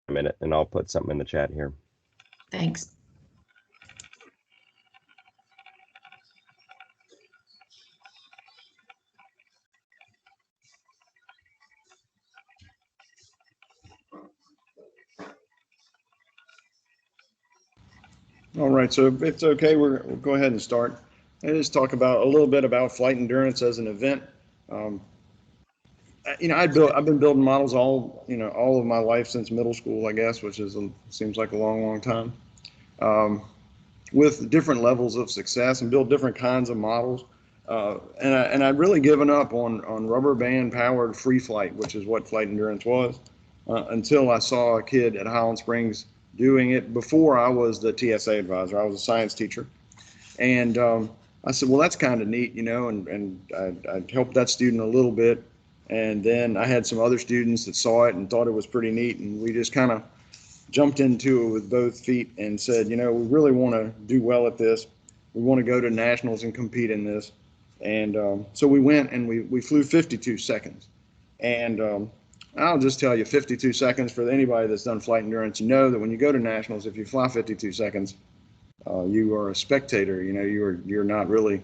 a minute, and I'll put something in the chat here. Thanks. All right, so if it's okay, we'll go ahead and start. And just talk about a little bit about flight endurance as an event. I've been building models all of my life since middle school, I guess, which seems like a long time. With different levels of success and build different kinds of models. And I'd really given up on rubber band powered free flight, which is what flight endurance was, until I saw a kid at Highland Springs doing it before I was the TSA advisor. I was a science teacher. And I said, well, that's kind of neat, and I helped that student a little bit. And then I had some other students that saw it and thought it was pretty neat. And we just kind of jumped into it with both feet and said, we really want to do well at this. We want to go to nationals and compete in this. And so we went and we flew 52 seconds. And I'll just tell you, 52 seconds for anybody that's done flight endurance, that when you go to nationals, if you fly 52 seconds, you are a spectator. You're not really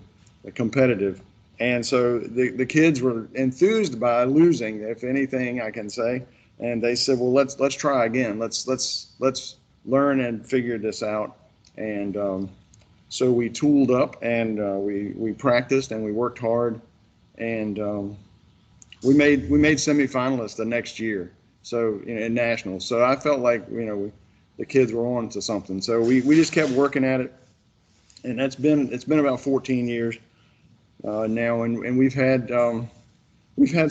competitive. And so the kids were enthused by losing, if anything I can say. And they said, well, let's try again. Let's learn and figure this out. And so we tooled up and we practiced and we worked hard, and we made semifinalists the next year. So in nationals. So I felt like the kids were on to something. So we just kept working at it, and it's been about 14 years now, and we've had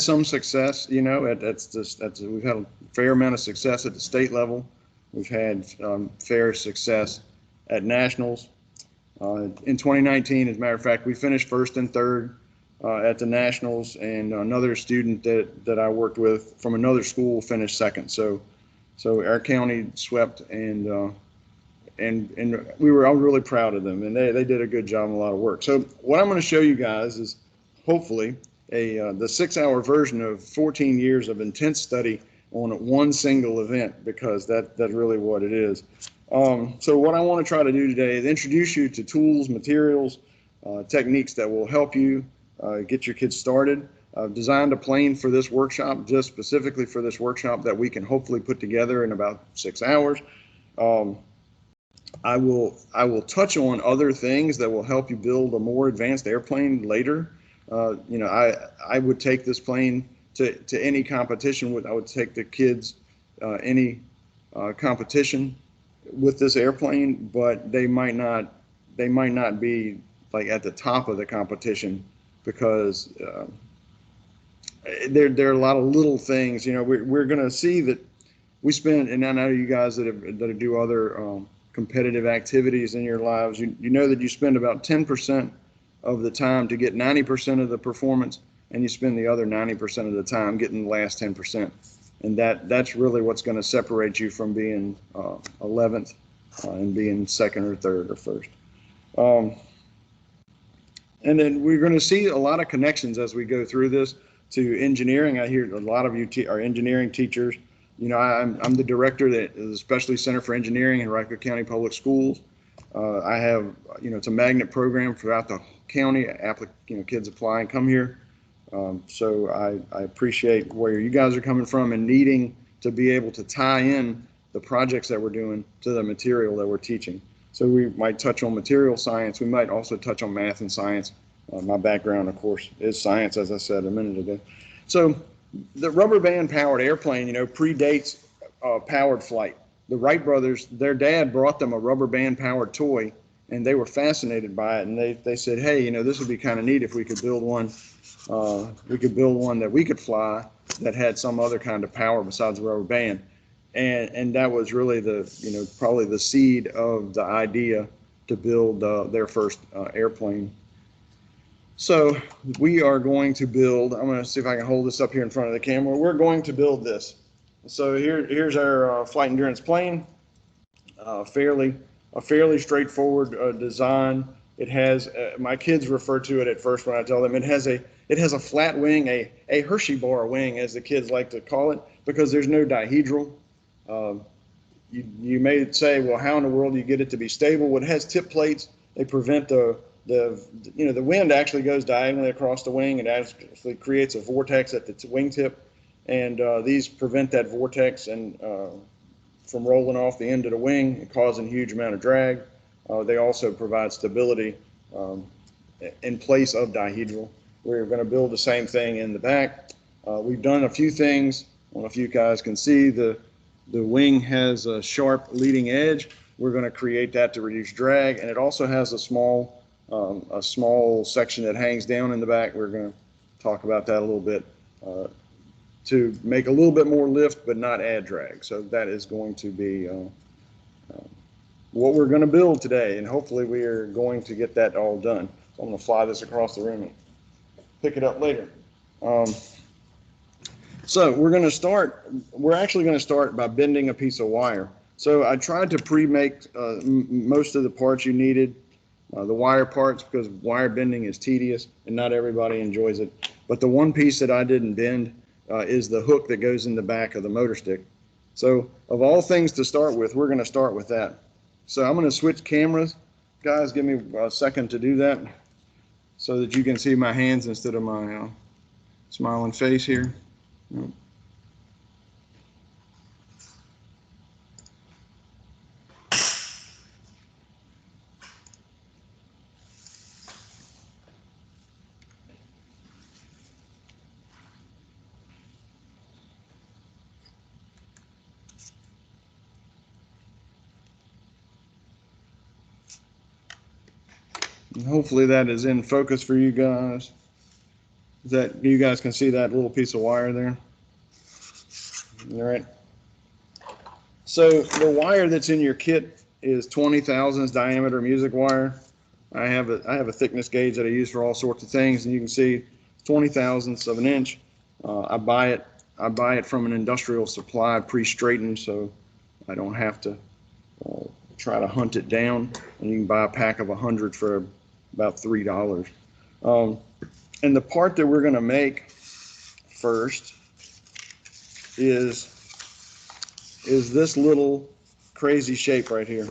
some success. We've had a fair amount of success at the state level. We've had fair success at nationals. In 2019, as a matter of fact, we finished first and third at the nationals, and another student that I worked with from another school finished second. So our county swept, and I was really proud of them, and they did a good job and a lot of work. So what I'm going to show you guys is hopefully the 6-hour version of 14 years of intense study on one single event, because that's really what it is. So what I want to try to do today is introduce you to tools, materials, techniques that will help you get your kids started. I've designed a plane for this workshop, just specifically for this workshop, that we can hopefully put together in about 6 hours. I will touch on other things that will help you build a more advanced airplane later. I would take this plane to any competition. I would take the kids any competition with this airplane, but they might not be like at the top of the competition, because there are a lot of little things. We're going to see that we spend, and I know you guys that do other competitive activities in your lives, you know that you spend about 10% of the time to get 90% of the performance, and you spend the other 90% of the time getting the last 10%. And that's really what's going to separate you from being 11th and being second or third or first. And then we're going to see a lot of connections as we go through this to engineering. I hear a lot of you are engineering teachers. I'm the director at the Specialty Center for Engineering in Ricochet County Public Schools. I have, it's a magnet program throughout the county. Kids apply and come here. So I appreciate where you guys are coming from and needing to be able to tie in the projects that we're doing to the material that we're teaching. So we might touch on material science. We might also touch on math and science. My background, of course, is science, as I said a minute ago. So the rubber band powered airplane, predates powered flight. The Wright brothers, their dad brought them a rubber band powered toy, and they were fascinated by it. And they said, hey, this would be kind of neat if we could build one. We could build one that we could fly that had some other kind of power besides the rubber band. And that was really probably the seed of the idea to build their first airplane. So we are going to build, I'm going to see if I can hold this up here in front of the camera. We're going to build this. So here's our flight endurance plane. A fairly straightforward design. It has, my kids refer to it at first when I tell them, it has a flat wing, a Hershey bar wing, as the kids like to call it, because there's no dihedral. you may say, well, how in the world do you get it to be stable? Well, it has tip plates. They prevent the wind actually goes diagonally across the wing. It actually creates a vortex at the wingtip, and these prevent that vortex and from rolling off the end of the wing and causing a huge amount of drag. They also provide stability in place of dihedral. We're going to build the same thing in the back. We've done a few things. I don't know if you guys can see the wing has a sharp leading edge. We're going to create that to reduce drag, and it also has a small section that hangs down in the back. We're going to talk about that a little bit to make a little bit more lift but not add drag. So that is going to be what we're going to build today, and hopefully we are going to get that all done. So I'm going to fly this across the room and pick it up later. So we're actually going to start by bending a piece of wire. So I tried to pre-make most of the parts you needed, the wire parts, because wire bending is tedious and not everybody enjoys it. But the one piece that I didn't bend is the hook that goes in the back of the motor stick. So of all things to start with, we're going to start with that. So I'm going to switch cameras. Guys, give me a second to do that so that you can see my hands instead of my smiling face here. And hopefully that is in focus for you guys. That you guys can see that little piece of wire there. All right. So the wire that's in your kit is 20 thousandths diameter music wire. I have a thickness gauge that I use for all sorts of things, and you can see 20 thousandths of an inch. I buy it from an industrial supply pre-straightened, so I don't have to try to hunt it down. And you can buy a pack of 100 for about $3. And the part that we're going to make first is this little crazy shape right here.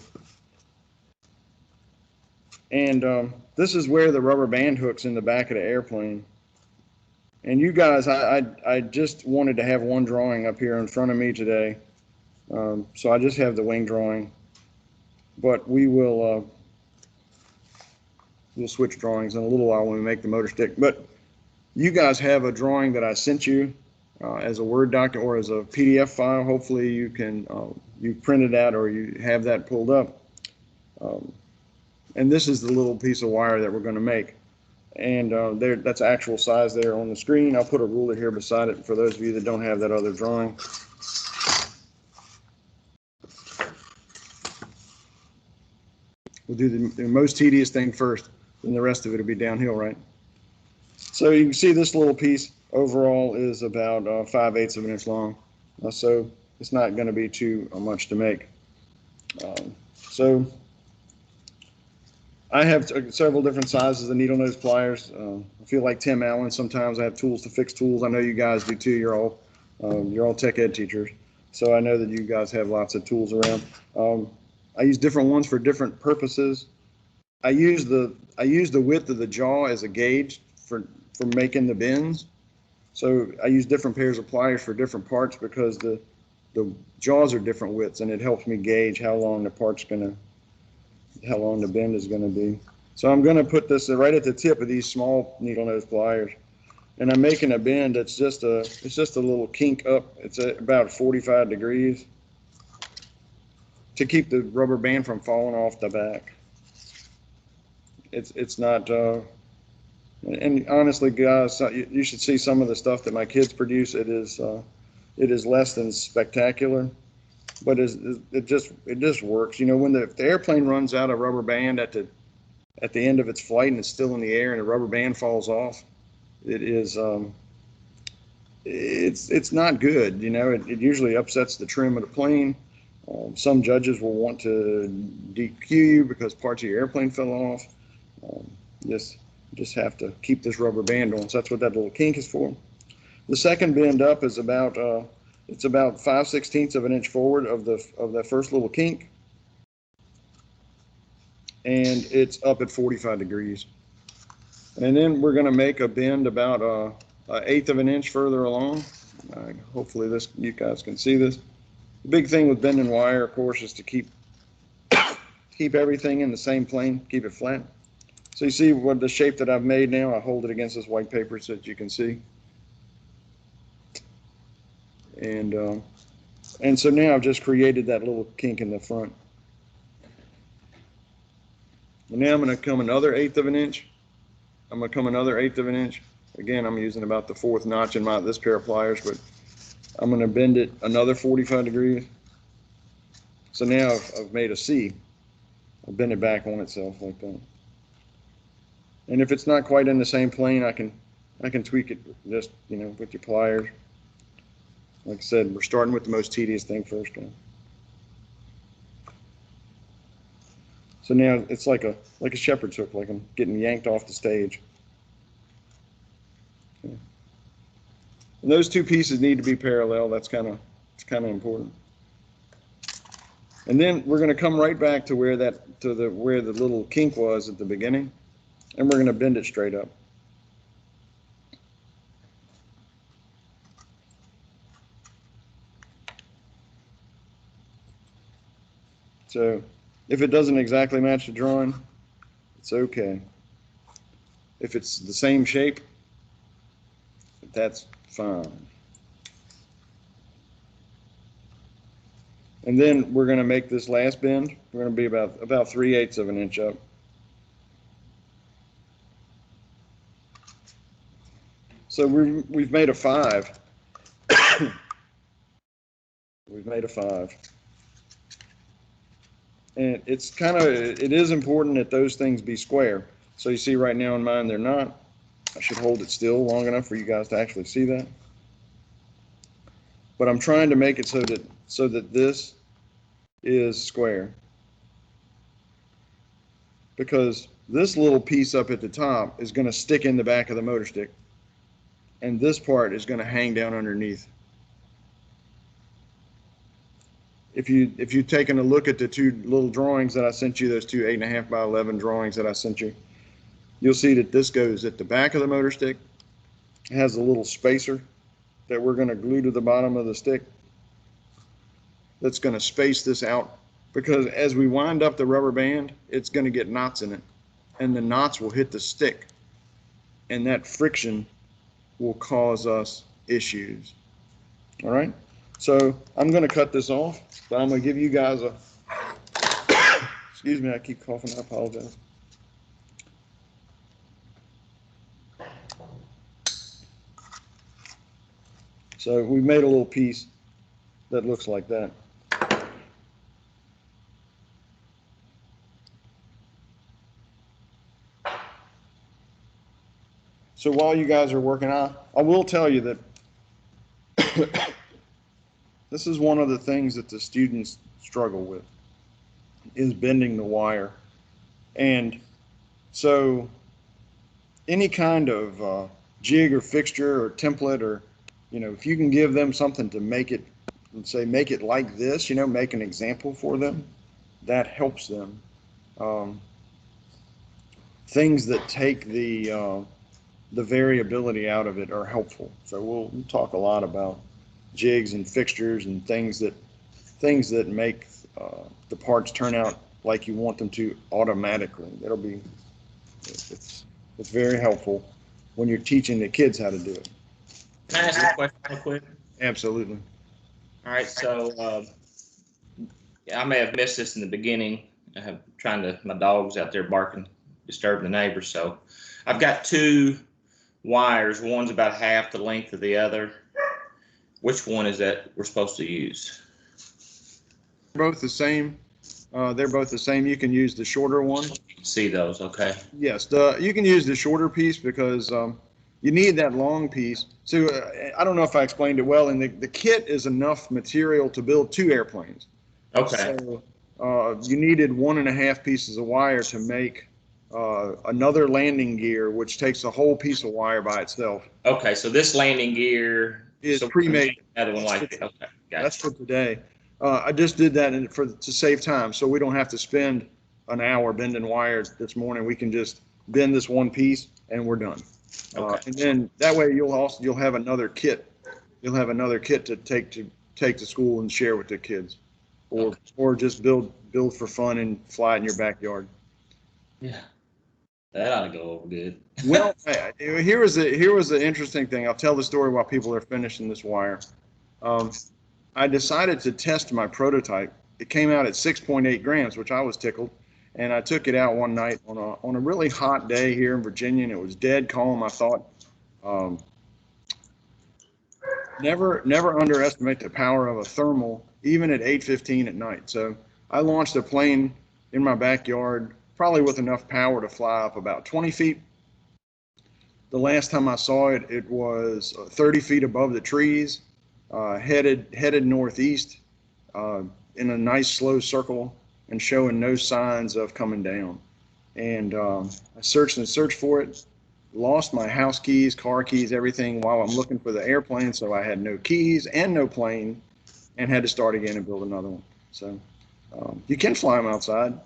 And this is where the rubber band hooks in the back of the airplane. And you guys, I just wanted to have one drawing up here in front of me today. So I just have the wing drawing. But we'll switch drawings in a little while when we make the motor stick. But you guys have a drawing that I sent you as a Word document or as a PDF file. Hopefully you can you printed that or you have that pulled up. And this is the little piece of wire that we're going to make. And that's actual size there on the screen. I'll put a ruler here beside it for those of you that don't have that other drawing. We'll do the most tedious thing first, then the rest of it will be downhill, right? So you can see this little piece overall is about 5/8 of an inch long. So it's not going to be too much to make. So I have several different sizes of needle nose pliers. I feel like Tim Allen. Sometimes I have tools to fix tools. I know you guys do too. You're all tech ed teachers, so I know that you guys have lots of tools around. I use different ones for different purposes. I use the width of the jaw as a gauge for making the bends. So I use different pairs of pliers for different parts because the jaws are different widths, and it helps me gauge how long the bend is going to be. So I'm going to put this right at the tip of these small needle nose pliers, and I'm making a bend that's just a little kink up. It's at about 45 degrees to keep the rubber band from falling off the back. It's not and honestly, guys, you should see some of the stuff that my kids produce. It is less than spectacular, but it just works. You know, when the airplane runs out of rubber band at the end of its flight and it's still in the air and the rubber band falls off, it's not good. You know, it usually upsets the trim of the plane. Some judges will want to DQ you because parts of your airplane fell off. Just have to keep this rubber band on. So that's what that little kink is for. The second bend up is about It's about 5/16 of an inch forward of that first little kink, and it's up at 45 degrees. And then we're going to make a bend about an eighth of an inch further along. Hopefully you guys can see this. The big thing with bending wire, of course, is to keep everything in the same plane, keep it flat. So you see what the shape that I've made now. I hold it against this white paper so that you can see. And so now I've just created that little kink in the front. And now I'm going to come another eighth of an inch. I'm going to come another eighth of an inch. Again, I'm using about the fourth notch in this pair of pliers, but I'm going to bend it another 45 degrees. So now I've made a C. I'll bend it back on itself like that. And if it's not quite in the same plane, I can tweak it just, with your pliers. Like I said, we're starting with the most tedious thing first. So now it's like a shepherd's hook, like I'm getting yanked off the stage. Okay. And those two pieces need to be parallel. It's kind of important. And then we're going to come right back to where the little kink was at the beginning, and we're going to bend it straight up. So if it doesn't exactly match the drawing, it's okay. If it's the same shape, that's fine. And then we're going to make this last bend. We're going to be about 3/8 of an inch up. So we've made a 5. We've made a 5. And it is important that those things be square. So you see right now in mine, they're not. I should hold it still long enough for you guys to actually see that. But I'm trying to make it so that this is square. Because this little piece up at the top is going to stick in the back of the motor stick. And this part is going to hang down underneath. If you've taken a look at the two little drawings that I sent you, those two 8.5 by 11 drawings that I sent you, you'll see that this goes at the back of the motor stick. It has a little spacer that we're going to glue to the bottom of the stick. That's going to space this out, because as we wind up the rubber band, it's going to get knots in it, and the knots will hit the stick, and that friction will cause us issues. All right. So I'm going to cut this off, but I'm going to give you guys excuse me, I keep coughing, I apologize. So we made a little piece that looks like that. So while you guys are working on, I will tell you that this is one of the things that the students struggle with, is bending the wire. And so any kind of jig or fixture or template, or, if you can give them something to make it, let's say, make it like this, make an example for them, that helps them. Things that take the variability out of it are helpful. So we'll talk a lot about jigs and fixtures and things that make the parts turn out like you want them to automatically. It's very helpful when you're teaching the kids how to do it. Can I ask a question real quick? Absolutely. All right, so I may have missed this in the beginning. My dog's out there barking, disturbing the neighbors. So I've got two wires. One's about half the length of the other. Which one is that we're supposed to use? Both the same. They're both the same. You can use the shorter one. See those, okay. Yes, you can use the shorter piece because you need that long piece. So I don't know if I explained it well, and the kit is enough material to build 2 airplanes. Okay. So you needed 1.5 pieces of wire to make another landing gear, which takes a whole piece of wire by itself. Okay, so this landing gear It's So pre-made. another one like it. Okay, That's gotcha. for today. I just did that to save time, so we don't have to spend an hour bending wires this morning. We can just bend this one piece and we're done. Okay. And then that way you'll have another kit. You'll have another kit to take to school and share with the kids, or Okay. or just build for fun and fly it in your backyard. Yeah, that ought to go over good. Well, here was the interesting thing. I'll tell the story while people are finishing this wire. Um, I decided to test my prototype. It came out at 6.8 grams, which I was tickled. And I took it out one night on a really hot day here in Virginia, and it was dead calm. I thought, um, never underestimate the power of a thermal, even at 8:15 at night. So I launched a plane in my backyard, probably with enough power to fly up about 20 feet. The last time I saw it, it was 30 feet above the trees, headed northeast in a nice slow circle and showing no signs of coming down. And I searched and searched for it, lost my house keys, car keys, everything while I'm looking for the airplane. So I had no keys and no plane and had to start again and build another one. So you can fly them outside,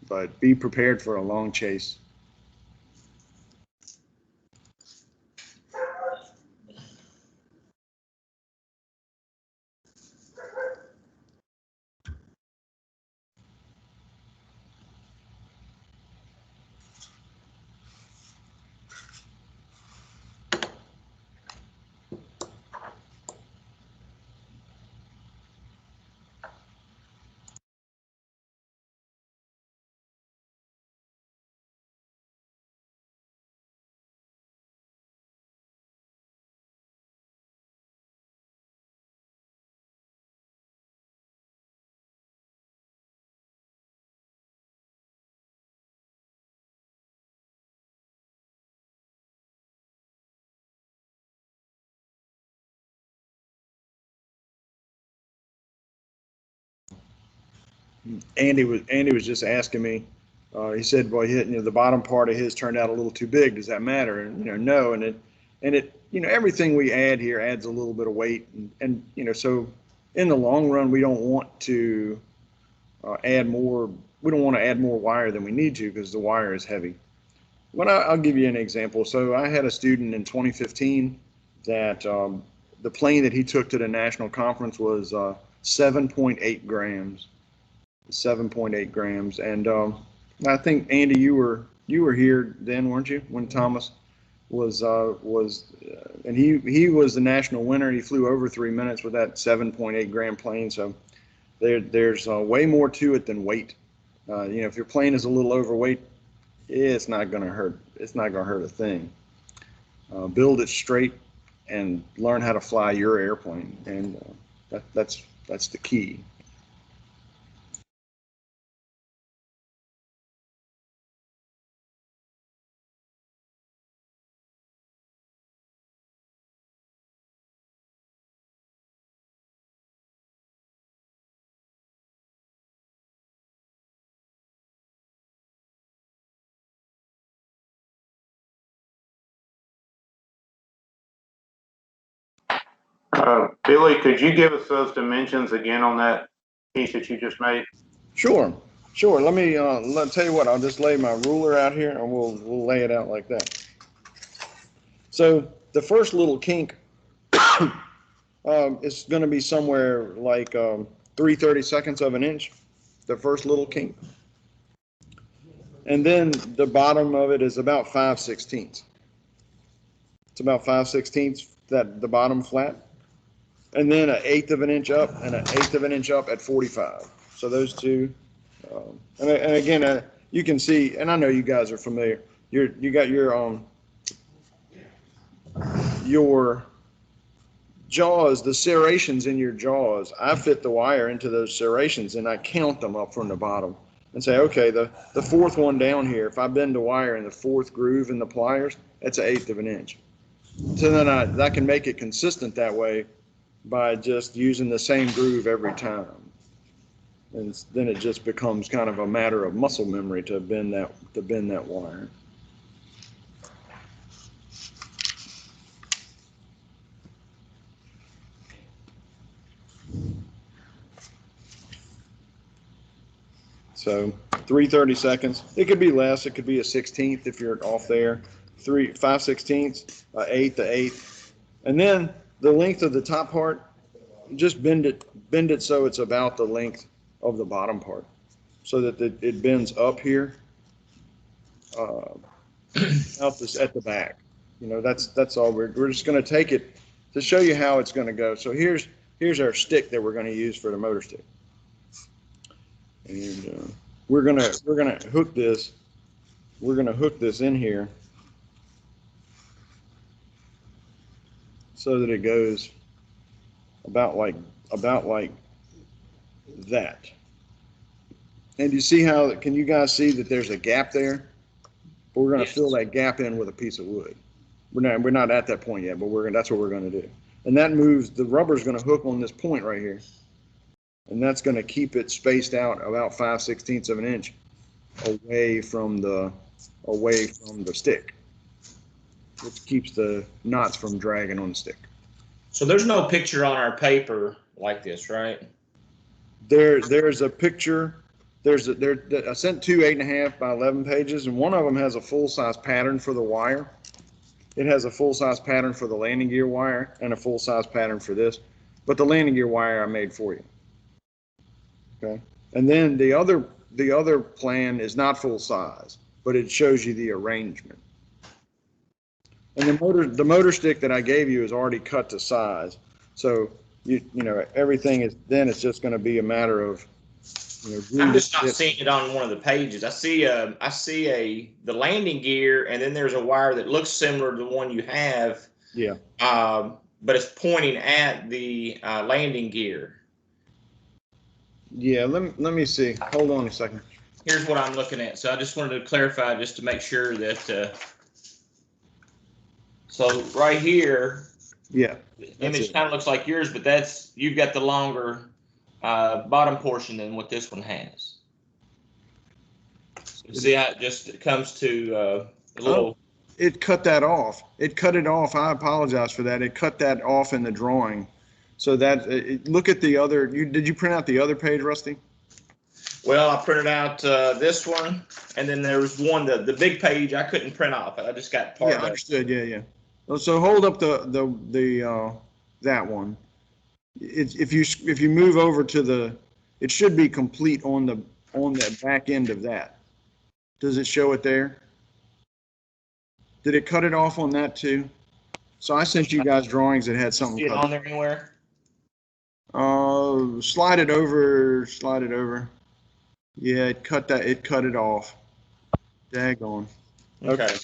but be prepared for a long chase. Andy was just asking me. He said, "Well, the bottom part of his turned out a little too big. Does that matter?" And no. And it everything we add here adds a little bit of weight, and so in the long run, we don't want to add more. We don't want to add more wire than we need to because the wire is heavy. But I'll give you an example. So I had a student in 2015 that the plane that he took to the national conference was 7.8 grams. 7.8 grams. And I think Andy, you were here then, weren't you? When Thomas and he was the national winner. He flew over 3 minutes with that 7.8 gram plane. So there's way more to it than weight. If your plane is a little overweight, it's not going to hurt. It's not going to hurt a thing. Build it straight and learn how to fly your airplane, and that's the key. Billy, could you give us those dimensions again on that piece that you just made? Sure, sure. Let me tell you what. I'll just lay my ruler out here, and we'll lay it out like that. So the first little kink is going to be somewhere like 3/32 of an inch. The first little kink, and then the bottom of it is about 5/16. It's about 5/16 that the bottom flat, and then 1/8 of an inch up and 1/8 of an inch up at 45. So those two. And again, you can see, and I know you guys are familiar. You got your jaws, the serrations in your jaws. I fit the wire into those serrations and I count them up from the bottom and say, okay, the fourth one down here, if I bend the wire in the fourth groove in the pliers, that's 1/8 of an inch. So then I can make it consistent that way by just using the same groove every time. And then it just becomes kind of a matter of muscle memory to bend that wire. So 3/32. It could be less. It could be a 16th if you're off there. 5/16, 1/8, the 1/8. And then the length of the top part, just bend it so it's about the length of the bottom part, so that it bends up here, out this at the back. You know, that's all. We're just going to take it to show you how it's going to go. So here's our stick that we're going to use for the motor stick, and we're gonna hook this. We're gonna hook this in here so that it goes about like that. And you see how, can you guys see that there's a gap there? But we're going to Yes. fill that gap in with a piece of wood. We're not at that point yet, but that's what we're going to do. And that moves, the rubber's going to hook on this point right here. And that's going to keep it spaced out about 5/16 of an inch away from the stick, which keeps the knots from dragging on the stick. So there's no picture on our paper like this, right? There's a picture. I sent two 8.5 by 11 pages, and one of them has a full-size pattern for the wire. It has a full-size pattern for the landing gear wire and a full-size pattern for this, but the landing gear wire I made for you. Okay, and then the other plan is not full-size, but it shows you the arrangement. And the motor stick that I gave you is already cut to size, so you know everything is. Then it's just going to be a matter of. I'm just not seeing it on one of the pages. I see the landing gear, and then there's a wire that looks similar to the one you have. Yeah. But it's pointing at the landing gear. Yeah. Let me see. Hold on a second. Here's what I'm looking at. So I just wanted to clarify just to make sure that. So right here. Yeah. The image kind of looks like yours, but you've got the longer bottom portion than what this one has. So see how it just comes to a little. Oh, it cut that off. It cut it off. I apologize for that. It cut that off in the drawing. So that look at the other. Did you print out the other page, Rusty? Well, I printed out this one, and then there was one the big page I couldn't print off. I just got part of it. Understood. Yeah. So hold up the that one. If you move over to it should be complete on the back end of that. Does it show it there? Did it cut it off on that too? So I sent you guys drawings that had something. See it on there anywhere? Slide it over. Yeah, it cut it off. Daggone. Okay.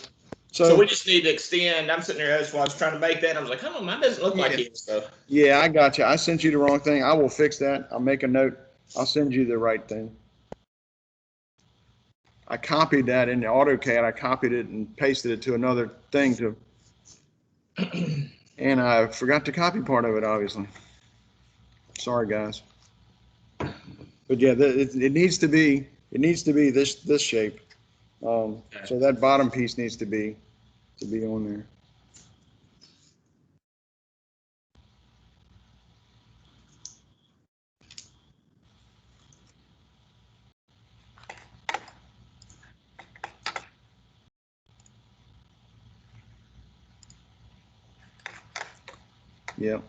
So we just need to extend. I'm sitting there, that's why I was trying to make that. And I was like, oh, mine doesn't look like it. So. Yeah, I got you. I sent you the wrong thing. I will fix that. I'll make a note. I'll send you the right thing. I copied that in the AutoCAD. I copied it and pasted it to another thing and I forgot to copy part of it, obviously. Sorry, guys. But yeah, it needs to be this shape. So that bottom piece needs to be on there. Yep.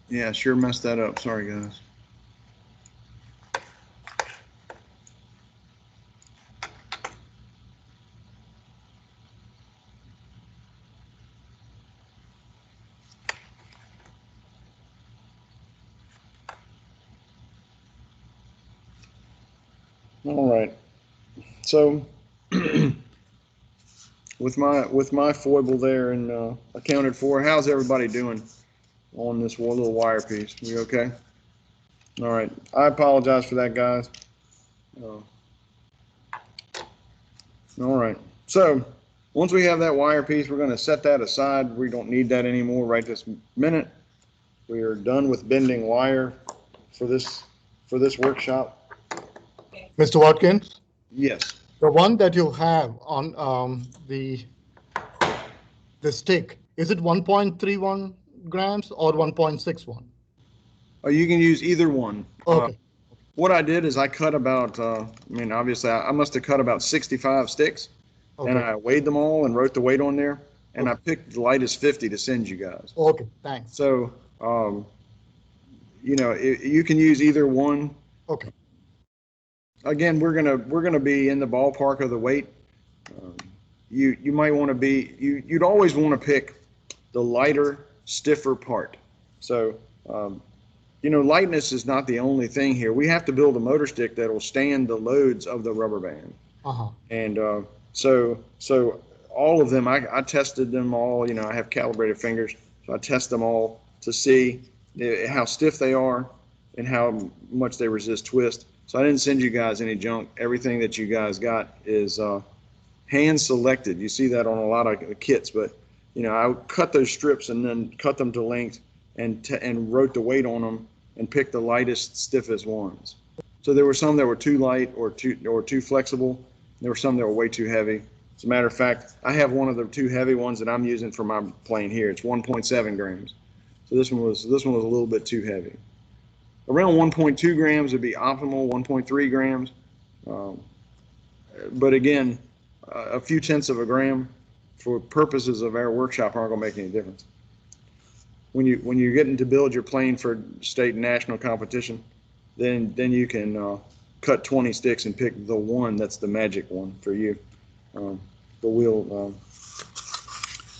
Yeah, sure messed that up. Sorry, guys. All right. So with my foible there and accounted for, how's everybody doing on this one little wire piece? You okay? All right. I apologize for that, guys. All right. So once we have that wire piece, we're going to set that aside. We don't need that anymore right this minute. We are done with bending wire for this workshop. Mr. Watkins, Yes. the one that you have on the stick, is it 1.31 grams or 1.61? Oh, you can use either one. Okay. what I did is I cut about, I mean, obviously I must have cut about 65 sticks, and Okay, I weighed them all and wrote the weight on there, and I picked the lightest 50 to send you guys. okay, thanks. So, you know, you can use either one. Okay, Again, we're gonna be in the ballpark of the weight. You might want to be, you'd always want to pick the lighter, stiffer part. So, you know, lightness is not the only thing here. We have to build a motor stick that will stand the loads of the rubber band. uh-huh, And so all of them, I tested them all. You know, I have calibrated fingers, so I test them all to see how stiff they are and how much they resist twist. So I didn't send you guys any junk. Everything that you guys got is hand selected. You see that on a lot of kits, but you know, I cut those strips and then cut them to length and wrote the weight on them and picked the lightest, stiffest ones. So there were some that were too light or too flexible. There were some that were way too heavy. As a matter of fact, I have one of the two heavy ones that I'm using for my plane here. It's 1.7 grams. So this one was a little bit too heavy. Around 1.2 grams would be optimal. 1.3 grams. But again, a few tenths of a gram for purposes of our workshop aren't going to make any difference. When you're getting to build your plane for state and national competition, then you can cut 20 sticks and pick the one that's the magic one for you. But we'll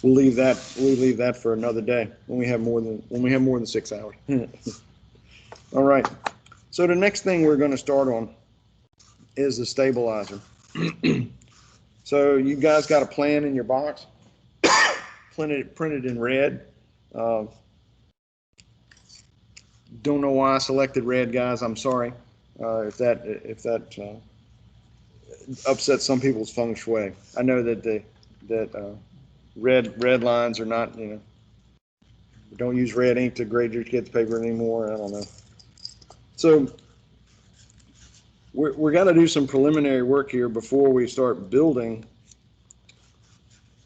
leave that for another day when we have more than 6 hours. All right. So the next thing we're going to start on is the stabilizer. So you guys got a plan in your box, printed in red. Don't know why I selected red, guys. I'm sorry if that upsets some people's feng shui. I know that red lines are not, you know, don't use red ink to grade your kids' paper anymore. I don't know. So we're got to do some preliminary work here before we start building.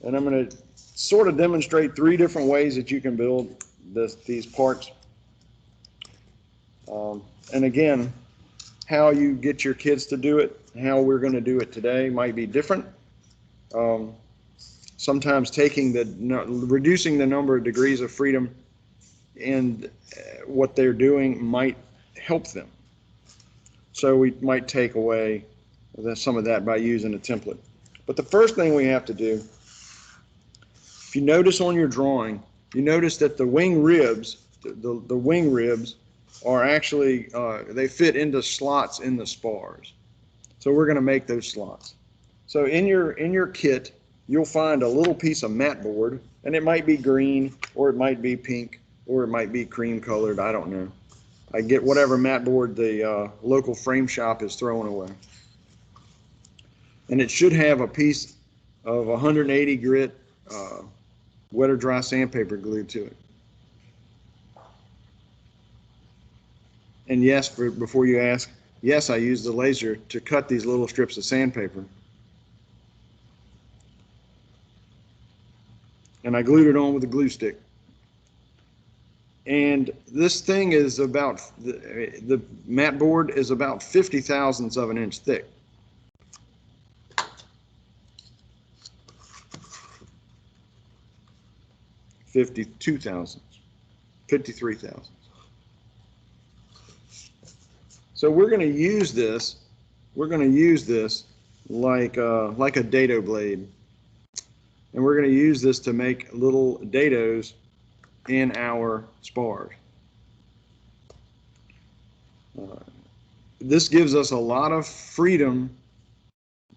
And I'm going to sort of demonstrate 3 different ways that you can build these parts. And again, how you get your kids to do it, how we're going to do it today might be different. Sometimes reducing the number of degrees of freedom in what they're doing might help them. So we might take away some of that by using a template. But the first thing we have to do, if you notice on your drawing, you notice that the wing ribs, the wing ribs are actually, they fit into slots in the spars. So we're going to make those slots. So in your kit, you'll find a little piece of mat board, and it might be green, or it might be pink, or it might be cream colored. I don't know. I get whatever mat board the local frame shop is throwing away. And it should have a piece of 180 grit wet or dry sandpaper glued to it. And yes, before you ask, yes, I used the laser to cut these little strips of sandpaper. And I glued it on with a glue stick. And this thing is about, the mat board is about 50 thousandths of an inch thick. $52,000, $53,000. So we're going to use this. We're going to use this like a dado blade, and we're going to use this to make little dados in our spars. This gives us a lot of freedom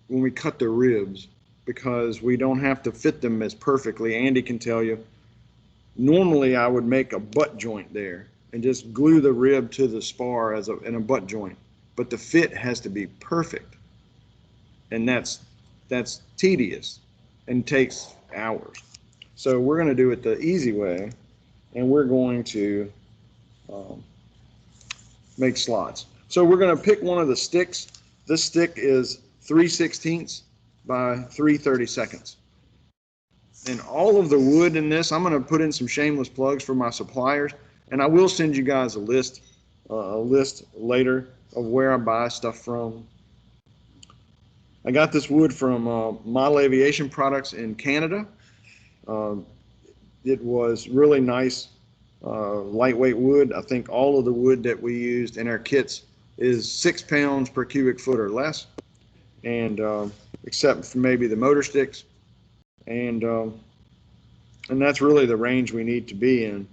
when we cut the ribs because we don't have to fit them as perfectly. Andy can tell you. Normally, I would make a butt joint there and just glue the rib to the spar in a butt joint, but the fit has to be perfect, and that's tedious and takes hours. So we're going to do it the easy way, and we're going to make slots. So we're going to pick one of the sticks. This stick is 3/16 by 3/32. And all of the wood in this, I'm going to put in some shameless plugs for my suppliers, and I will send you guys a list later where I buy stuff from. I got this wood from Model Aviation Products in Canada. It was really nice, lightweight wood. I think all of the wood that we used in our kits is 6 pounds per cubic foot or less, and except for maybe the motor sticks, and that's really the range we need to be in.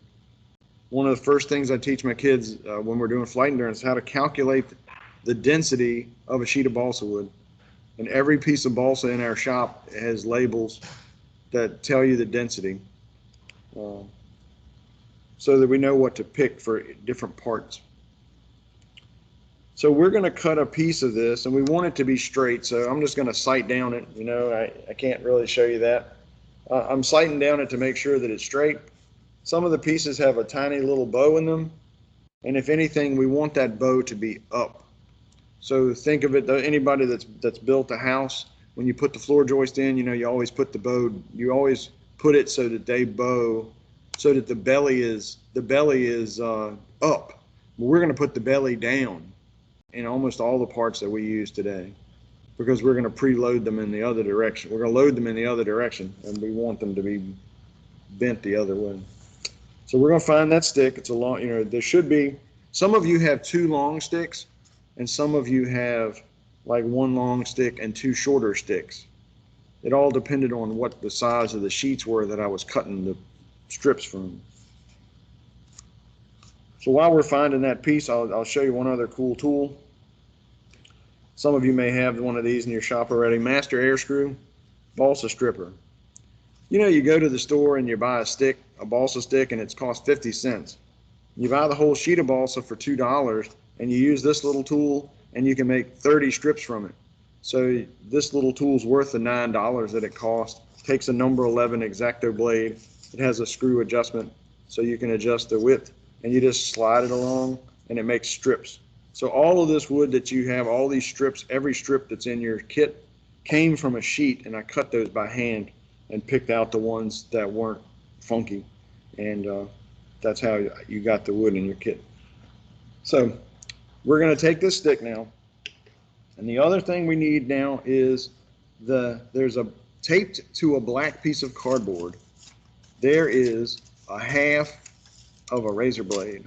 One of the first things I teach my kids when we're doing flight endurance is how to calculate the density of a sheet of balsa wood. And every piece of balsa in our shop has labels that tell you the density, so that we know what to pick for different parts. So we're going to cut a piece of this, and we want it to be straight, so I'm just going to sight down it. You know, I can't really show you that. I'm sighting down it to make sure that it's straight. Some of the pieces have a tiny little bow in them, and if anything, we want that bow to be up. So think of it, anybody that's built a house, when you put the floor joist in, you know, you always put the bow, you always put it so that they bow, so that the belly is up. Well, we're going to put the belly down in almost all the parts that we use today, because we're going to preload them in the other direction. We're going to load them in the other direction, and we want them to be bent the other way. So we're going to find that stick. It's a long, you know, there should be, some of you have 2 long sticks, and some of you have like 1 long stick and 2 shorter sticks. It all depended on what the size of the sheets were that I was cutting the strips from. So while we're finding that piece, I'll show you one other cool tool. Some of you may have one of these in your shop already. Master Air Screw Balsa Stripper. You know, you go to the store and you buy a stick, a balsa stick, and it's cost 50 cents. You buy the whole sheet of balsa for $2, and you use this little tool, and you can make 30 strips from it. So this little tool's worth the $9 that it costs. It takes a number 11 X-Acto blade. It has a screw adjustment, so you can adjust the width, and you just slide it along, and it makes strips. So all of this wood that you have, all these strips, every strip that's in your kit came from a sheet, and I cut those by hand and picked out the ones that weren't funky, and that's how you got the wood in your kit. So we're going to take this stick now, and the other thing we need now is there's a taped to a black piece of cardboard. There is a half of a razor blade,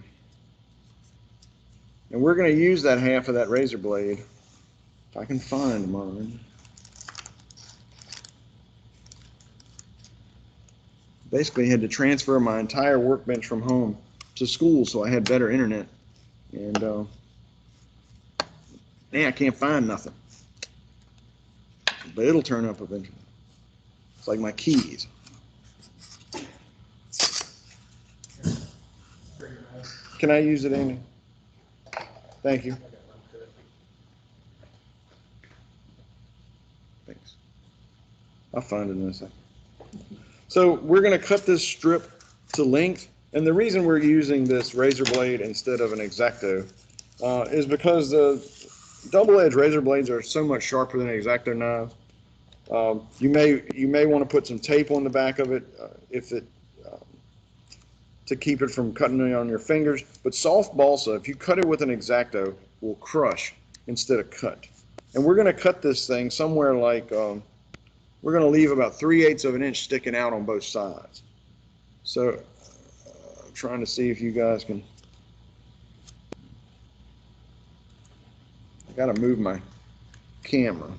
and we're going to use that half of that razor blade. If I can find mine. Basically had to transfer my entire workbench from home to school so I had better internet, and now I can't find nothing, but it'll turn up eventually. It's like my keys. Can I use it, Amy? Thank you. Thanks. I'll find it in a second. So we're going to cut this strip to length, and the reason we're using this razor blade instead of an X-Acto is because the double-edged razor blades are so much sharper than X-Acto knives. You may want to put some tape on the back of it to keep it from cutting on your fingers. But soft balsa, if you cut it with an X-Acto, will crush instead of cut. And we're going to cut this thing somewhere like, we're going to leave about 3/8 of an inch sticking out on both sides. So I'm trying to see if you guys can, I got to move my camera.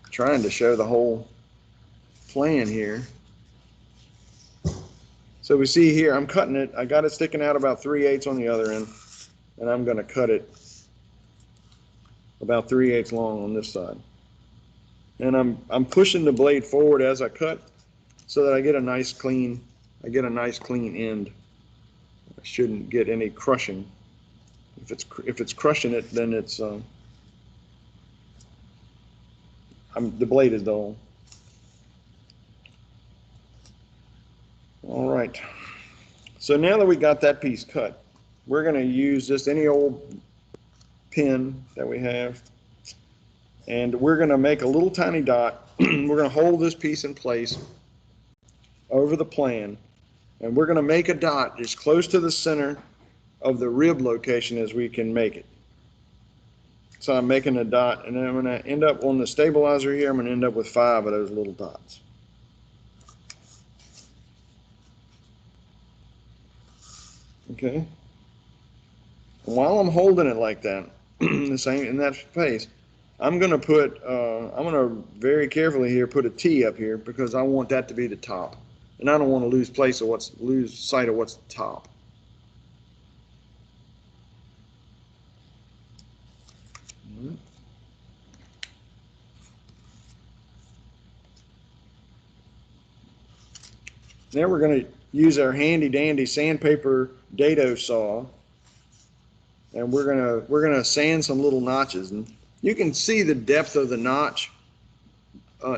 Trying to show the whole plan here. So we see here, I'm cutting it. I got it sticking out about 3/8 on the other end, and I'm going to cut it about 3/8 long on this side. And I'm pushing the blade forward as I cut so that I get a nice clean end. I shouldn't get any crushing. If it's crushing it, then it's the blade is dull. All right. So now that we got that piece cut, we're going to use just any old pin that we have, and we're going to make a little tiny dot. We're going to hold this piece in place over the plan, and we're going to make a dot as close to the center of the rib location as we can make it. So I'm making a dot, and then I'm going to end up on the stabilizer here. I'm going to end up with 5 of those little dots. Okay. And while I'm holding it like that, the same in that space, I'm going to put, I'm going to very carefully here put a T up here because I want that to be the top. And I don't want to lose sight of what's the top. Now we're going to use our handy dandy sandpaper dado saw, and we're gonna sand some little notches, and you can see the depth of the notch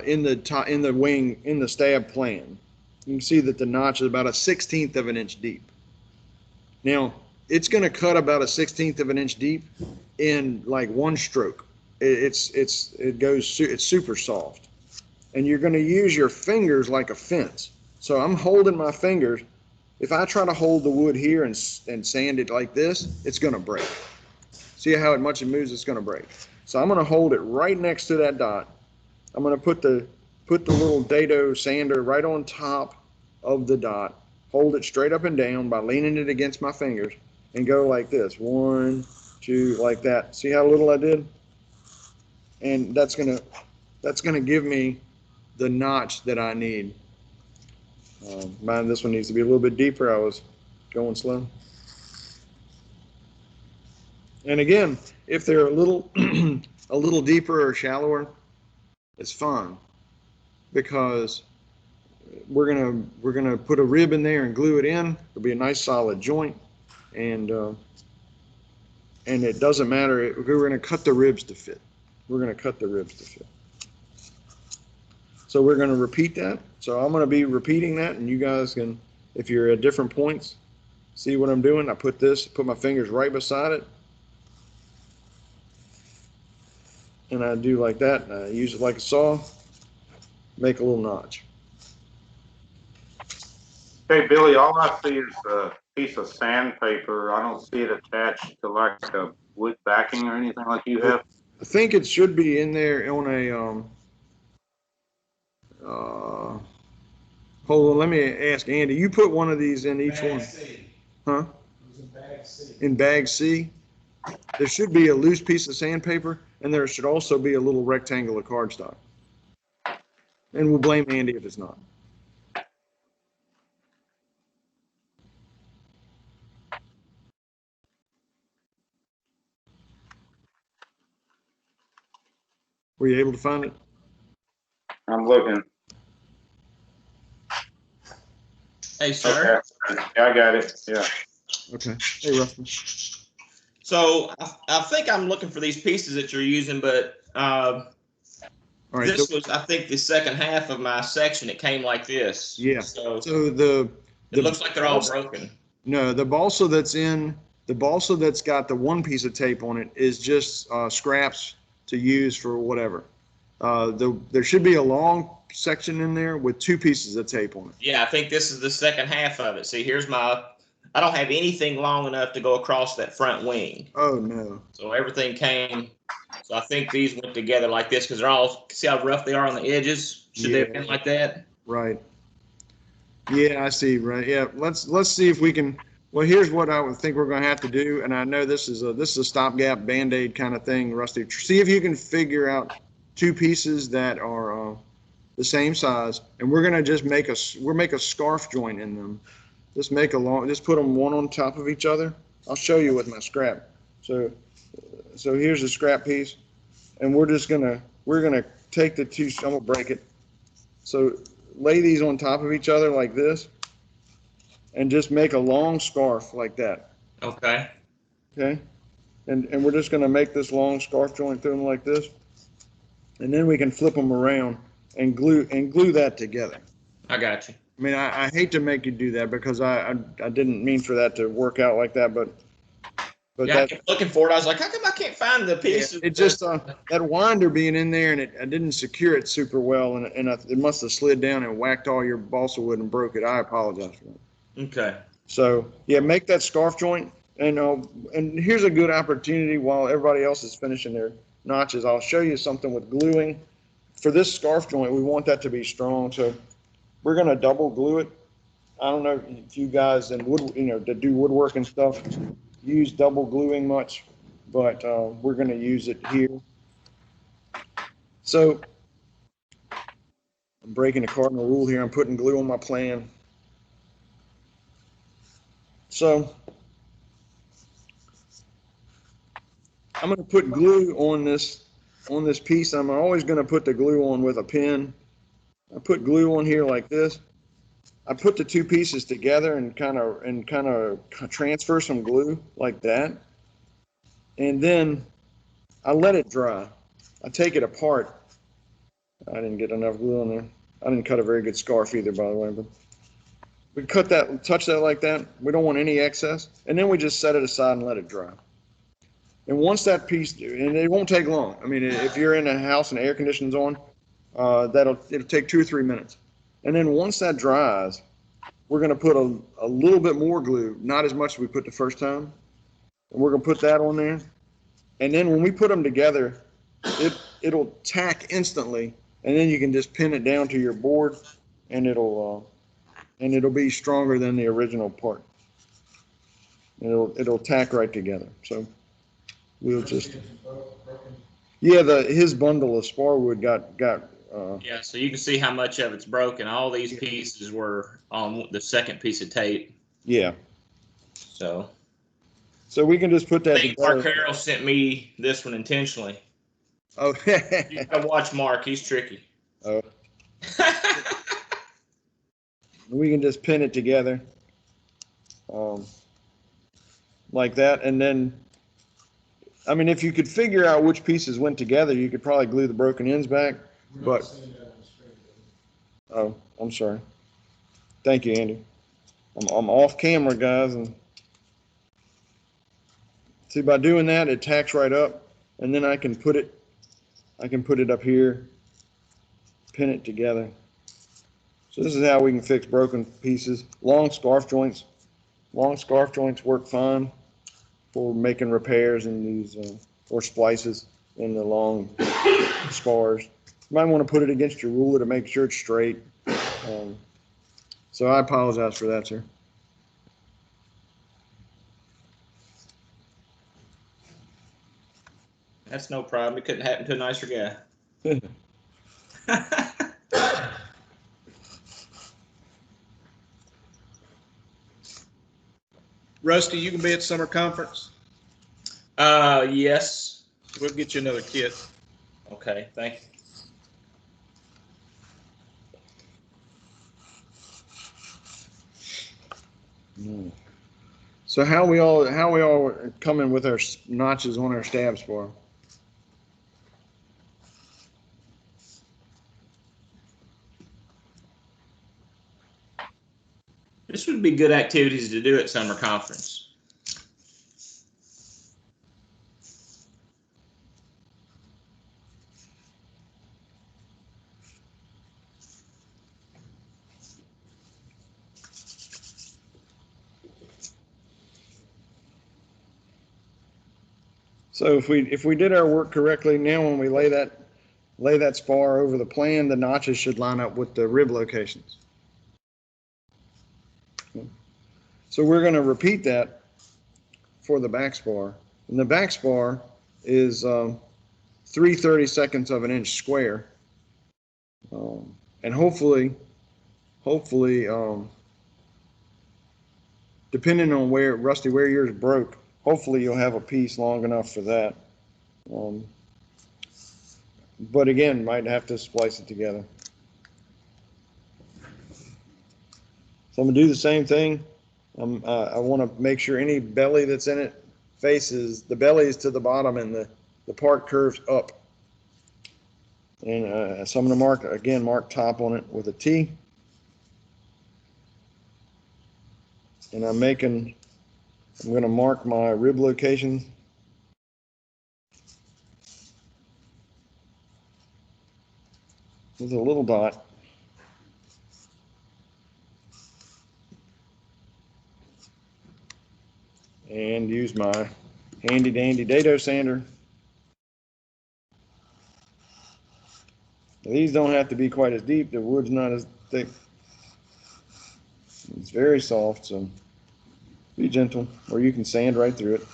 in the wing, in the stab plan. You can see that the notch is about a 1/16 of an inch deep. Now it's going to cut about a 1/16 of an inch deep in like one stroke. It's super soft, and you're going to use your fingers like a fence. So I'm holding my fingers. If I try to hold the wood here and sand it like this, it's going to break. See how much it moves? It's going to break. So I'm going to hold it right next to that dot. I'm going to put the little dado sander right on top of the dot. Hold it straight up and down by leaning it against my fingers and go like this. 1, 2, like that. See how little I did? And that's gonna give me the notch that I need. Mind, this one needs to be a little bit deeper. I was going slow. And again, if they're a little a little deeper or shallower, it's fine, because we're gonna put a rib in there and glue it in. It'll be a nice solid joint, and it doesn't matter. We're gonna cut the ribs to fit. We're gonna cut the ribs to fit. So we're gonna repeat that. So I'm gonna be repeating that, and you guys can, if you're at different points, see what I'm doing. I put my fingers right beside it, and I do like that, and I use it like a saw, make a little notch. Hey, Billy, all I see is a piece of sandpaper. I don't see it attached to like a wood backing or anything like you have. I think it should be in there on a, hold on, let me ask Andy. You put one of these in each one? Huh? In bag C? There should be a loose piece of sandpaper, and there should also be a little rectangle of cardstock. And we'll blame Andy if it's not. Were you able to find it? I'm looking. Hey, sir. Okay. Yeah, I got it. Yeah. Okay. Hey, Rustin. So I think I'm looking for these pieces that you're using, but All right. this was, I think, the second half of my section. It came like this. Yeah. So So it looks like they're all broken. No, the balsa that's got the one piece of tape on it is just scraps to use for whatever. There should be a long section in there with 2 pieces of tape on it. Yeah, I think this is the second half of it. See, I don't have anything long enough to go across that front wing. Oh, no. So everything came. So I think these went together like this because they're all, see how rough they are on the edges? Should they have been like that? Right. Yeah, I see. Right. Yeah. Let's see if we can. Well, here's what I would think we're going to have to do, and I know this is a stopgap Band-Aid kind of thing, Rusty. See if you can figure out 2 pieces that are the same size, and we're going to just make a scarf joint in them. Just put them one on top of each other. I'll show you with my scrap. So here's a scrap piece, and we're gonna take the 2. I'm gonna break it. So lay these on top of each other like this, and just make a long scarf like that. Okay. Okay. And we're just gonna make this long scarf joint through them like this, and then we can flip them around and glue that together. I got you. I mean, I hate to make you do that because I didn't mean for that to work out like that, but Yeah, I kept looking for it. I was like, how come I can't find the pieces? It just that winder being in there, and I didn't secure it super well, and it must have slid down and whacked all your balsa wood and broke it. I apologize for that. Okay. So yeah, make that scarf joint, And here's a good opportunity while everybody else is finishing their notches. I'll show you something with gluing. For this scarf joint, we want that to be strong, so we're gonna double glue it. I don't know if you guys in wood, that do woodworking stuff, use double gluing much, but we're gonna use it here. So I'm breaking the cardinal rule here. I'm putting glue on my plan. So I'm going to put glue on this piece. I'm always going to put the glue on with a pin. I put glue on here like this. I put the two pieces together and kind of transfer some glue like that. And then I let it dry. I take it apart. I didn't get enough glue on there. I didn't cut a very good scarf either, by the way, but we cut that, touch that like that. We don't want any excess. And then we just set it aside and let it dry. And once that piece, and it won't take long. I mean, if you're in a house and air conditioning's on, it'll take 2 or 3 minutes. And then once that dries, we're going to put a little bit more glue, not as much as we put the first time. And we're going to put that on there. And then when we put them together, it'll tack instantly. And then you can just pin it down to your board, and it'll be stronger than the original part. It'll tack right together. So we'll just, yeah, his bundle of spar wood got Yeah, so you can see how much of it's broken. All these pieces were on the second piece of tape. yeah. So We can just put that I think together. Mark Harrell sent me this one intentionally. Oh, You can watch Mark. He's tricky. oh. We can just pin it together like that. And then, I mean, if you could figure out which pieces went together, you could probably glue the broken ends back. But, oh, I'm sorry. Thank you, Andy. I'm off camera, guys. And see, by doing that, it tacks right up. And then I can put it up here, pin it together. So this is how we can fix broken pieces. Long scarf joints work fine for making repairs in these or splices in the long spars. You might want to put it against your ruler to make sure it's straight. So I apologize for that, sir. That's no problem. It couldn't happen to a nicer guy. Rusty, you can be at summer conference. Yes. We'll get you another kit. Okay, thank you. So how we all coming with our notches on our stab spar? This would be good activities to do at summer conference. So if we did our work correctly, now when we lay that spar over the plan, the notches should line up with the rib locations. So we're going to repeat that for the back spar. And the back spar is 3/32 of an inch square. And hopefully, depending on Rusty, where yours broke, hopefully you'll have a piece long enough for that. But again, might have to splice it together. So I'm gonna do the same thing. I want to make sure any belly that's in it the belly is to the bottom and the part curves up. And so I'm gonna mark top on it with a T. And I'm gonna mark my rib location. With a little dot. and use my handy dandy dado sander. Now, these don't have to be quite as deep. The wood's not as thick. It's very soft, so be gentle, or you can sand right through it.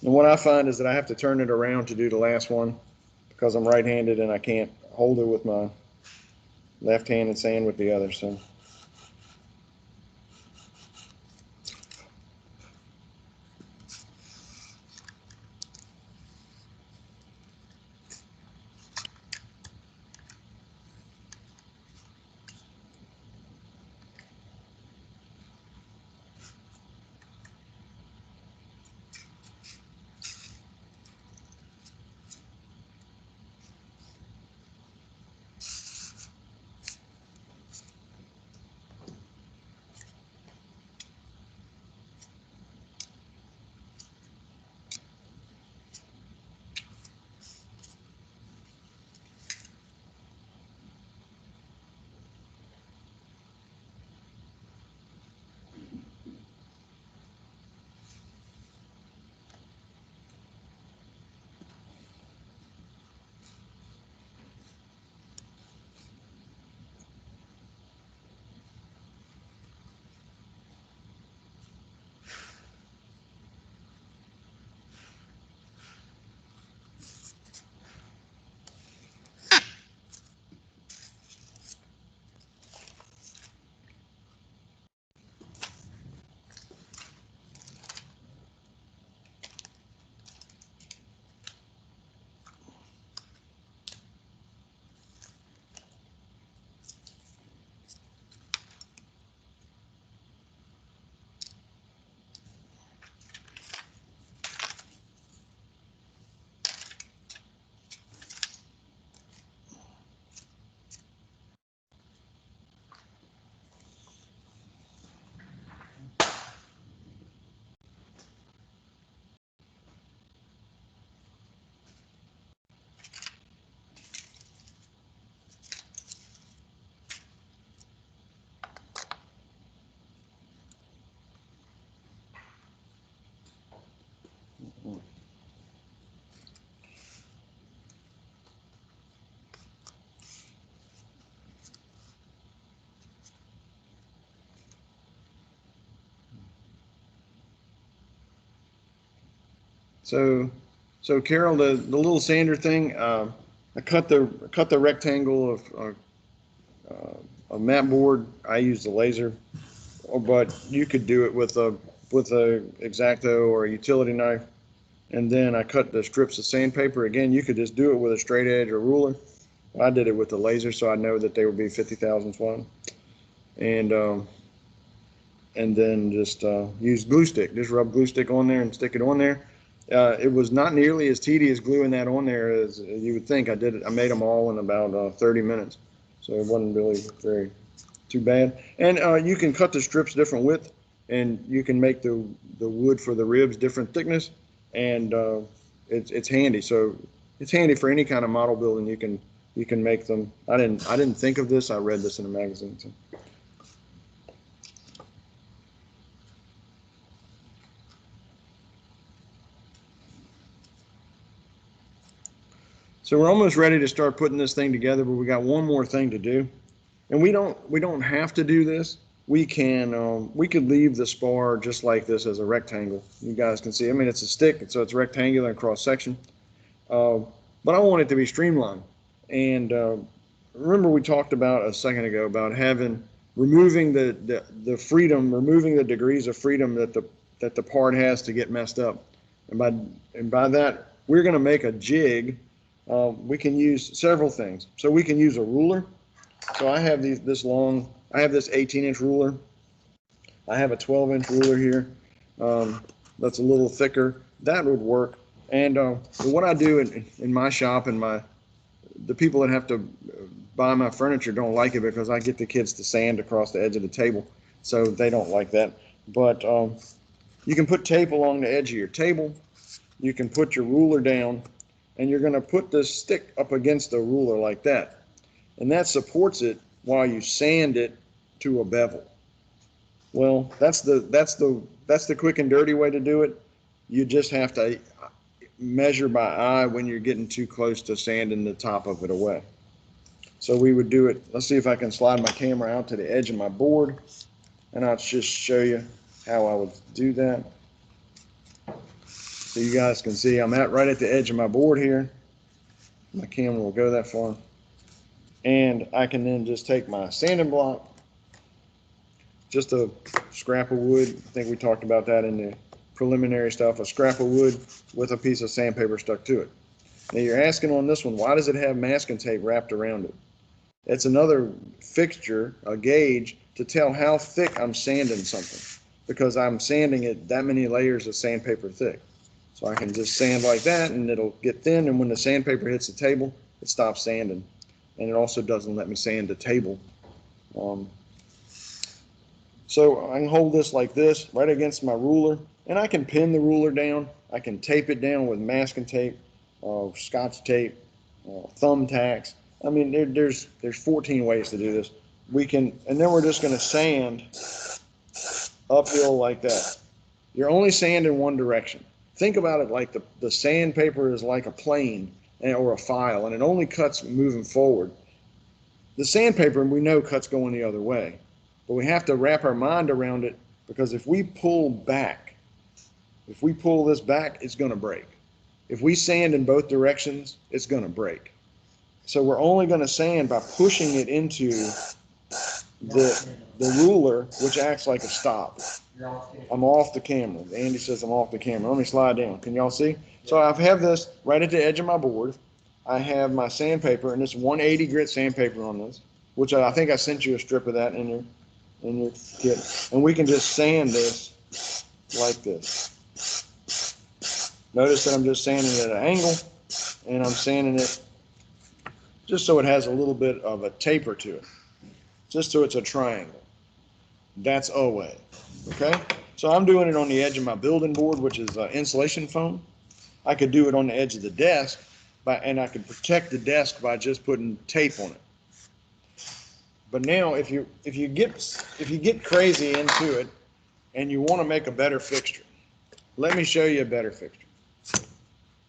And what I find is that I have to turn it around to do the last one because I'm right-handed and I can't hold it with my left hand and sand with the other. So. So Carol, the little sander thing, I cut the rectangle of a mat board. I use the laser, but you could do it with a X-Acto or a utility knife. And then I cut the strips of sandpaper. Again, you could just do it with a straight edge or ruler. I did it with the laser, so I know that they would be 50 thousandths one. And then just use glue stick. Just rub glue stick on there and stick it on there. It was not nearly as tedious gluing that on there as you would think. I made them all in about 30 minutes, so it wasn't really very too bad. And you can cut the strips different width, and you can make the wood for the ribs different thickness, and it's handy. So it's handy for any kind of model building. You can make them. I didn't think of this. I read this in a magazine. So. So we're almost ready to start putting this thing together, but we got one more thing to do. And we don't have to do this. We could leave the spar just like this as a rectangle. You guys can see, I mean, it's a stick, so it's rectangular in cross section. But I want it to be streamlined. And remember we talked about a second ago about removing the freedom, removing the degrees of freedom that the part has to get messed up. And by that, we're going to make a jig. We can use several things. So we can use a ruler. So I have this 18-inch ruler. I have a 12-inch ruler here. That's a little thicker. That would work. And what I do in my shop and the people that have to buy my furniture don't like it because I get the kids to sand across the edge of the table. So they don't like that. But you can put tape along the edge of your table. You can put your ruler down, and you're going to put this stick up against the ruler like that. And that supports it while you sand it to a bevel. Well, that's the quick and dirty way to do it. You just have to measure by eye when you're getting too close to sanding the top of it away. So we would do it. Let's see if I can slide my camera out to the edge of my board, and I'll just show you how I would do that. So you guys can see I'm right at the edge of my board here. My camera will go that far. And I can then just take my sanding block, just a scrap of wood. I think we talked about that in the preliminary stuff, a scrap of wood with a piece of sandpaper stuck to it. Now you're asking on this one, why does it have masking tape wrapped around it? It's another fixture, a gauge, to tell how thick I'm sanding something, because I'm sanding it that many layers of sandpaper thick. So I can just sand like that and it'll get thin, and when the sandpaper hits the table, it stops sanding. And it also doesn't let me sand the table. So I can hold this like this right against my ruler, and I can pin the ruler down. I can tape it down with masking tape, Scotch tape, thumbtacks. I mean, there's 14 ways to do this. We can, and then we're just going to sand uphill like that. You're only sanding one direction. Think about it like the sandpaper is like a plane or a file, and it only cuts moving forward. The sandpaper, we know, cuts going the other way, but we have to wrap our mind around it, because if we pull back, if we pull this back, it's going to break. If we sand in both directions, it's going to break. So we're only going to sand by pushing it into the ruler, which acts like a stop. I'm off the camera. Andy says I'm off the camera. Let me slide down. Can y'all see? So I have this right at the edge of my board. I have my sandpaper, and it's 180 grit sandpaper on this, which I think I sent you a strip of that in your kit. And we can just sand this like this. Notice that I'm just sanding it at an angle, and I'm sanding it just so it has a little bit of a taper to it, just so it's a triangle. That's a way. Okay, so I'm doing it on the edge of my building board, which is insulation foam. I could do it on the edge of the desk, and I could protect the desk by just putting tape on it. But now, if you get crazy into it and you want to make a better fixture, let me show you a better fixture.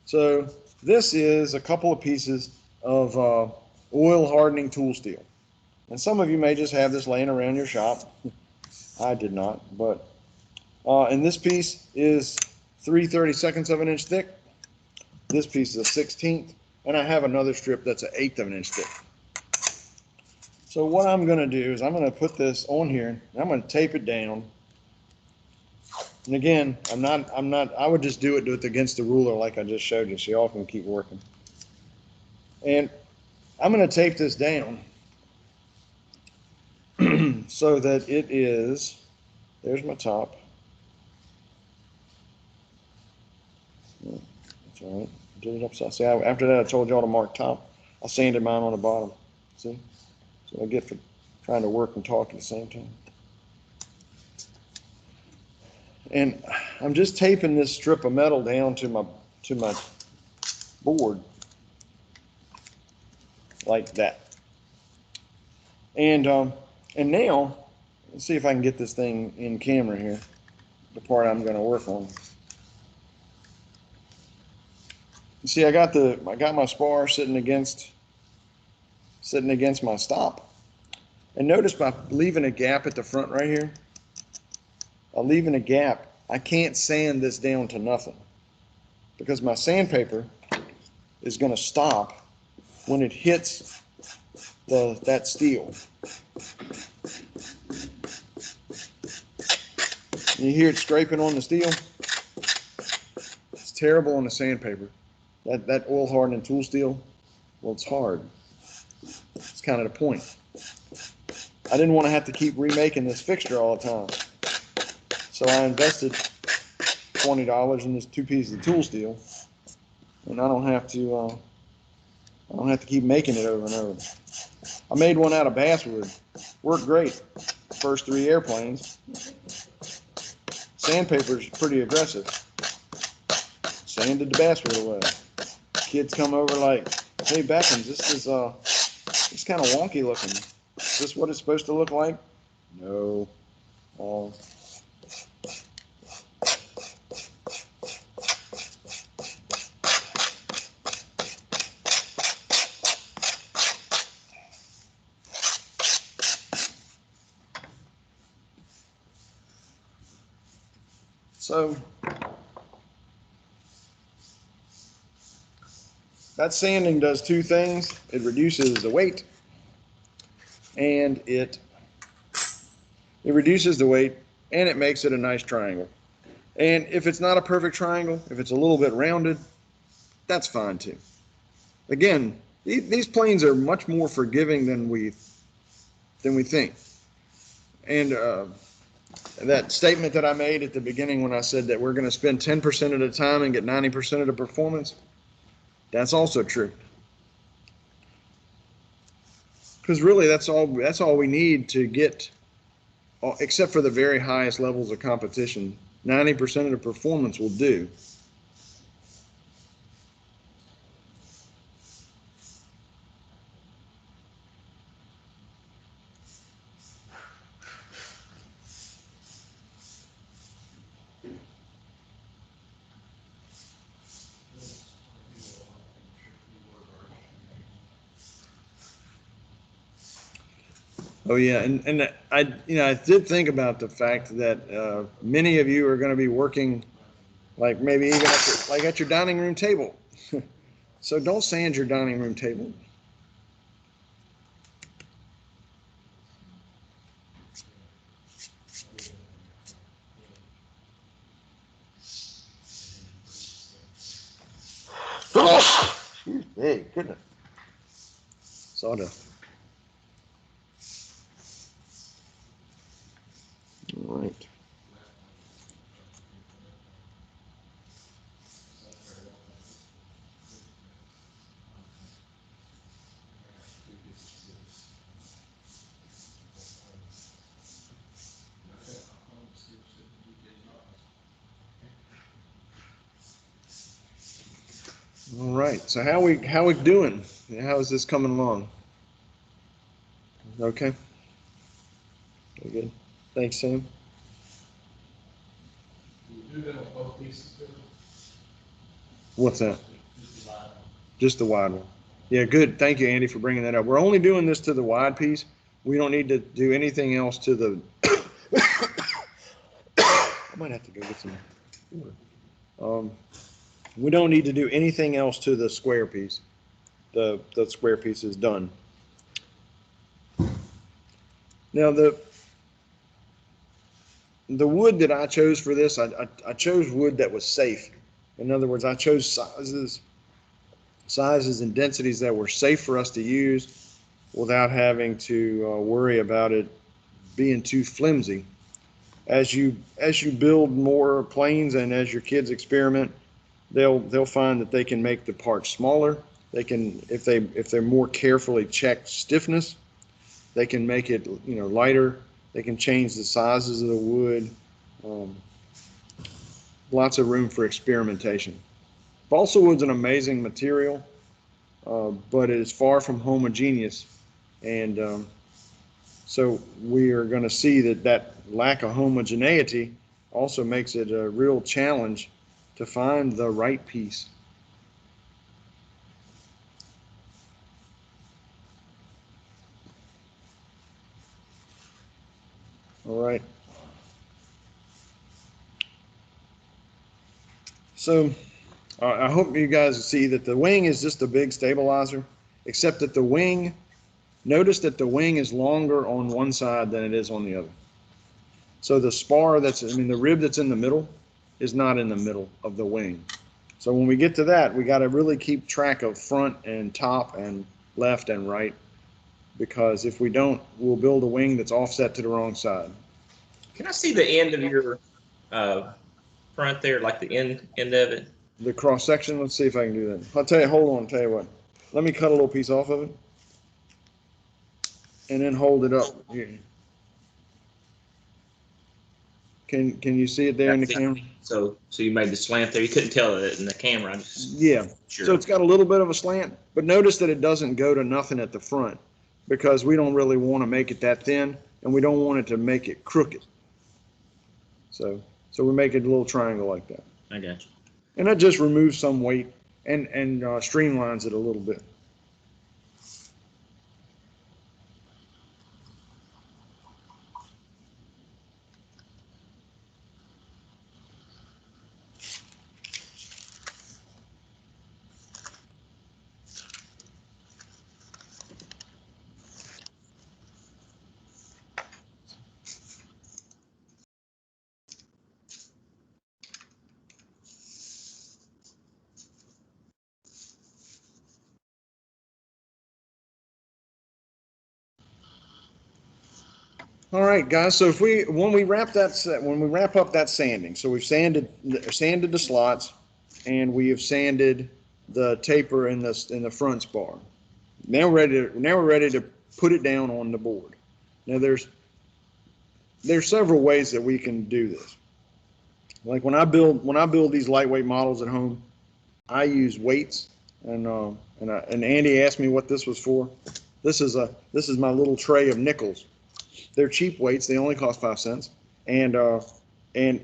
So this is a couple of pieces of oil hardening tool steel, and some of you may just have this laying around your shop. I did not, but and this piece is 3/32 of an inch thick. This piece is a 1/16, and I have another strip that's an 1/8 of an inch thick. So what I'm going to do is I'm going to put this on here, and I'm going to tape it down. And again, I would just do it against the ruler like I just showed you, so y'all can keep working. And I'm going to tape this down so that it is, there's my top. That's all right. Did it upside. See, after that, I told y'all to mark top. I sanded mine on the bottom. See? So I get for trying to work and talk at the same time. And I'm just taping this strip of metal down to my board like that. And now, let's see if I can get this thing in camera here, the part I'm going to work on. You see, I got my spar sitting against my stop. And notice by leaving a gap at the front right here, by leaving a gap, I can't sand this down to nothing, because my sandpaper is going to stop when it hits that steel. You hear it scraping on the steel? It's terrible on the sandpaper. That oil hardening tool steel, well, it's hard. It's kind of the point. I didn't want to have to keep remaking this fixture all the time. So I invested $20 in this 2 pieces of tool steel, and I don't have to keep making it over and over. I made one out of basswood. Worked great. First 3 airplanes. Sandpaper's pretty aggressive. Sanded the basswood away. Kids come over like, hey, Beckons, this is it's kind of wonky looking. Is this what it's supposed to look like? No. So that sanding does two things. It reduces the weight and it reduces the weight and it makes it a nice triangle. And if it's not a perfect triangle, if it's a little bit rounded, that's fine too. Again, these planes are much more forgiving than we think. And that statement that I made at the beginning when I said that we're going to spend 10% of the time and get 90% of the performance, that's also true. Because really, that's all we need to get, except for the very highest levels of competition. 90% of the performance will do. Oh yeah, and I did think about the fact that many of you are going to be working, like maybe even at your dining room table. So don't sand your dining room table. Hey, goodness. Sawdust. All right. All right. So how we doing? How is this coming along? Okay. Very good. Thanks, Sam. What's that? Just the wide one. Yeah, good. Thank you, Andy, for bringing that up. We're only doing this to the wide piece. We don't need to do anything else to the. I might have to go get some water. We don't need to do anything else to the square piece. The square piece is done. Now the wood that I chose for this, I chose wood that was safe. In other words, I chose sizes and densities that were safe for us to use without having to worry about it being too flimsy. As you build more planes and as your kids experiment, they'll find that they can make the parts smaller. They can, if they're more carefully checked stiffness, they can make it lighter. They can change the sizes of the wood. Lots of room for experimentation. Balsa wood's an amazing material, but it is far from homogeneous, and so we are going to see that lack of homogeneity also makes it a real challenge to find the right piece. All right. So I hope you guys see that the wing is just a big stabilizer, except that the wing, notice that the wing is longer on one side than it is on the other. So the spar the rib that's in the middle is not in the middle of the wing. So when we get to that, we got to really keep track of front and top and left and right, because if we don't, we'll build a wing that's offset to the wrong side. Can I see the end of your front there, like the end of it? The cross section, let's see if I can do that. I'll tell you, hold on, I'll tell you what. Let me cut a little piece off of it and then hold it up here. Can you see it there in the camera? So you made the slant there. You couldn't tell it in the camera. Yeah. Sure. So it's got a little bit of a slant, but notice that it doesn't go to nothing at the front because we don't really want to make it that thin and we don't want it to make it crooked. So we make it a little triangle like that. I got you. And that just removes some weight and streamlines it a little bit. All right, guys. So when we wrap up that sanding, so we've sanded the slots, and we have sanded the taper in the front spar. Now we're ready to put it down on the board. Now there's several ways that we can do this. Like when I build these lightweight models at home, I use weights, and Andy asked me what this was for. This is my little tray of nickels. They're cheap weights. They only cost 5 cents, and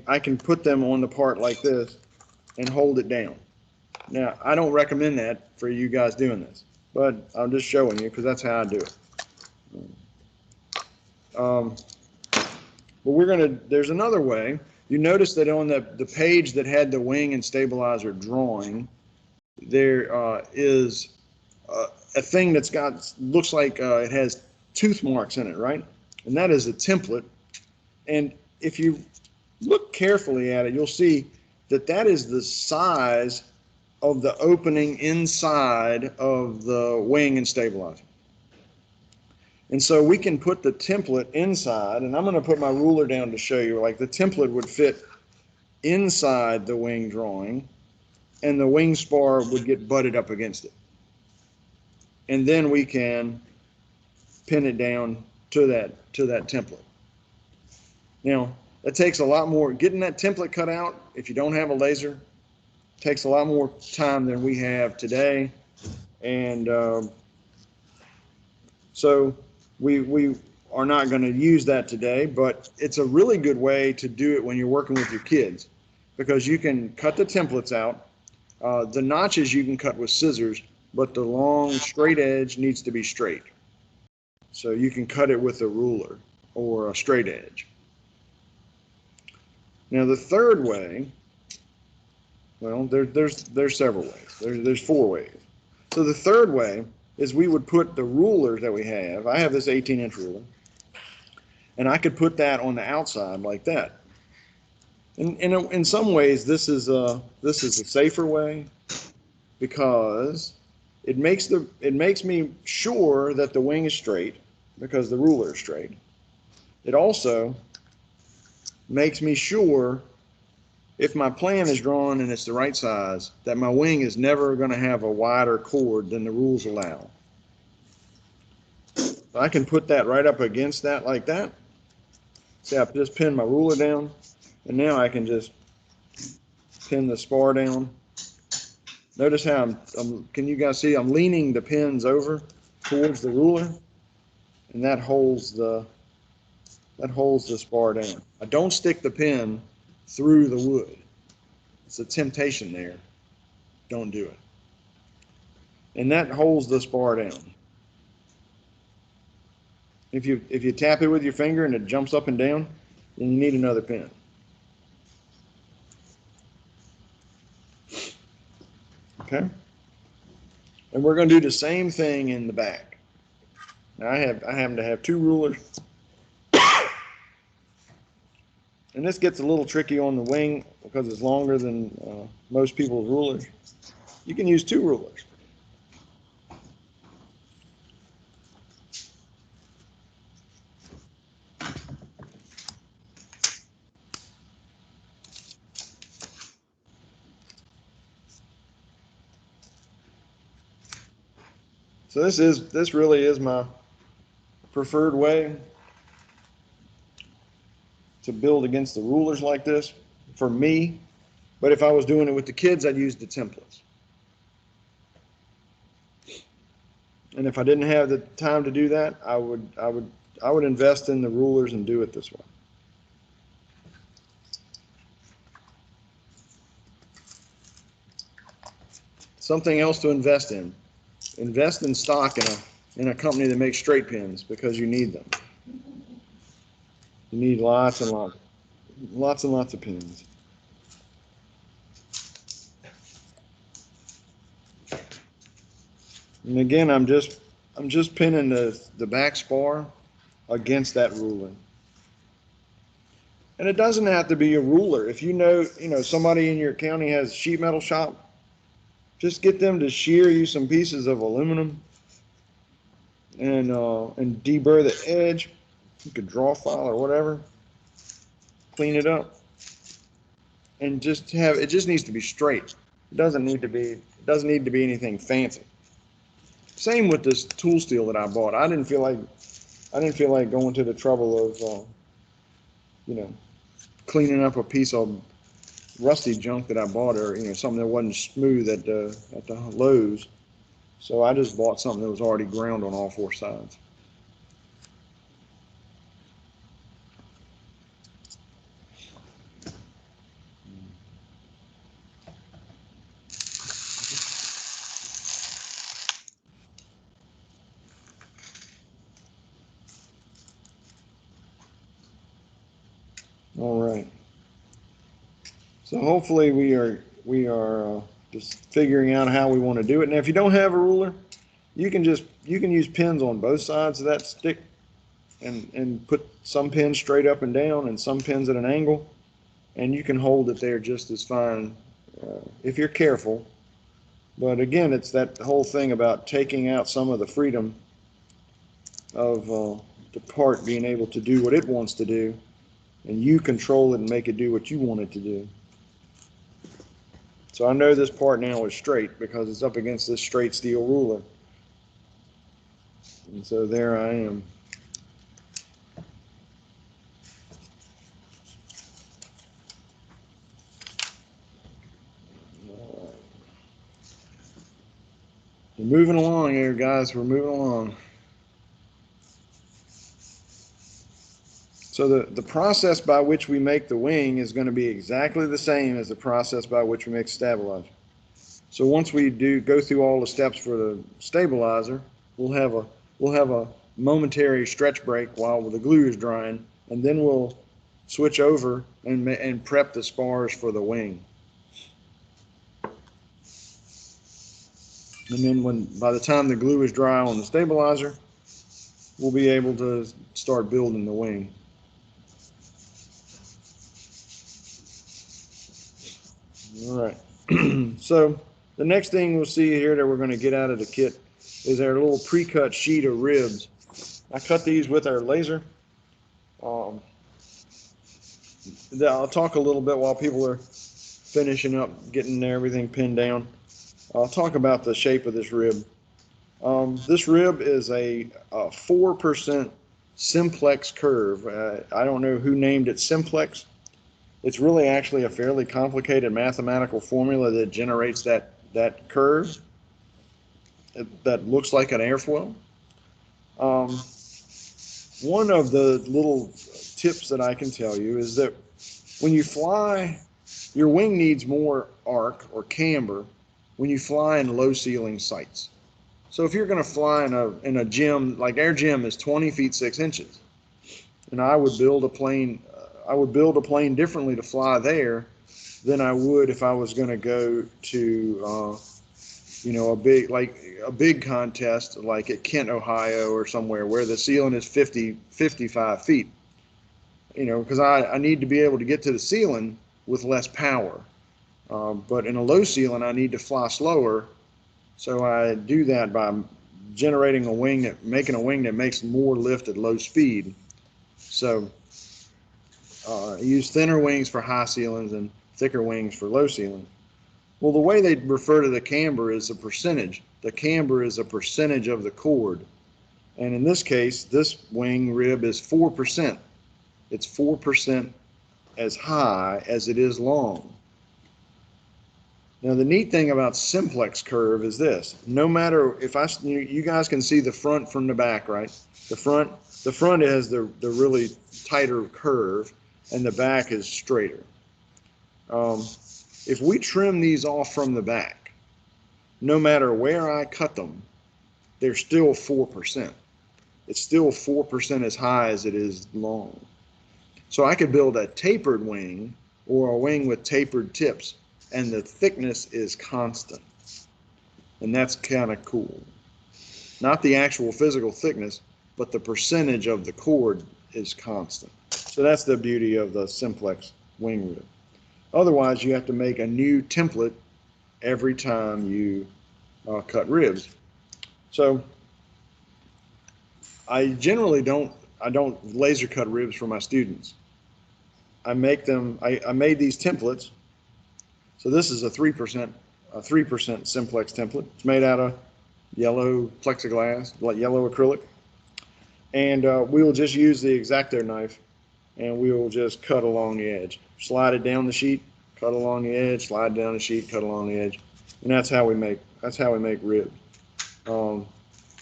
I can put them on the part like this and hold it down. Now I don't recommend that for you guys doing this, but I'm just showing you because that's how I do it. But there's another way. You notice that on the page that had the wing and stabilizer drawing, there is a thing looks like it has tooth marks in it, right? And that is a template. And if you look carefully at it, you'll see that is the size of the opening inside of the wing and stabilizer. And so we can put the template inside, and I'm going to put my ruler down to show you, like the template would fit inside the wing drawing, and the wing spar would get butted up against it. And then we can pin it down to that template. Now, that takes a lot more. Getting that template cut out, if you don't have a laser, takes a lot more time than we have today. And so we are not going to use that today, but it's a really good way to do it when you're working with your kids, because you can cut the templates out. The notches you can cut with scissors, but the long straight edge needs to be straight. So you can cut it with a ruler or a straight edge. Now the third way, well, there's several ways. There's 4 ways. So the third way is we would put the rulers that we have. I have this 18-inch ruler, and I could put that on the outside like that. In some ways, this is a safer way, because it makes me sure that the wing is straight because the ruler is straight. It also makes me sure, if my plan is drawn and it's the right size, that my wing is never going to have a wider chord than the rules allow. So I can put that right up against that like that. See, I just pinned my ruler down, and now I can just pin the spar down. Notice how can you guys see I'm leaning the pins over towards the ruler, and that holds the spar down. I don't stick the pin through the wood. It's a temptation there. Don't do it. And that holds the spar down. If you tap it with your finger and it jumps up and down, then you need another pin. Okay? And we're going to do the same thing in the back. Now I happen to have 2 rulers. And this gets a little tricky on the wing because it's longer than most people's rulers. You can use 2 rulers. So this really is my preferred way to build against the rulers like this for me. But if I was doing it with the kids, I'd use the templates. And if I didn't have the time to do that, I would invest in the rulers and do it this way. Something else to invest in. Invest in stock in a company that makes straight pins, because you need them. You need lots and lots of pins. And again, I'm just pinning the back spar against that ruler. And it doesn't have to be a ruler. If you know somebody in your county has a sheet metal shop, just get them to shear you some pieces of aluminum and deburr the edge, You could draw file or whatever, clean it up, and just have, it just needs to be straight. It doesn't need to be anything fancy. Same with this tool steel that I bought. I didn't feel like going to the trouble of, cleaning up a piece of rusty junk that I bought, or something that wasn't smooth at the Lowe's. So I just bought something that was already ground on all four sides. All right. So hopefully we are just figuring out how we want to do it. Now, if you don't have a ruler, you can use pins on both sides of that stick, and put some pins straight up and down and some pins at an angle, and you can hold it there just as fine if you're careful. But again, it's that whole thing about taking out some of the freedom of the part being able to do what it wants to do, and you control it and make it do what you want it to do. So I know this part now is straight because it's up against this straight steel ruler. And so there I am. We're moving along here, guys. We're moving along. So the process by which we make the wing is going to be exactly the same as the process by which we make stabilizer. So once we go through all the steps for the stabilizer, we'll have a momentary stretch break while the glue is drying, and then we'll switch over and prep the spars for the wing. And then by the time the glue is dry on the stabilizer, we'll be able to start building the wing. All right. So the next thing we'll see here that we're going to get out of the kit is our little pre-cut sheet of ribs. I cut these with our laser. I'll talk a little bit while people are finishing up, getting everything pinned down. I'll talk about the shape of this rib. This rib is a 4% simplex curve. I don't know who named it simplex. It's really actually a fairly complicated mathematical formula that generates that curve that looks like an airfoil. One of the little tips that I can tell you is that when you fly, your wing needs more arc or camber when you fly in low ceiling sites. So if you're going to fly in a gym, like our gym is 20 feet 6 inches, and I would build a plane differently to fly there than I would if I was going to go to a big contest like at Kent, Ohio, or somewhere where the ceiling is 55 feet. Because I need to be able to get to the ceiling with less power. But in a low ceiling, I need to fly slower. So I do that by generating making a wing that makes more lift at low speed. So I use thinner wings for high ceilings and thicker wings for low ceilings. Well, the way they refer to the camber is a percentage. The camber is a percentage of the chord. And in this case, this wing rib is 4%. It's 4% as high as it is long. Now, the neat thing about simplex curve is this. No matter you guys can see the front from the back, right? The front has the really tighter curve, and the back is straighter. If we trim these off from the back, no matter where I cut them, they're still 4%. It's still 4% as high as it is long. So I could build a tapered wing or a wing with tapered tips, and the thickness is constant. And that's kind of cool. Not the actual physical thickness, but the percentage of the chord is constant. So that's the beauty of the simplex wing rib. Otherwise, you have to make a new template every time you cut ribs. So I generally don't, I don't laser cut ribs for my students. I make them, I made these templates. So this is a 3% simplex template. It's made out of yellow plexiglass, like yellow acrylic. And we will just use the X-Acto knife and we will just cut along the edge. Slide it down the sheet, cut along the edge, slide down the sheet, cut along the edge. And that's how we make ribs.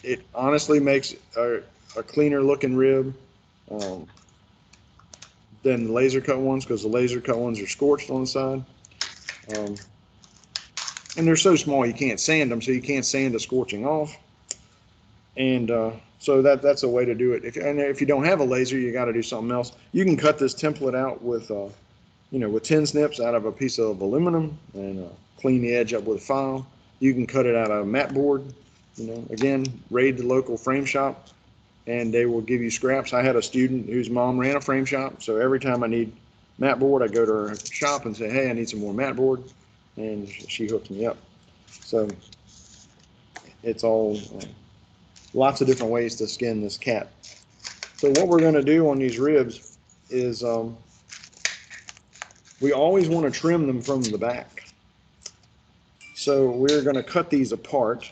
It honestly makes a cleaner looking rib than the laser cut ones, because the laser cut ones are scorched on the side. And they're so small you can't sand them, so you can't sand the scorching off. And so that's a way to do it. If you don't have a laser, you got to do something else. You can cut this template out with with tin snips out of a piece of aluminum and clean the edge up with a file. You can cut it out of mat board. Again, raid the local frame shop and they will give you scraps. I had a student whose mom ran a frame shop, so every time I need mat board, I go to her shop and say, hey, I need some more mat board, and she hooks me up. So it's all lots of different ways to skin this cat. So what we're going to do on these ribs is we always want to trim them from the back. So we're going to cut these apart.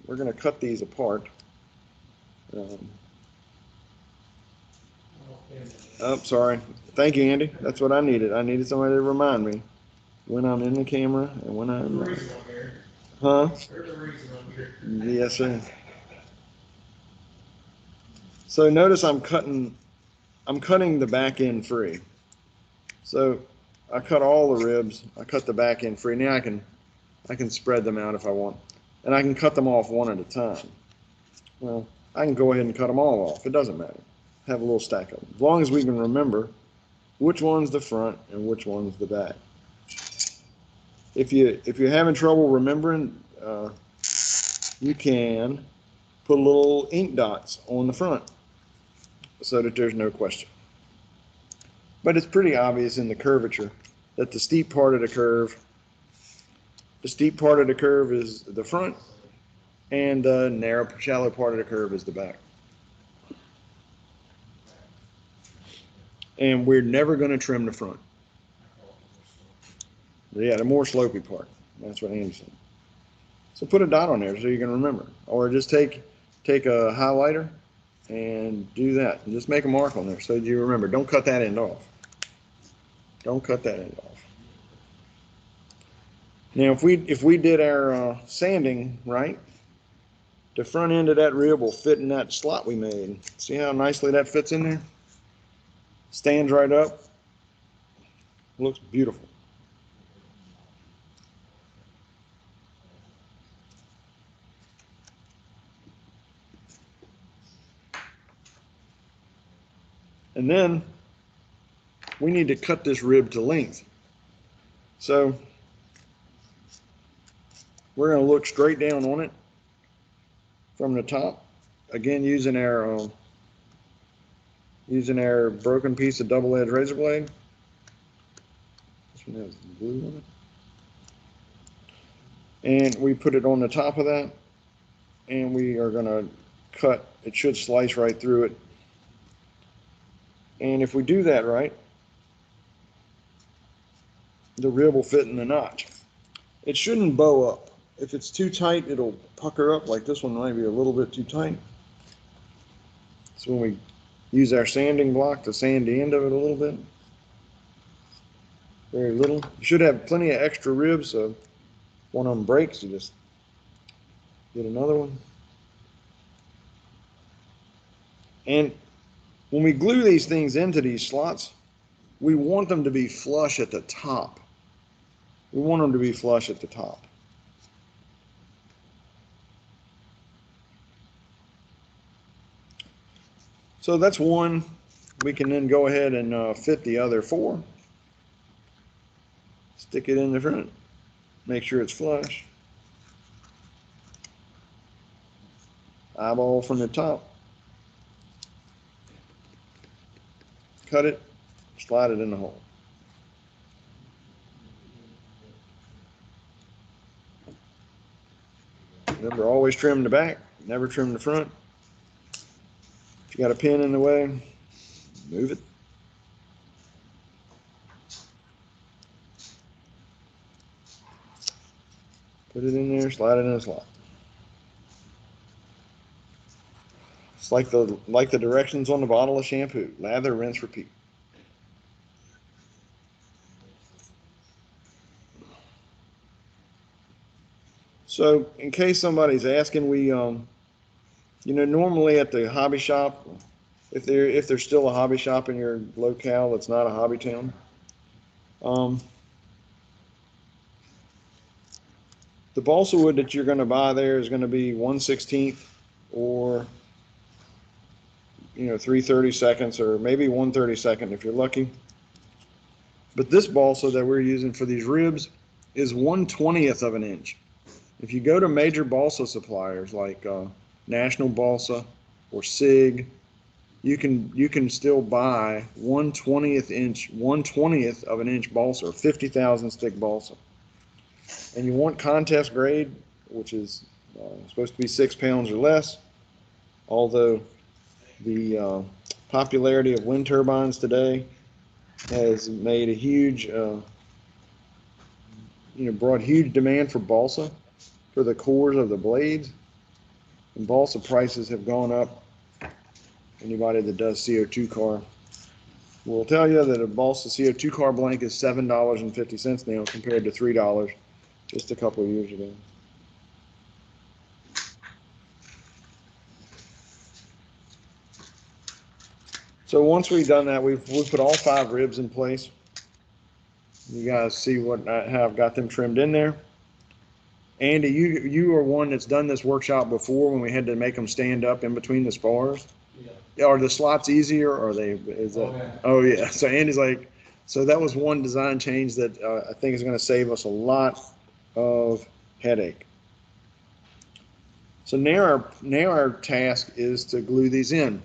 We're going to cut these apart. Oh, sorry. Thank you, Andy. That's what I needed. I needed somebody to remind me when I'm in the camera and when I'm not. Huh? Yes, sir. So notice I'm cutting the back end free. So I cut all the ribs. I cut the back end free. Now I can spread them out if I want, and I can cut them off one at a time. Well, I can go ahead and cut them all off. It doesn't matter. Have a little stack of them, as long as we can remember which one's the front and which one's the back. If you're having trouble remembering, you can put little ink dots on the front so that there's no question. But it's pretty obvious in the curvature that the steep part of the curve is the front, and the narrow, shallow part of the curve is the back. And we're never going to trim the front. Yeah, the more slopey part. That's what Andy said. So put a dot on there so you can remember. Or just take a highlighter and do that. And just make a mark on there so you remember. Don't cut that end off. Don't cut that end off. Now, if we did our sanding right, the front end of that rib will fit in that slot we made. See how nicely that fits in there? Stands right up. Looks beautiful. And then we need to cut this rib to length. So we're going to look straight down on it from the top. Again, using our broken piece of double-edged razor blade. This one has glue on it. And we put it on the top of that, and we are going to cut. It should slice right through it. And if we do that right, the rib will fit in the notch. It shouldn't bow up. If it's too tight, it'll pucker up, like this one might be a little bit too tight. So when we use our sanding block to sand the end of it a little bit, very little. You should have plenty of extra ribs, so if one of them breaks, you just get another one. And when we glue these things into these slots, we want them to be flush at the top. We want them to be flush at the top. So that's one. We can then go ahead and fit the other four. Stick it in the front. Make sure it's flush. Eyeball from the top. Cut it, slide it in the hole. Remember, always trim the back, never trim the front. got a pin in the way, move it. Put it in there, slide it in a slot. It's like the directions on the bottle of shampoo. Lather, rinse, repeat. So in case somebody's asking, we normally at the hobby shop, if there's still a hobby shop in your locale that's not a hobby town, the balsa wood that you're going to buy there is going to be 1/16 or 3/32 or maybe 1/32 if you're lucky. But this balsa that we're using for these ribs is 1/20 of an inch. If you go to major balsa suppliers like National Balsa or SIG, you can still buy 1/20 of an inch balsa, or 50,000 stick balsa. And you want contest grade, which is supposed to be 6 pounds or less. Although the popularity of wind turbines today has made a huge, brought huge demand for balsa for the cores of the blades, and balsa prices have gone up. Anybody that does CO2 car will tell you that a balsa CO2 car blank is $7.50 now compared to $3 just a couple of years ago. So once we've done that, we've put all 5 ribs in place. You guys see how I've got them trimmed in there. Andy, you are one that's done this workshop before when we had to make them stand up in between the spars. Yeah. Are the slots easier? Or are they? Is that? Okay. Oh yeah. So Andy's like, so that was one design change that I think is going to save us a lot of headache. So now our task is to glue these in.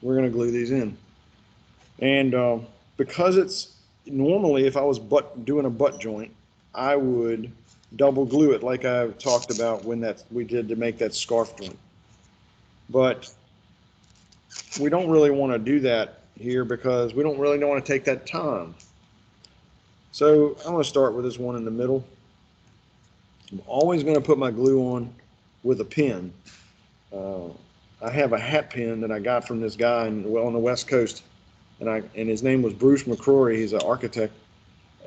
We're going to glue these in, and because it's normally, if I was doing a butt joint, I would double glue it like I talked about when we did to make that scarf joint. But we don't really want to do that here because we don't really want to take that time. So I'm going to start with this one in the middle. I'm always going to put my glue on with a pin. I have a hat pin that I got from this guy on the West Coast, and his name was Bruce McCrory. He's an architect,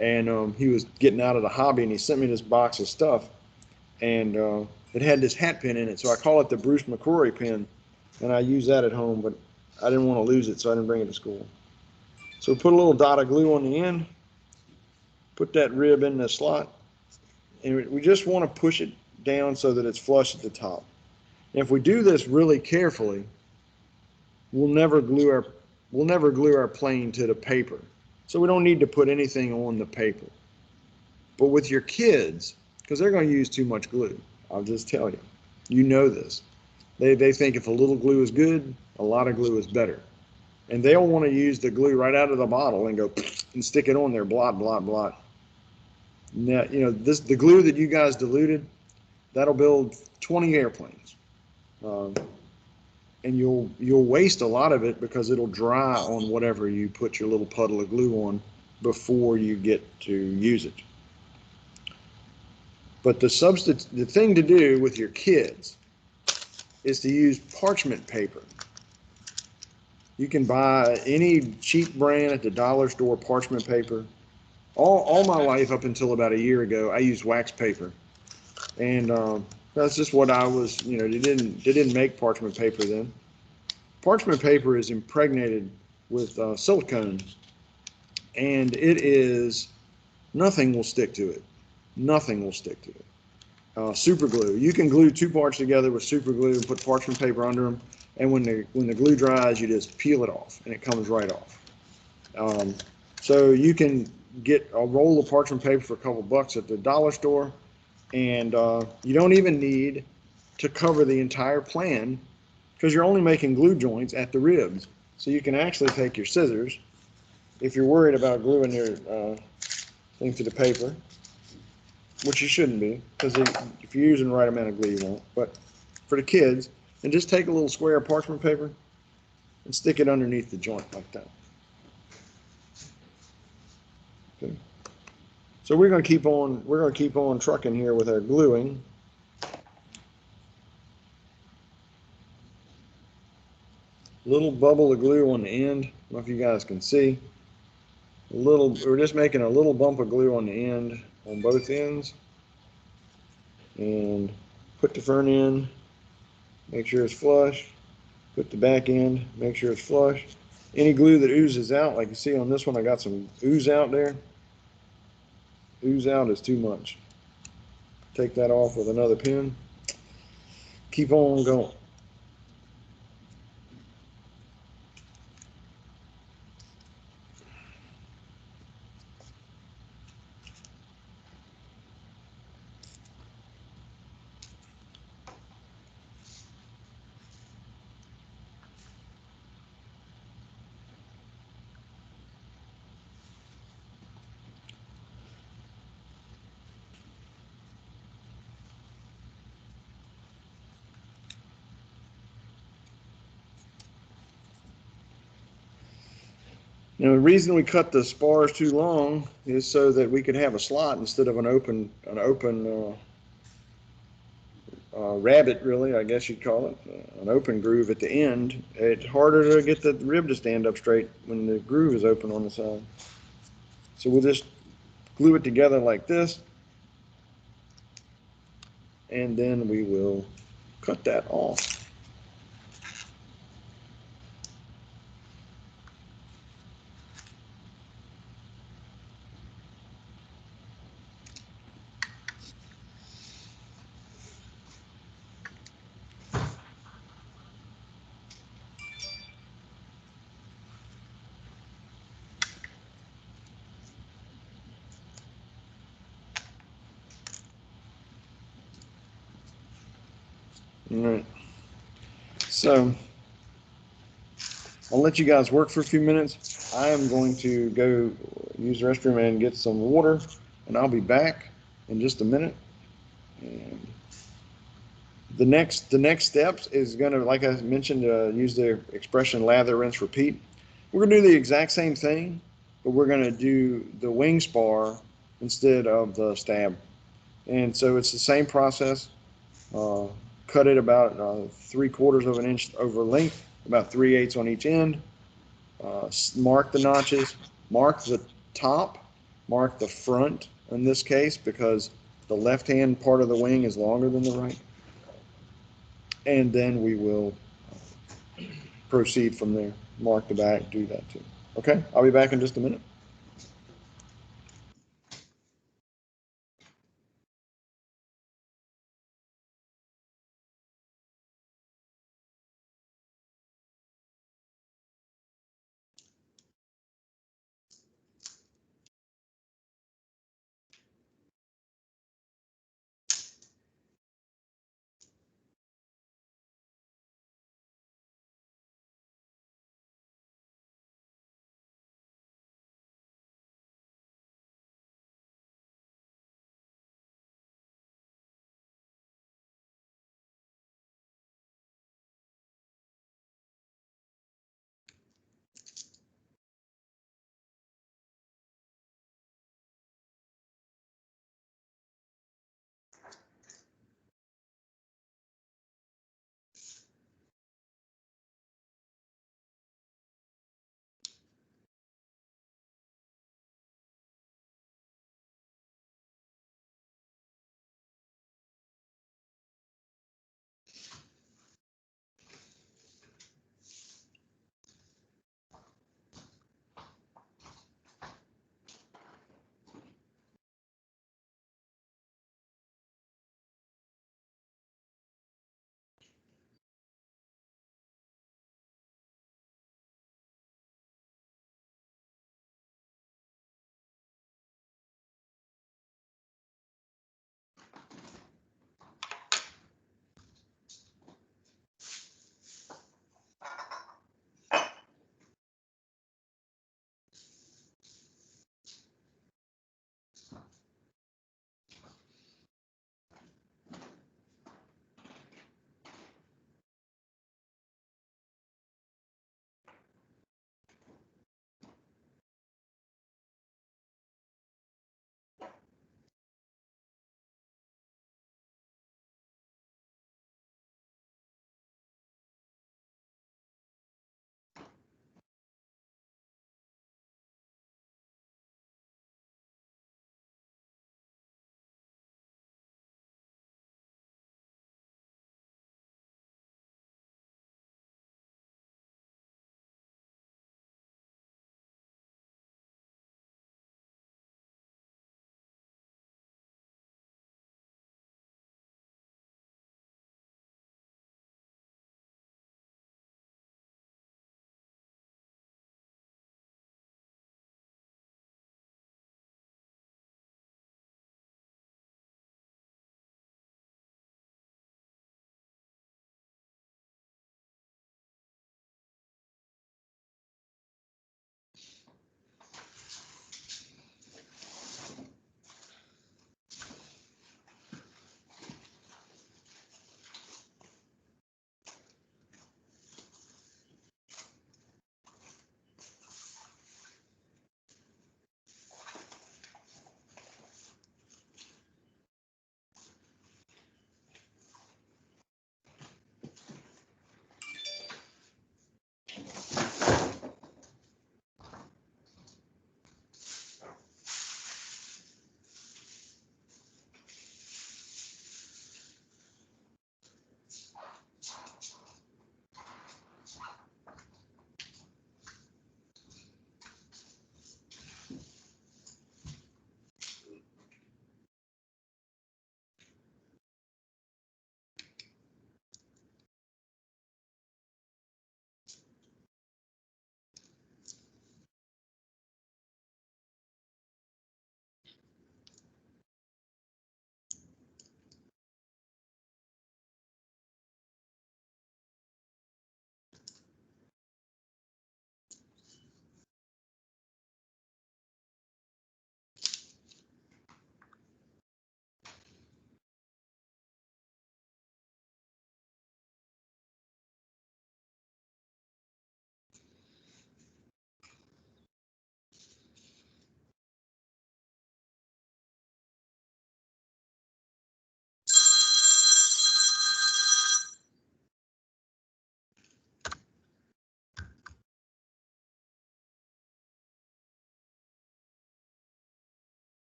and he was getting out of the hobby, and he sent me this box of stuff, and it had this hat pin in it, so I call it the Bruce McCrory pin, and I use that at home, but I didn't want to lose it, so I didn't bring it to school. So put a little dot of glue on the end, put that rib in the slot, and we just want to push it down so that it's flush at the top. And if we do this really carefully, we'll never glue our plane to the paper. So we don't need to put anything on the paper. But with your kids, because they're going to use too much glue, I'll just tell you, you know this. They think if a little glue is good, a lot of glue is better. And they'll want to use the glue right out of the bottle and go and stick it on there, blot, blot, blot. Now, the glue that you guys diluted, that'll build 20 airplanes. And you'll waste a lot of it because it'll dry on whatever you put your little puddle of glue on before you get to use it. But the thing to do with your kids is to use parchment paper. You can buy any cheap brand at the dollar store parchment paper. All my life up until about a year ago, I used wax paper, and that's just what I was. They didn't make parchment paper then. Parchment paper is impregnated with silicone, and nothing will stick to it. Nothing will stick to it. Super glue. You can glue 2 parts together with super glue and put parchment paper under them, and when the glue dries, you just peel it off, and it comes right off. So you can get a roll of parchment paper for a couple bucks at the dollar store, and you don't even need to cover the entire plan because you're only making glue joints at the ribs. So you can actually take your scissors, if you're worried about gluing your thing to the paper, which you shouldn't be, because if you're using the right amount of glue, you won't. But for the kids, And just take a little square of parchment paper and stick it underneath the joint like that. Okay. So we're going to keep on trucking here with our gluing. Little bubble of glue on the end. I don't know if you guys can see. We're just making a little bump of glue on the end, on both ends. And put the front end, make sure it's flush. Put the back end, make sure it's flush. Any glue that oozes out, like you see on this one, I got some ooze out there. Ooze out is too much. Take that off with another pin. Keep on going. Now, the reason we cut the spars too long is so that we could have a slot instead of an open rabbit, really, I guess you'd call it, an open groove at the end. It's harder to get the rib to stand up straight when the groove is open on the side. So we'll just glue it together like this, and then we will cut that off. All right. So I'll let you guys work for a few minutes. I am going to go use the restroom and get some water, and I'll be back in just a minute. And the next steps is going to, like I mentioned, use the expression lather, rinse, repeat. We're going to do the exact same thing, but we're going to do the wing spar instead of the stab. And so it's the same process. Cut it about 3/4 of an inch over length, about 3/8 on each end. Mark the notches, mark the top, mark the front in this case because the left-hand part of the wing is longer than the right. And then we will proceed from there. Mark the back, do that too. Okay, I'll be back in just a minute.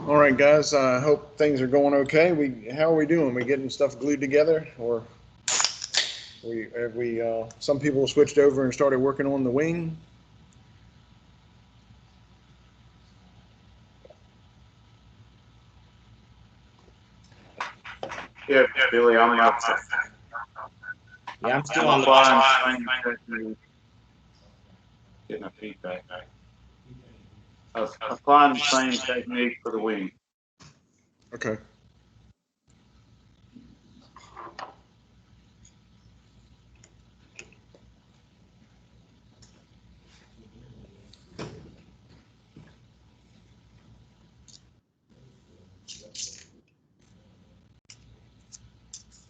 All right, guys, I hope things are going okay. How are we doing? We getting stuff glued together, or some people switched over and started working on the wing? Yeah, Billy, I'm not. Yeah, I'm still I'm on the. applying the same technique. Getting a feedback. Applying the same technique for the wing. Okay.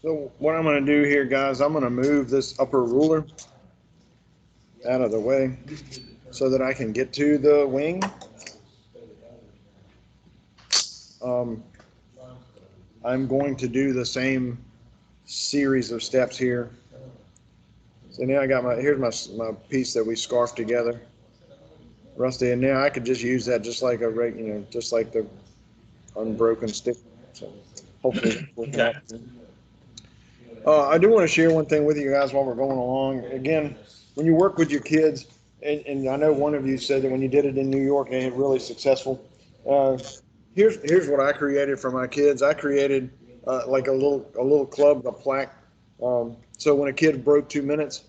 So what I'm going to do here, guys, I'm going to move this upper ruler out of the way so that I can get to the wing. I'm going to do the same series of steps here. So now I got here's my piece that we scarfed together, Rusty, and now I could just use that just like just like the unbroken stick. So hopefully we'll Okay. I do want to share one thing with you guys while we're going along. Again, when you work with your kids, and I know one of you said that when you did it in New York, they had really successful. Here's what I created for my kids. I created like a little club, a plaque. So when a kid broke 2 minutes,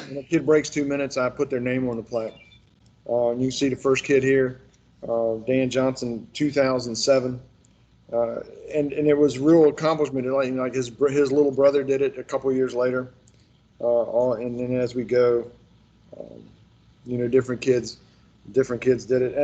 when a kid breaks 2 minutes, I put their name on the plaque. And you see the first kid here, Dan Johnson, 2007. And it was real accomplishment. Like his little brother did it a couple of years later. And then as we go, different kids did it.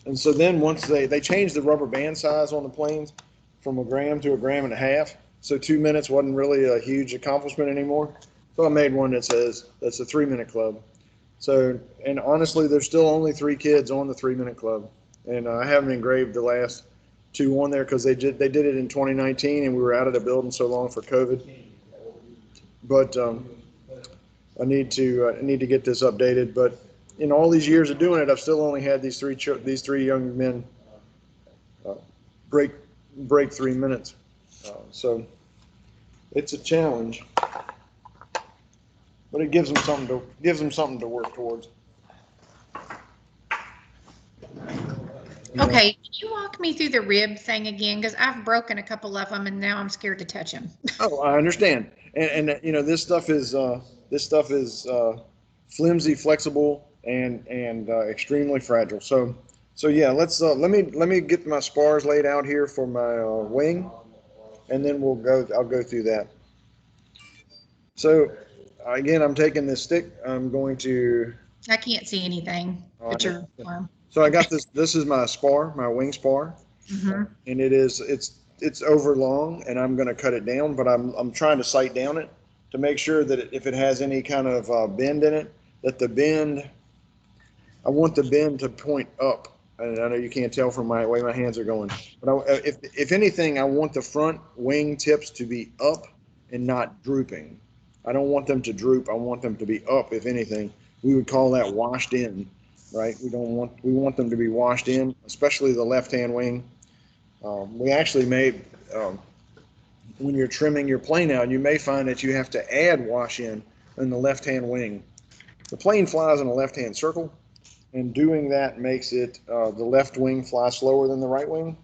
And so then once they changed the rubber band size on the planes from a gram to a gram and a half. So 2 minutes wasn't really a huge accomplishment anymore. So I made one that says that's a 3-minute club. So, and honestly, there's still only 3 kids on the 3-minute club. And I haven't engraved the last 2 on there because they did it in 2019 and we were out of the building so long for COVID. But I need to get this updated. But in all these years of doing it, I've still only had these three young men break 3 minutes. So it's a challenge, but it gives them something to work towards. Okay, can you walk me through the rib thing again? Because I've broken a couple of them and now I'm scared to touch them. Oh, I understand. And this stuff is flimsy, flexible, and extremely fragile. So yeah, let me get my spars laid out here for my wing, and then I'll go through that. So again, I'm taking this stick. I'm going to. I can't see anything but your arm. So I got this. This is my spar, my wing spar, Mm-hmm. and it's over long, and I'm going to cut it down. But I'm trying to sight down it to make sure that if it has any kind of bend in it, that I want the bend to point up. And I know you can't tell from my way my hands are going, but if anything, I want the front wing tips to be up and not drooping. I don't want them to droop. I want them to be up. If anything, we would call that washed in, right? We want them to be washed in, especially the left-hand wing. We actually made, when you're trimming your plane out, you may find that you have to add wash in the left-hand wing. The plane flies in a left-hand circle, and doing that makes it the left wing fly slower than the right wing,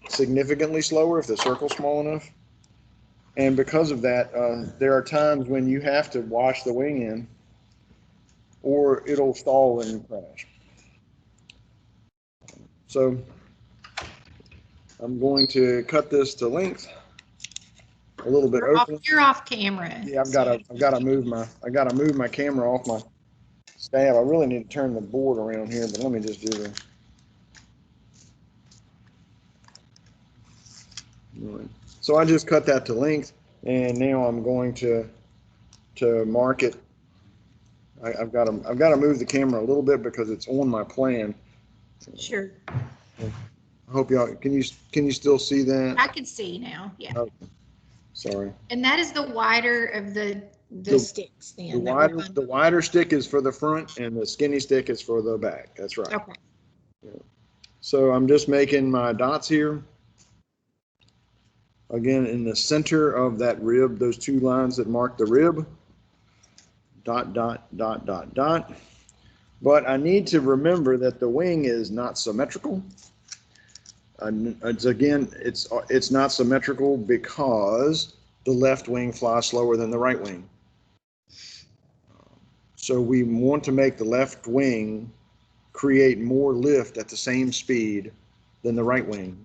significantly slower if the circle's small enough. And because of that, there are times when you have to wash the wing in, or it'll stall and crash. So I'm going to cut this to length, a little bit open. You're off camera. Yeah, I've got to move my camera off my stab. I really need to turn the board around here, but let me just do this. Right. So I just cut that to length, and now I'm going to mark it. I've got to move the camera a little bit because it's on my plan. Sure. I hope y'all can you still see that? I can see now. Yeah. Oh, sorry. And that is the wider of the sticks then. The wider stick is for the front, and the skinny stick is for the back. That's right. Okay. Yeah. So I'm just making my dots here. Again, in the center of that rib, those two lines that mark the rib. Dot, dot, dot, dot, dot. But I need to remember that the wing is not symmetrical. It's not symmetrical because the left wing flies slower than the right wing. So we want to make the left wing create more lift at the same speed than the right wing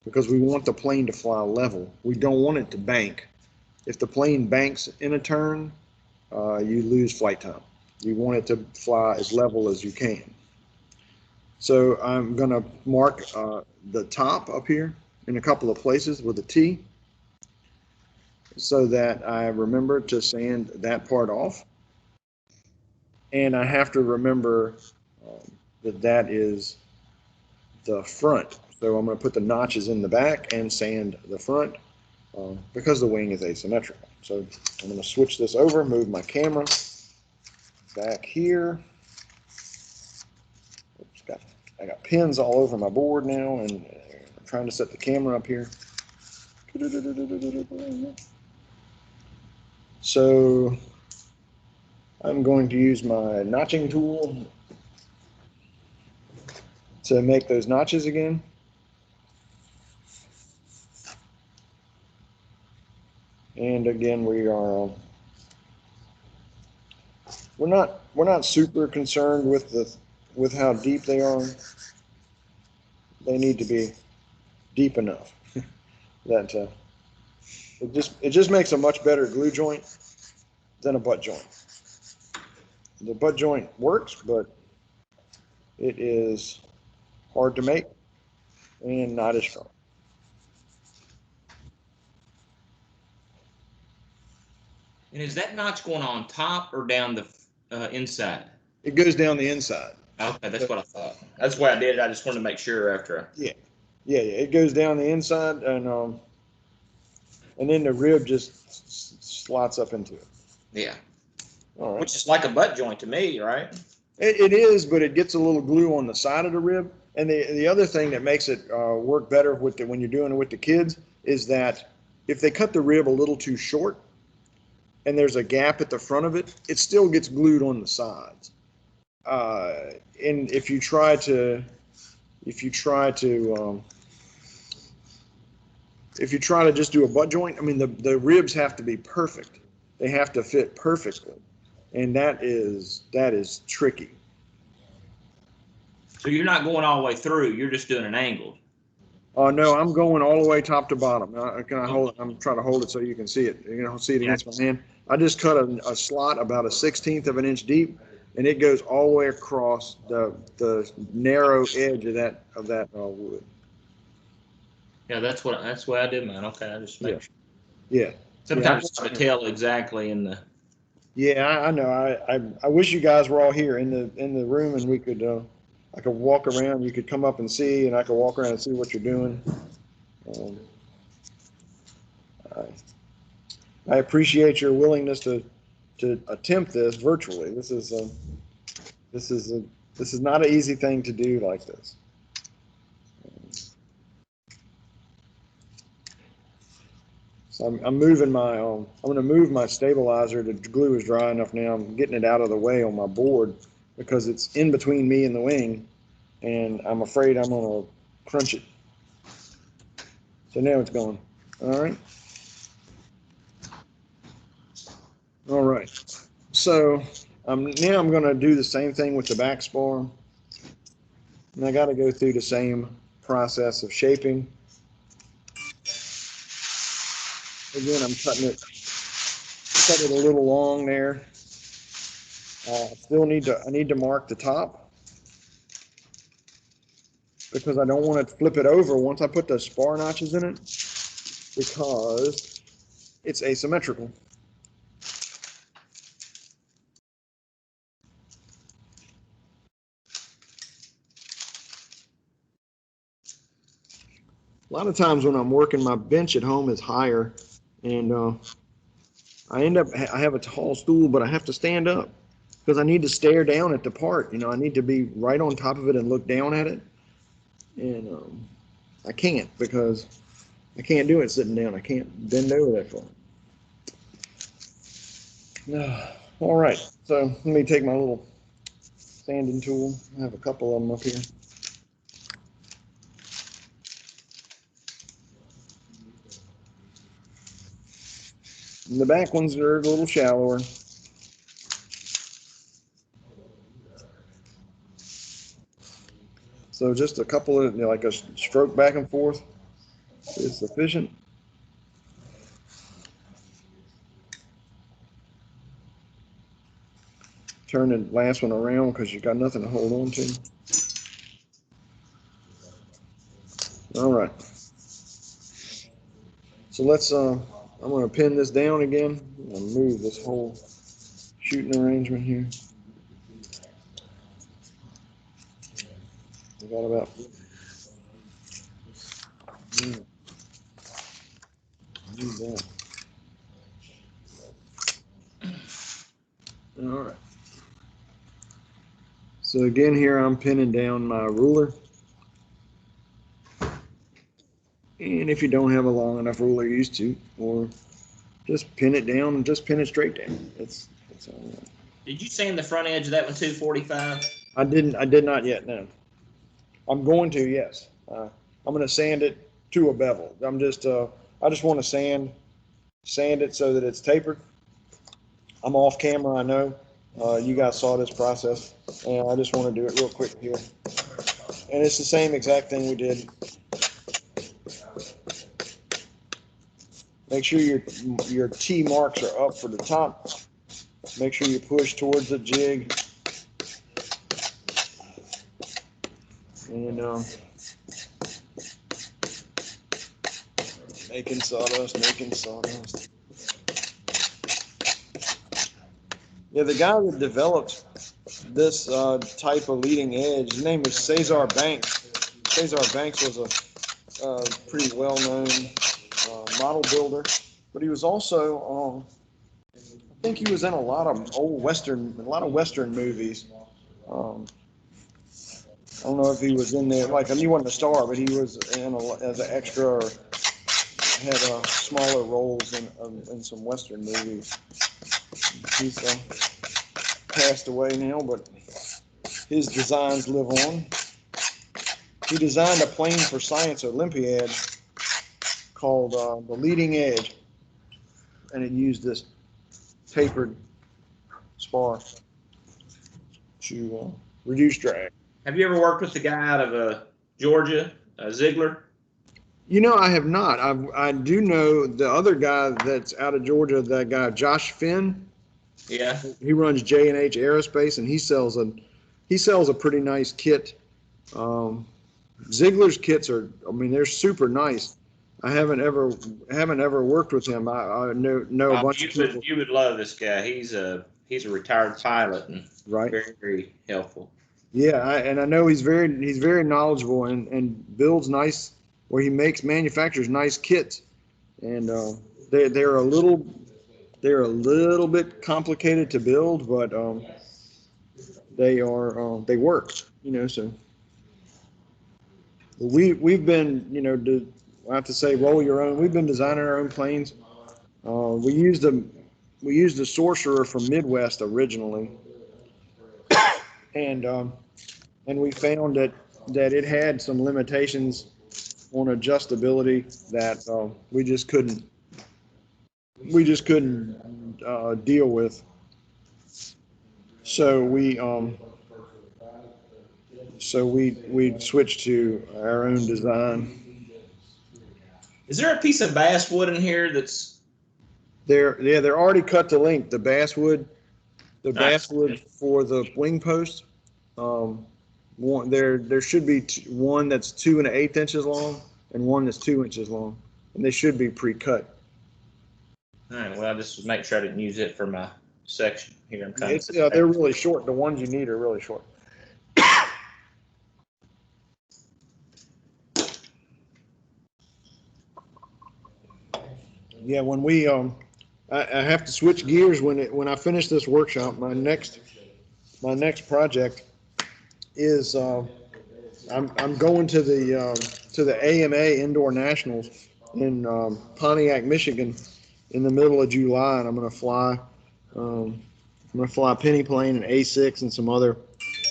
because we want the plane to fly level. We don't want it to bank. If the plane banks in a turn, you lose flight time. You want it to fly as level as you can. So I'm going to mark the top up here in a couple of places with a T so that I remember to sand that part off. And I have to remember that that is the front. So I'm going to put the notches in the back and sand the front because the wing is asymmetrical. So I'm going to switch this over, move my camera back here. Oops, I got pins all over my board now, and I'm trying to set the camera up here. So I'm going to use my notching tool to make those notches again. And again, we're not super concerned with how deep they are. They need to be deep enough that it just makes a much better glue joint than a butt joint. The butt joint works, but it is hard to make and not as strong. And is that notch going on top or down the inside? It goes down the inside. Okay, that's what I thought. That's why I did it. I just wanted to make sure after. Yeah, it goes down the inside, and then the rib just slots up into it. Yeah. All right. Which is like a butt joint to me, right? It is, but it gets a little glue on the side of the rib. And the other thing that makes it work better when you're doing it with the kids is that if they cut the rib a little too short and there's a gap at the front of it, it still gets glued on the sides. And if you try to just do a butt joint, I mean the ribs have to be perfect. They have to fit perfectly, and that is tricky. So you're not going all the way through. You're just doing an angle. No, I'm going all the way top to bottom. Can I hold it? I'm trying to hold it so you can see it. You can see it against my hand. I just cut a slot about a 1/16 of an inch deep, and it goes all the way across the narrow edge of that wood. Yeah, that's why I did mine. Okay, I just make sure. Yeah. Sometimes it's hard to tell exactly in the. Yeah, I know. I wish you guys were all here in the room, and we could I could walk around. You could come up and see, and I could walk around and see what you're doing. I appreciate your willingness to attempt this virtually. This is not an easy thing to do like this. So I'm moving my I'm going to move my stabilizer. The glue is dry enough now. I'm getting it out of the way on my board because it's in between me and the wing, and I'm afraid I'm going to crunch it. So now it's going. All right. All right. So now I'm going to do the same thing with the back spar. And I got to go through the same process of shaping. Again, I'm cutting it a little long there. I need to mark the top because I don't want to flip it over once I put the spar notches in it because it's asymmetrical. A lot of times when I'm working, my bench at home is higher, and I have a tall stool, but I have to stand up because I need to stare down at the part. I need to be right on top of it and look down at it. And I can't because I can't do it sitting down. I can't bend over that far. All right, so let me take my little sanding tool. I have a couple of them up here. And the back ones are a little shallower. So just a couple of, like a stroke back and forth is sufficient. Turn the last one around because you got nothing to hold on to. All right. So let's, I'm going to pin this down again. I'm going to move this whole shooting arrangement here. We got about, use that. All right. So again, here I'm pinning down my ruler. And if you don't have a long enough ruler, use two, or just pin it down and just pin it straight down. That's all right. Did you sand the front edge of that one 245? I did not yet, no. I'm going to, yes. I'm going to sand it to a bevel. I just want to sand it so that it's tapered. I'm off camera, I know. You guys saw this process, and I just want to do it real quick here. And it's the same exact thing we did. Make sure your T marks are up for the top. Make sure you push towards the jig. And making sawdust. Yeah, the guy that developed this type of leading edge, his name is Cesar Banks. Cesar Banks was a pretty well-known model builder, but he was also, I think he was in a lot of Western movies. I don't know if he was in there, like, he wasn't a star, but he was as an extra or had smaller roles in some Western movies. He's passed away now, but his designs live on. He designed a Plane for Science Olympiad called the Leading Edge, and it used this tapered spar to reduce drag. Have you ever worked with the guy out of Georgia, Ziegler? You know, I have not. I do know the other guy that's out of Georgia, that guy Josh Finn. Yeah. He runs J&H Aerospace, and he sells a pretty nice kit. Ziegler's kits are, I mean, they're super nice. I haven't ever worked with him. I know a bunch of people. You would love this guy. He's a retired pilot and Right. very, very helpful. Yeah, and I know he's very knowledgeable and builds nice, where he manufactures nice kits, and they're a little bit complicated to build, but they work, you know. So we've been, I have to say, roll your own. We've been designing our own planes. We used the Sorcerer from Midwest originally, and we found that it had some limitations on adjustability that we just couldn't deal with. So we switched to our own design. Is there a piece of basswood in here that's They're already cut to length. The basswood Nice. for the wing post. There should be one that's 2 1/8 inches long and one that's 2 inches long, and they should be pre-cut. all right? Well, I just make sure I didn't use it for my section here. I'm kind of They're really short. The ones you need are really short. Yeah, when we I have to switch gears when I finish this workshop. My next project is I'm going to the AMA Indoor Nationals in Pontiac, Michigan, in the middle of July, and I'm gonna fly. I'm gonna fly penny plane and A6 and some other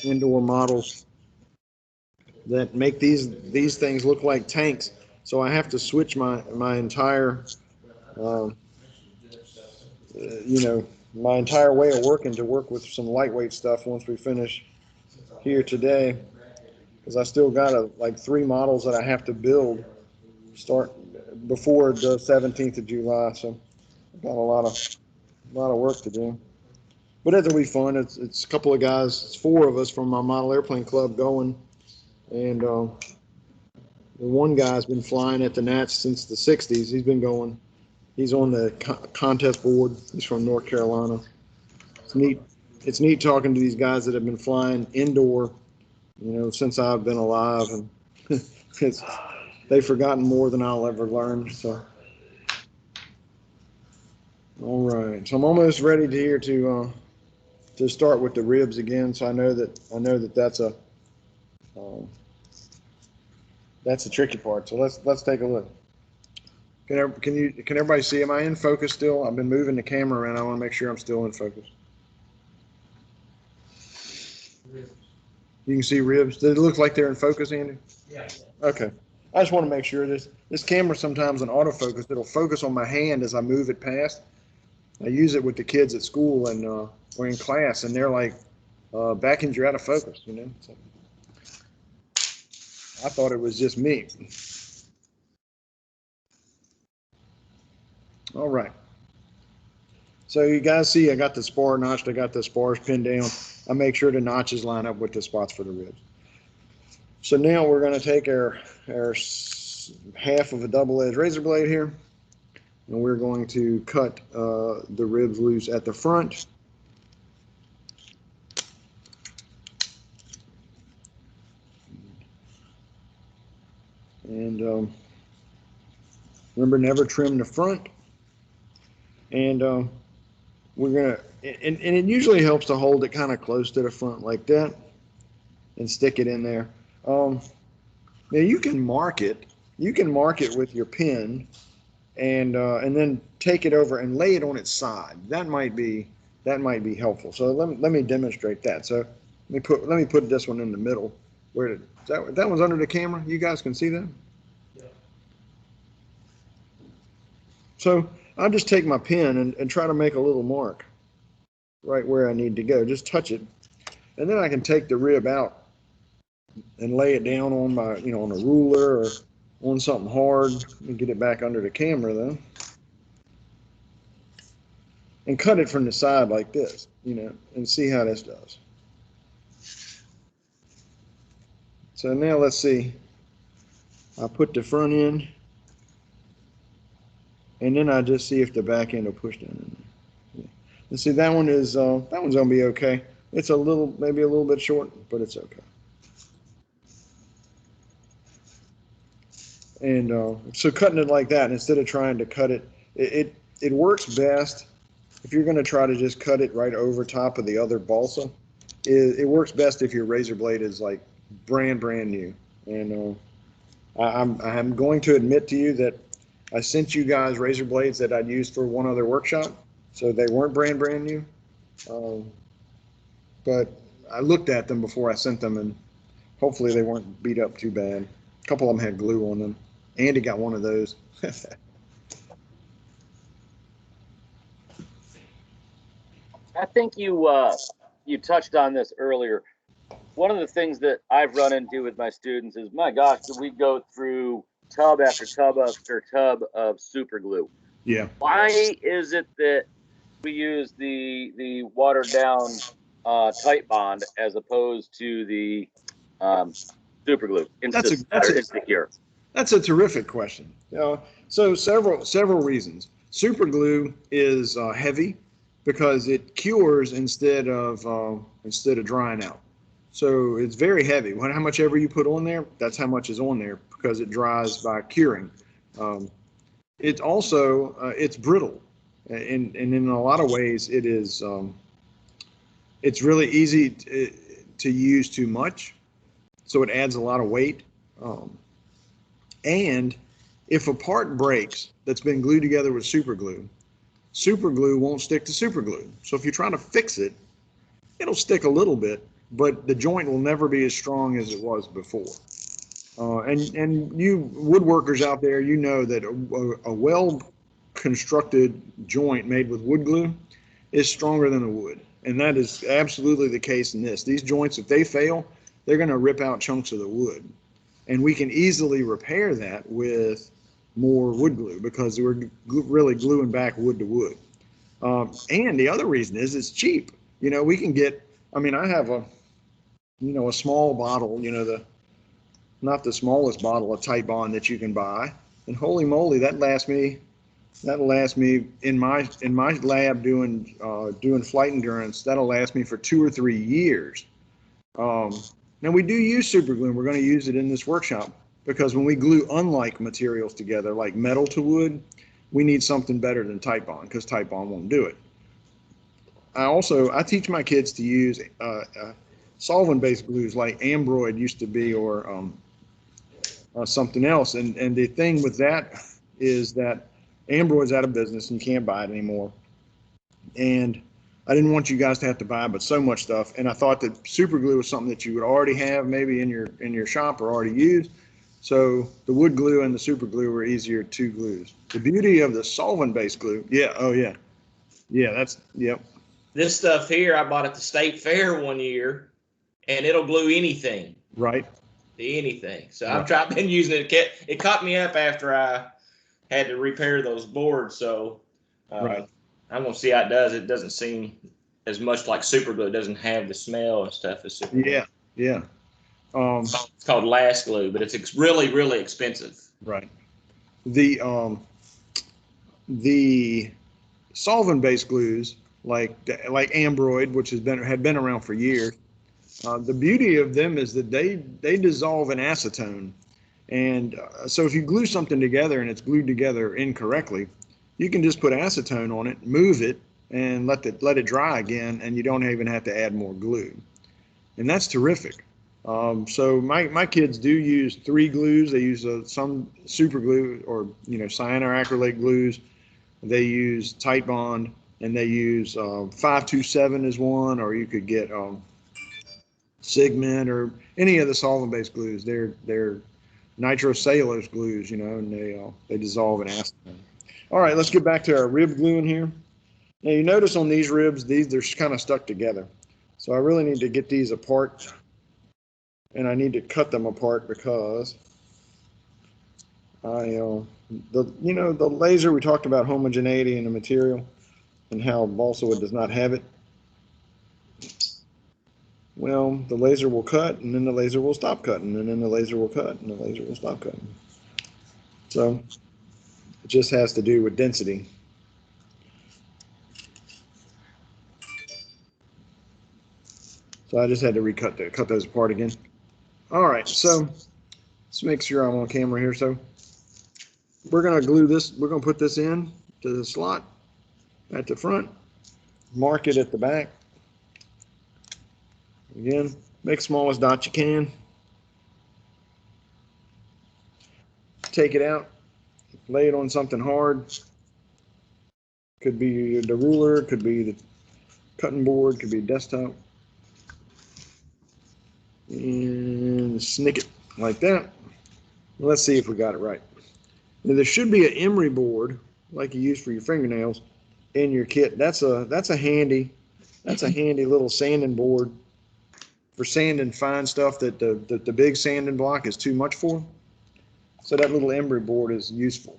indoor models that make these things look like tanks. So I have to switch my entire, my entire way of working to work with some lightweight stuff once we finish here today, because I still got like 3 models that I have to build start before the 17th of July. So I've got a lot of work to do. But it'll be fun. It's a couple of guys, it's 4 of us from my model airplane club going, and the one guy's been flying at the Nats since the 60s. He's been going. He's on the contest board. He's from North Carolina. It's neat. It's neat talking to these guys that have been flying indoor, since I've been alive, and they've forgotten more than I'll ever learn. So, all right. So I'm almost ready to start with the ribs again. So I know that that's a tricky part. So let's take a look. Can everybody see? Am I in focus still? I've been moving the camera around. I want to make sure I'm still in focus. You can see ribs. Does it look like they're in focus, Andy? Yeah. Okay. I just want to make sure this camera sometimes in autofocus, it'll focus on my hand as I move it past. I use it with the kids at school and or in class, and they're like, Backins, you're out of focus, So I thought it was just me. All right. So you guys see I got the spar notched, I got the spars pinned down. I make sure the notches line up with the spots for the ribs. So now we're going to take our half of a double-edged razor blade here, and we're going to cut the ribs loose at the front. And remember, never trim the front. And we're gonna, and it usually helps to hold it kind of close to the front like that, and stick it in there. Now you can mark it. You can mark it with your pen, and then take it over and lay it on its side. That might be helpful. So let me demonstrate that. So let me put this one in the middle. That one's under the camera? You guys can see that? Yeah. So I'll just take my pen and try to make a little mark right where I need to go. Just touch it. And then I can take the rib out and lay it down on my, on a ruler or on something hard. Let me get it back under the camera though. And cut it from the side like this, and see how this does. So now let's see. I put the front in, and then I just see if the back end will push down in there. And see, that one's gonna be okay. It's maybe a little bit short, but it's okay. And so cutting it like that, instead of trying to cut it, it works best if you're going to try to just cut it right over top of the other balsa. It works best if your razor blade is like brand new. And I'm going to admit to you that I sent you guys razor blades that I'd used for one other workshop, so they weren't brand new. But I looked at them before I sent them, and hopefully they weren't beat up too bad. A couple of them had glue on them. Andy got one of those. I think you touched on this earlier. One of the things that I've run into with my students is, my gosh, we go through tub after tub after tub of super glue. Yeah. Why is it that we use the watered down tight bond as opposed to the super glue? Insecure. That's a terrific question. So several reasons. Super glue is heavy because it cures instead of drying out. So it's very heavy. How much ever you put on there, that's how much is on there, because it dries by curing. It also it's brittle, and in a lot of ways it is. It's really easy to use too much, so it adds a lot of weight. And if a part breaks that's been glued together with super glue won't stick to super glue. So if you're trying to fix it, it'll stick a little bit, but the joint will never be as strong as it was before. And you woodworkers out there, you know that a well-constructed joint made with wood glue is stronger than the wood. And that is absolutely the case in this. These joints, if they fail, they're going to rip out chunks of the wood. And we can easily repair that with more wood glue because we're really gluing back wood to wood. And the other reason is it's cheap. You know, we can get, I mean, I have a small bottle, not the smallest bottle of Type Bond that you can buy. And holy moly, that'll last me in my lab doing flight endurance. That'll last me for 2 or 3 years. Now we do use super glue, and we're going to use it in this workshop because when we glue unlike materials together, like metal to wood, we need something better than Type Bond because Type Bond won't do it. I teach my kids to use solvent-based glues like Ambroid used to be, or something else. And the thing with that is that Ambroid's out of business and you can't buy it anymore. And I didn't want you guys to have to buy but so much stuff. And I thought that super glue was something that you would already have maybe in your shop or already use. So the wood glue and the super glue were easier to glues. The beauty of the solvent-based glue, yep. This stuff here I bought at the state fair one year, and it'll glue anything. Right. Anything. So I've been using it. It caught me up after I had to repair those boards. So Right. I'm gonna see how it does. It doesn't seem as much like super glue. It doesn't have the smell and stuff as super glue. Yeah. It's called Last Glue, but it's really, really expensive. Right. The solvent-based glues like Ambroid, which had been around for years. The beauty of them is that they dissolve in acetone, and so if you glue something together and it's glued together incorrectly, you can just put acetone on it, move it, and let it dry again, and you don't even have to add more glue, and that's terrific. So my kids do use 3 glues. They use some super glue or cyanoacrylate glues. They use Type Bond, and they use 527 is one, or you could get Sigment or any of the solvent-based glues. They're nitrocellulose glues, and they dissolve in acetone. All right, let's get back to our rib gluing here. Now you notice on these ribs, they're kind of stuck together. So I really need to get these apart, and I need to cut them apart because the laser, we talked about homogeneity in the material and how balsa wood does not have it. Well, the laser will cut, and then the laser will stop cutting, and then the laser will cut, and the laser will stop cutting. So it just has to do with density. So I just had to cut those apart again. All right, so let's make sure I'm on camera here. So we're going to glue this. We're going to put this in to the slot at the front, mark it at the back. Again, make smallest dot you can. Take it out, lay it on something hard. Could be the ruler, could be the cutting board, could be desktop. And snick it like that. Let's see if we got it right. Now, there should be an emery board like you use for your fingernails in your kit. That's a handy little sanding board for sanding fine stuff that the big sanding block is too much for. So that little emery board is useful.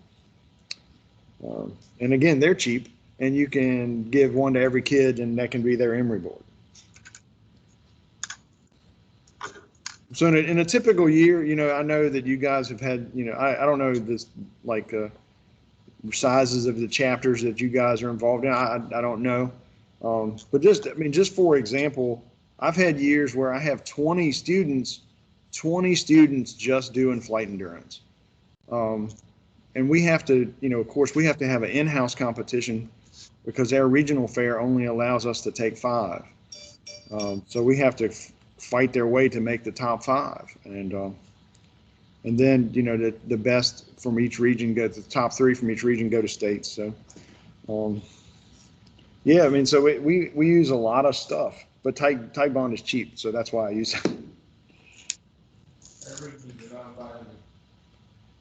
And again, they're cheap, and you can give one to every kid, and that can be their emery board. So in a typical year, I know that you guys have had, I don't know this sizes of the chapters that you guys are involved in. I don't know. But just for example, I've had years where I have 20 students just doing flight endurance. And we have to, of course, we have to have an in-house competition because our regional fair only allows us to take 5. So we have to fight their way to make the top 5. And then, you know, the best from each region go to the top 3 from each region go to states. So, yeah, I mean, so we use a lot of stuff, but Titebond is cheap, so that's why I use it.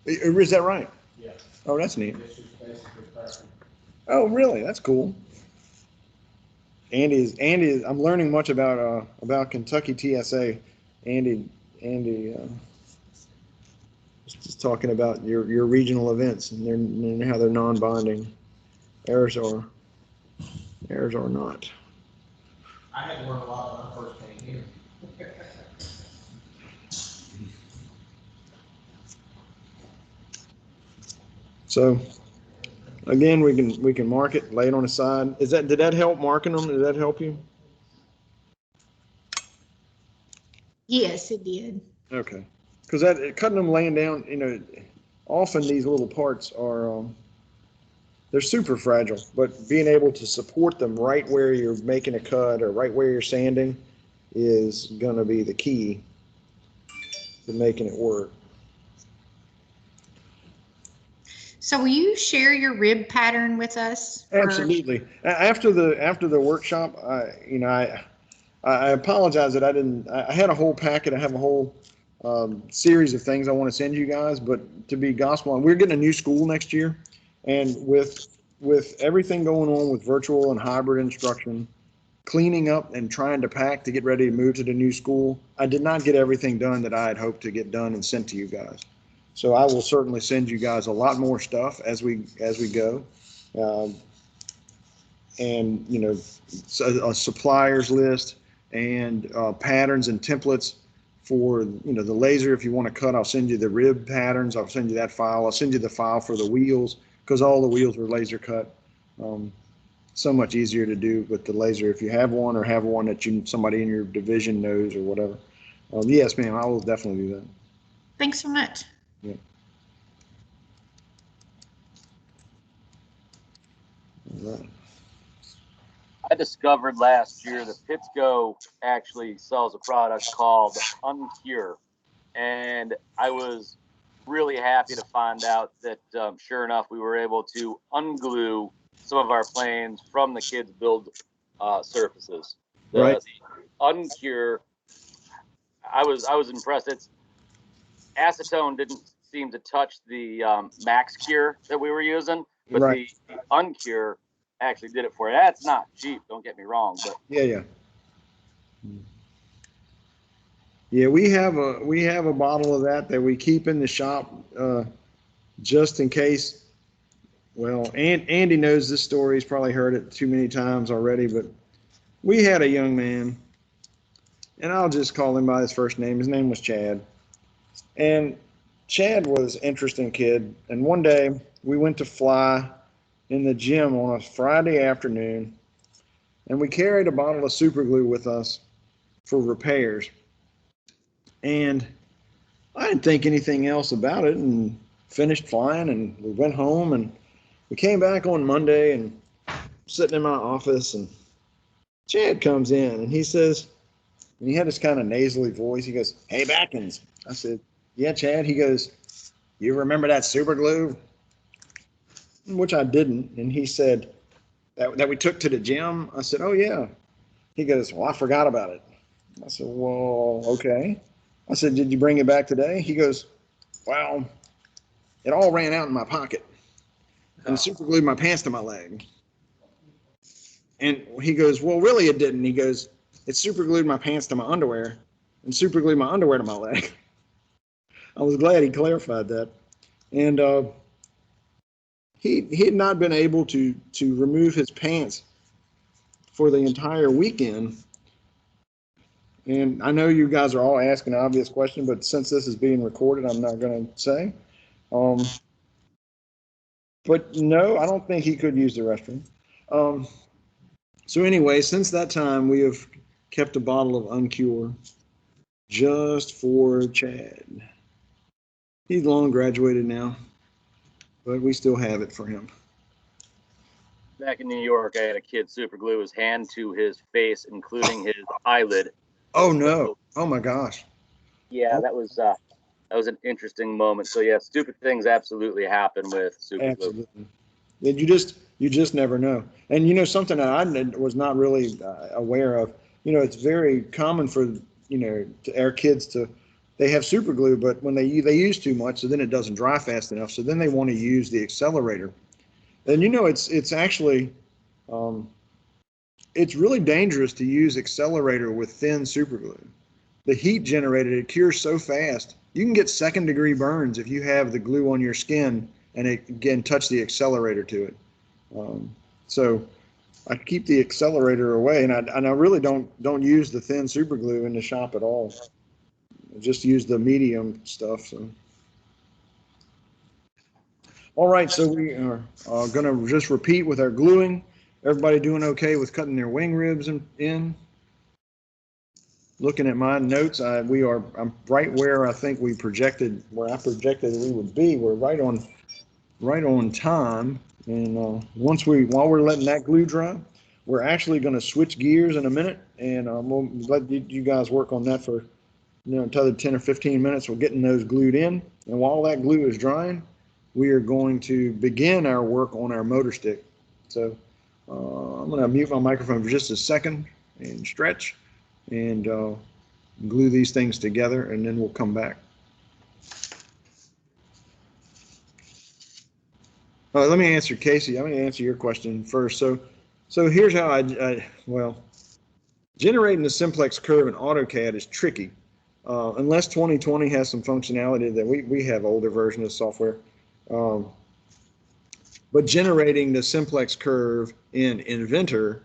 Is that right? Yeah. Oh, that's neat. This is basically perfect. Oh, really? That's cool. Andy is. I'm learning much about Kentucky TSA. Andy, just talking about your regional events and how they're non-binding. Errors are not. I had to learn a lot when I first came here. So again, we can mark it, lay it on the side. Did that help marking them? Did that help you? Yes, it did. Okay, because cutting them laying down, you know, often these little parts are they're super fragile, but being able to support them right where you're making a cut or right where you're sanding is going to be the key to making it work. So will you share your rib pattern with us? Absolutely. After the workshop, I apologize that I had a whole packet. I have a whole series of things I want to send you guys, but to be gospel, we're getting a new school next year, and with everything going on with virtual and hybrid instruction, cleaning up and trying to pack to get ready to move to the new school, I did not get everything done that I had hoped to get done and sent to you guys. So I will certainly send you guys a lot more stuff as we go. And, you know, a suppliers list and patterns and templates for, you know, the laser. If you want to cut, I'll send you the rib patterns. I'll send you that file. I'll send you the file for the wheels because all the wheels were laser cut. So much easier to do with the laser if you have one or have one that somebody in your division knows or whatever. Yes, ma'am, I will definitely do that. Thanks so much. Yeah. All right. I discovered last year that Pittsco actually sells a product called Uncure, and I was really happy to find out that sure enough we were able to unglue some of our planes from the kids' build surfaces. Right. The Uncure, I was impressed. It's acetone didn't seem to touch the Max Cure that we were using, but Right. the Uncure actually did it for you. That's not cheap, don't get me wrong, but Yeah. Yeah, we have a bottle of that we keep in the shop just in case. Well, Andy knows this story. He's probably heard it too many times already, but we had a young man, and I'll just call him by his first name. His name was Chad. And Chad was an interesting kid. And one day we went to fly in the gym on a Friday afternoon, and we carried a bottle of super glue with us for repairs. And I didn't think anything else about it and finished flying, and we went home, and we came back on Monday and sitting in my office, and Chad comes in and he says, and he had this kind of nasally voice. He goes, "Hey, Backins." I said, "Yeah, Chad." He goes, "You remember that super glue?" Which I didn't. And he said, that we took to the gym. I said, "Oh, yeah." He goes, "Well, I forgot about it." I said, "Well, okay." I said, "Did you bring it back today?" He goes, "Well, it all ran out in my pocket and super glued my pants to my leg." And he goes, "Well, really it didn't." He goes, "It super glued my pants to my underwear and super glued my underwear to my leg." I was glad he clarified that. And he had not been able to remove his pants for the entire weekend. And I know you guys are all asking an obvious question, but since this is being recorded, I'm not going to say. But no, I don't think he could use the restroom. So anyway, since that time, we have kept a bottle of Uncure just for Chad. He's long graduated now, but we still have it for him. back in New York, I had a kid super glue his hand to his face, including his eyelid, Oh, no. Oh, my gosh. Yeah, that was an interesting moment. So yeah, stupid things absolutely happen with super glue. Absolutely. You just never know. And something that was not really aware of. It's very common for our kids they have super glue, but when they use too much, so then it doesn't dry fast enough. So then they want to use the accelerator. And it's actually it's really dangerous to use accelerator with thin super glue. The heat generated, it cures so fast. You can get second-degree burns if you have the glue on your skin and it again touch the accelerator to it. So I keep the accelerator away, and I really don't use the thin super glue in the shop at all. I just use the medium stuff. So. All right, so we are going to just repeat with our gluing. Everybody doing okay with cutting their wing ribs in? Looking at my notes, I'm right where I think I projected we would be. We're right on time. And while we're letting that glue dry, we're actually going to switch gears in a minute, and we'll let you guys work on that for another 10 or 15 minutes. We're getting those glued in, and while that glue is drying, we are going to begin our work on our motor stick. So I'm going to mute my microphone for just a second and stretch and glue these things together, and then we'll come back. Let me answer Casey. I'm going to answer your question first. So here's how generating the simplex curve in AutoCAD is tricky. Unless 2020 has some functionality that we have older version of software. But generating the simplex curve in Inventor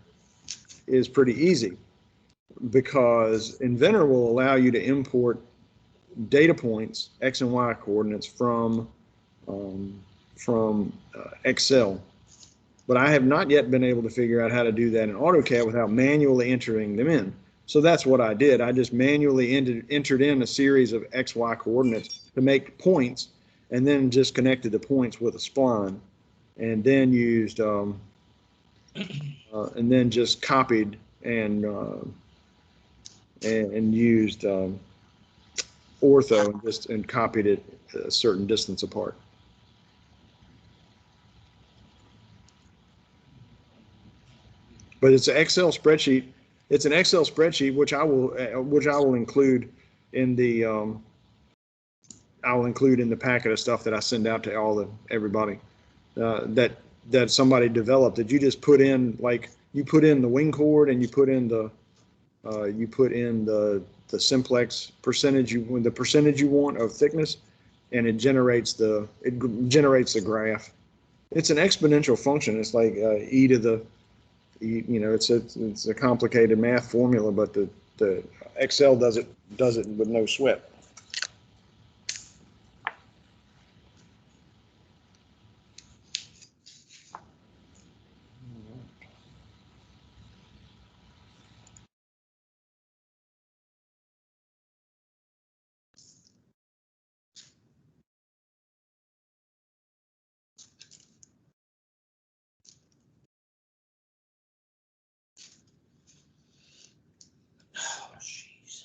is pretty easy because Inventor will allow you to import data points, X and Y coordinates from Excel. But I have not yet been able to figure out how to do that in AutoCAD without manually entering them in. So that's what I did. I just manually entered in a series of X, Y coordinates to make points, and then just connected the points with a spline, and then used and then just copied and used ortho and copied it a certain distance apart. But it's an Excel spreadsheet. It's an Excel spreadsheet which I will include in the packet of stuff that I send out to everybody that somebody developed, that you just put in, like you put in the wing chord and you put in the simplex percentage the percentage you want of thickness, and it generates the graph. It's an exponential function. It's like e to the it's a complicated math formula, but the Excel does it with no sweat. Oh, jeez.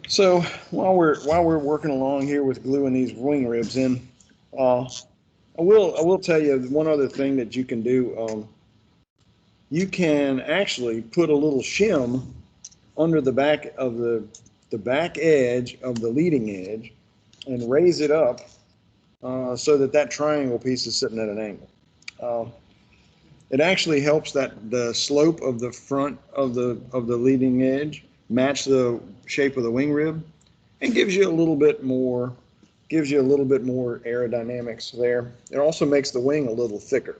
So while we're working along here with gluing these wing ribs in, I will tell you one other thing that you can do. You can actually put a little shim under the back of the back edge of the leading edge and raise it up so that triangle piece is sitting at an angle. It actually helps that the slope of the front of the leading edge match the shape of the wing rib, and gives you a little bit more aerodynamics there. It also makes the wing a little thicker.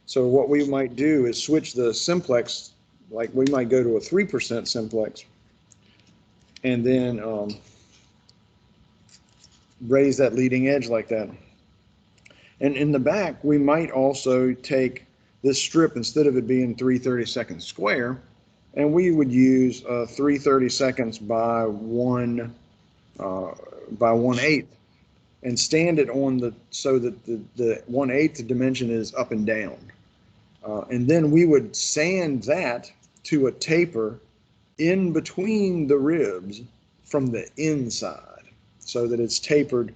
So what we might do is switch the simplex, like we might go to a 3% simplex, and then raise that leading edge like that. And in the back, we might also take this strip, instead of it being 3/32 square, and we would use 3/32 by 1/8, and stand it on so that the 1/8 dimension is up and down. And then we would sand that to a taper in between the ribs from the inside, so that it's tapered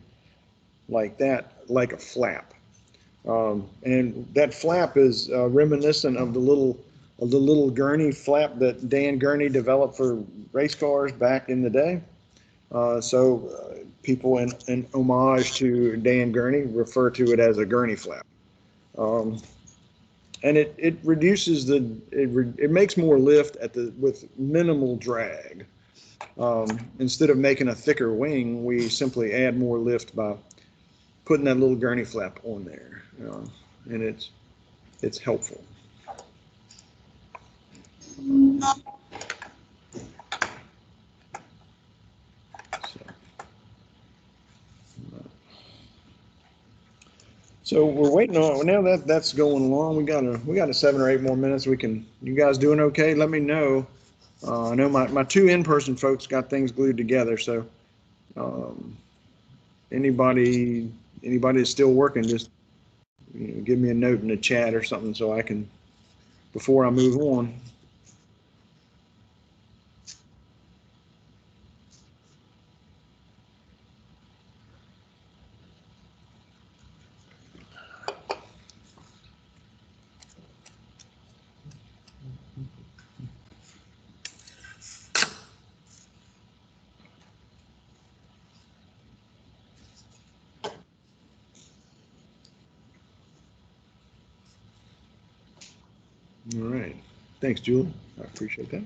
like that, like a flap. And that flap is reminiscent of the little gurney flap that Dan Gurney developed for race cars back in the day. So people in homage to Dan Gurney refer to it as a gurney flap. And it reduces it makes more lift with minimal drag. Instead of making a thicker wing, we simply add more lift by putting that little gurney flap on there. And it's helpful. So we're waiting on, now that's going along. We got a 7 or 8 more minutes. You guys doing okay? Let me know. I know my 2 in-person folks got things glued together. So anybody that's still working, just give me a note in the chat or something so I can, before I move on. All right. Thanks, Julie. I appreciate that.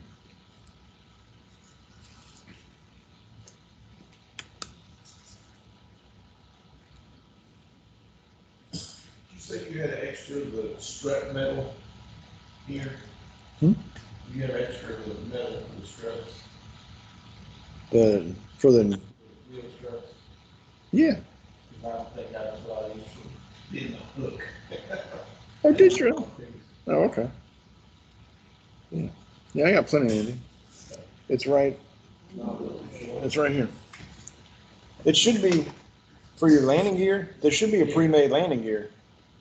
You said you had extra of the strut metal here? Hmm? You have extra of the metal for the struts? For the Wheel struts? Yeah. I don't think that's what I used to, did the hook. Oh, did you? Oh, okay. Yeah. Yeah, I got plenty of it. It's right here. It should be, for your landing gear, there should be a pre-made landing gear.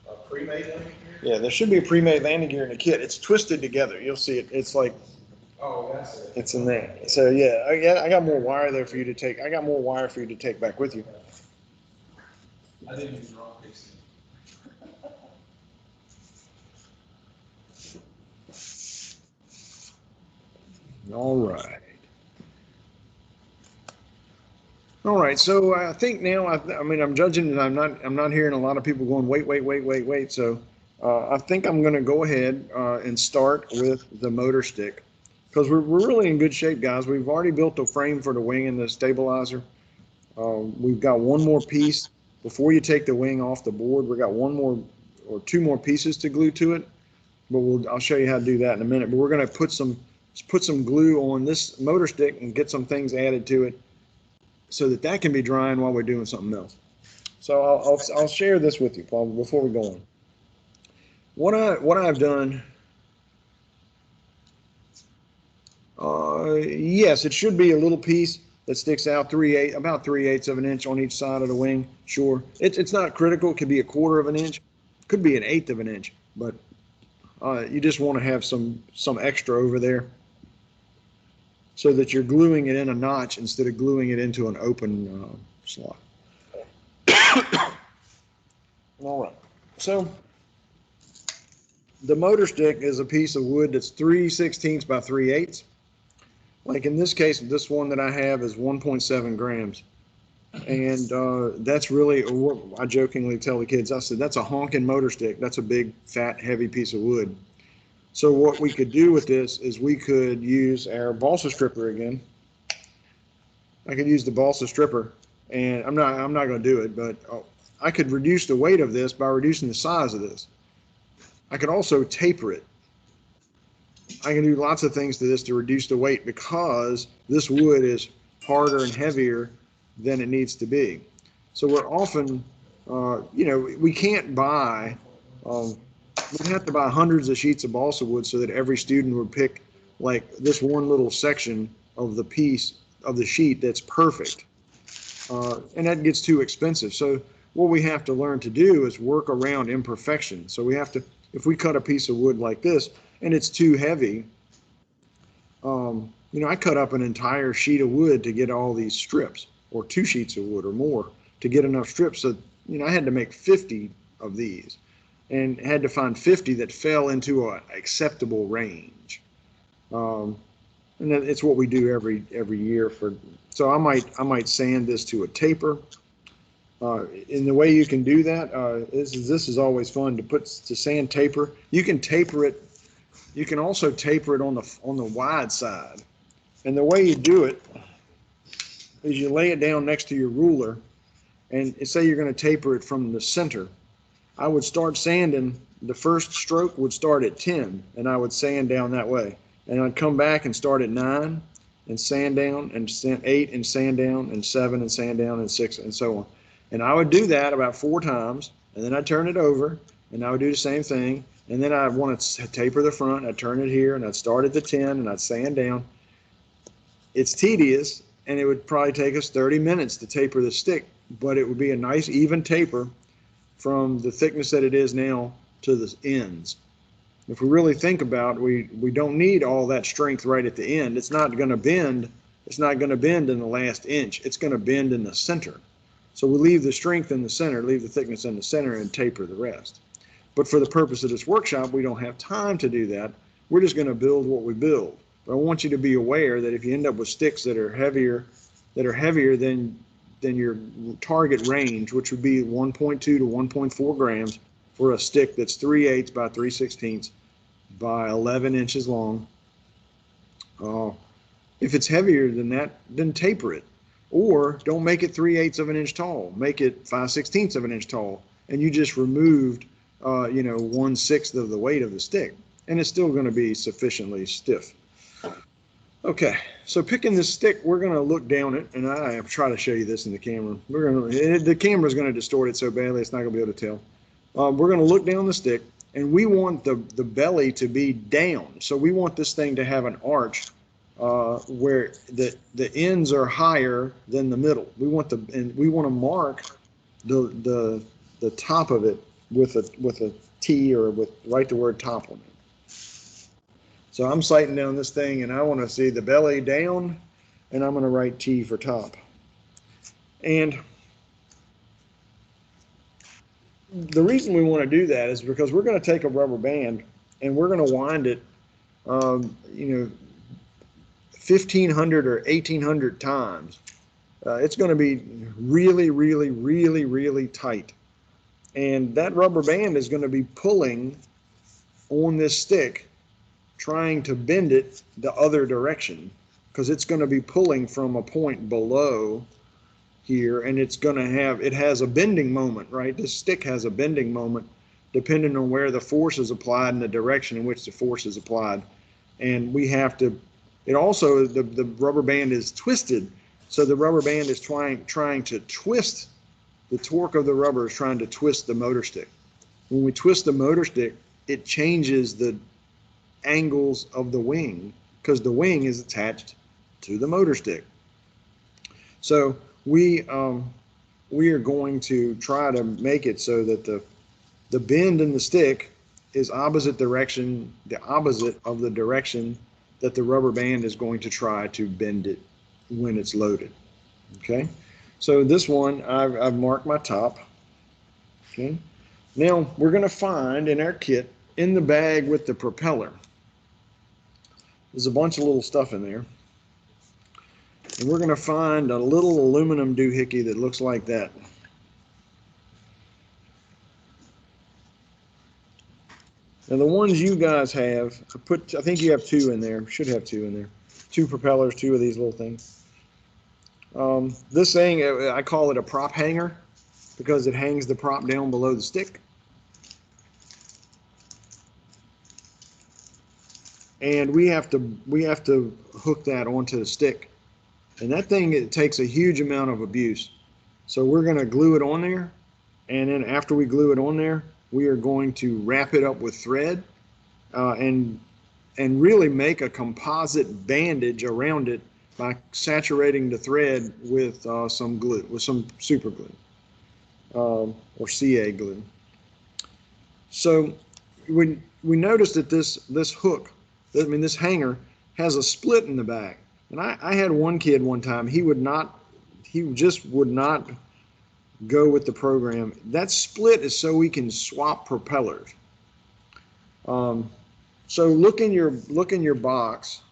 A pre-made landing gear? Yeah, there should be a pre-made landing gear in the kit. It's twisted together. You'll see it. It's like, Oh, that's it. it's in there. So yeah, I got more wire there for you to take. I got more wire for you to take back with you. I didn't use the wrong piece. All right. All right. So I think now, I mean, I'm judging and I'm not hearing a lot of people going, wait. So I think I'm going to go ahead and start with the motor stick, because we're really in good shape, guys. We've already built a frame for the wing and the stabilizer. We've got one more piece before you take the wing off the board. We got one more or 2 more pieces to glue to it, but I'll show you how to do that in a minute. But we're going to put some glue on this motor stick and get some things added to it so that can be drying while we're doing something else. So I'll share this with you, Paul, before we go on. What I've done. Yes, it should be a little piece that sticks out about 3/8 of an inch on each side of the wing. Sure, it's not critical. It could be a 1/4 of an inch, could be an 1/8 of an inch, but you just want to have some extra over there. so that you're gluing it in a notch instead of gluing it into an open slot. All right. So the motor stick is a piece of wood that's 3/16 by 3/8. Like in this case, this one that I have is 1.7 grams. And that's really what I jokingly tell the kids. I said, that's a honking motor stick. That's a big, fat, heavy piece of wood. So what we could do with this is we could use our balsa stripper again. I could use the balsa stripper, and I'm not going to do it, but I could reduce the weight of this by reducing the size of this. I could also taper it. I can do lots of things to this to reduce the weight because this wood is harder and heavier than it needs to be. So we're often, we can't buy, we'd have to buy hundreds of sheets of balsa wood so that every student would pick like this one little section of the piece of the sheet that's perfect. And that gets too expensive. So what we have to learn to do is work around imperfection. So we have to, if we cut a piece of wood like this and it's too heavy, I cut up an entire sheet of wood to get all these strips, or 2 sheets of wood or more to get enough strips. So, I had to make 50 of these and had to find 50 that fell into an acceptable range. And it's what we do every year so I might sand this to a taper. And the way you can do that this is always fun to sand taper. You can taper it. You can also taper it on the wide side. And the way you do it is you lay it down next to your ruler, and say you're going to taper it from the center. I would start sanding. The first stroke would start at 10, and I would sand down that way. And I'd come back and start at 9 and sand down, and 8 and sand down, and 7 and sand down, and 6 and so on. And I would do that about 4 times, and then I'd turn it over, and I would do the same thing. And then I want to taper the front. I'd turn it here, and I'd start at the 10, and I'd sand down. It's tedious, and it would probably take us 30 minutes to taper the stick, but it would be a nice even taper from the thickness that it is now to the ends. If we really think about it, we don't need all that strength right at the end. It's not going to bend. It's not going to bend in the last inch. It's going to bend in the center. So we leave the strength in the center, leave the thickness in the center, and taper the rest. But for the purpose of this workshop, we don't have time to do that. We're just going to build what we build. But I want you to be aware that if you end up with sticks that are heavier than your target range, which would be 1.2 to 1.4 grams for a stick that's 3/8 by 3/16 by 11 inches long. If it's heavier than that, then taper it. Or don't make it 3/8 of an inch tall. Make it 5/16 of an inch tall, and you just removed 1/6 of the weight of the stick, and it's still going to be sufficiently stiff. Okay, so picking this stick, we're going to look down it, and I try to show you this in the camera. The camera's going to distort it so badly it's not going to be able to tell. We're going to look down the stick, and we want the belly to be down. So we want this thing to have an arch where the ends are higher than the middle. We want to mark the top of it with a T, or write the word top on it. So I'm sighting down this thing, and I want to see the belly down, and I'm going to write T for top. And the reason we want to do that is because we're going to take a rubber band and we're going to wind it, 1,500 or 1,800 times. It's going to be really, really, really, really tight. And that rubber band is going to be pulling on this stick, trying to bend it the other direction, because it's going to be pulling from a point below here, and it has a bending moment, right? This stick has a bending moment depending on where the force is applied and the direction in which the force is applied. And we have to, it also, the rubber band is twisted. So the rubber band is trying to twist, the torque of the rubber is trying to twist the motor stick. When we twist the motor stick, it changes the angles of the wing, because the wing is attached to the motor stick. So we are going to try to make it so that the bend in the stick is opposite of the direction that the rubber band is going to try to bend it when it's loaded. Okay, so this one, I've marked my top. Okay, now we're going to find in our kit, in the bag with the propeller, there's a bunch of little stuff in there. And we're going to find a little aluminum doohickey that looks like that. Now the ones you guys have, I think you have 2 in there, should have 2 in there. 2 propellers, 2 of these little things. This thing, I call it a prop hanger because it hangs the prop down below the stick. And we have to hook that onto the stick. And that thing, it takes a huge amount of abuse. So we're going to glue it on there. And then after we glue it on there, we are going to wrap it up with thread and really make a composite bandage around it by saturating the thread with some glue, with some super glue or CA glue. So we noticed that this hook, this hanger has a split in the back. And I had one kid one time, he just would not go with the program. That split is so we can swap propellers. So look in your box,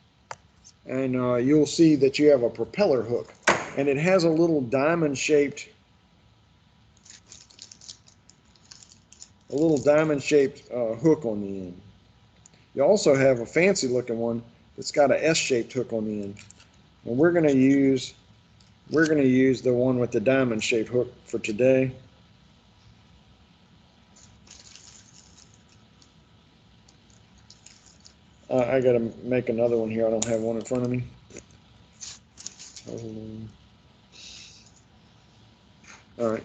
and you'll see that you have a propeller hook, and it has a little diamond-shaped hook on the end. You also have a fancy-looking one that's got an S-shaped hook on the end, and we're going to use the one with the diamond-shaped hook for today. I got to make another one here. I don't have one in front of me. All right.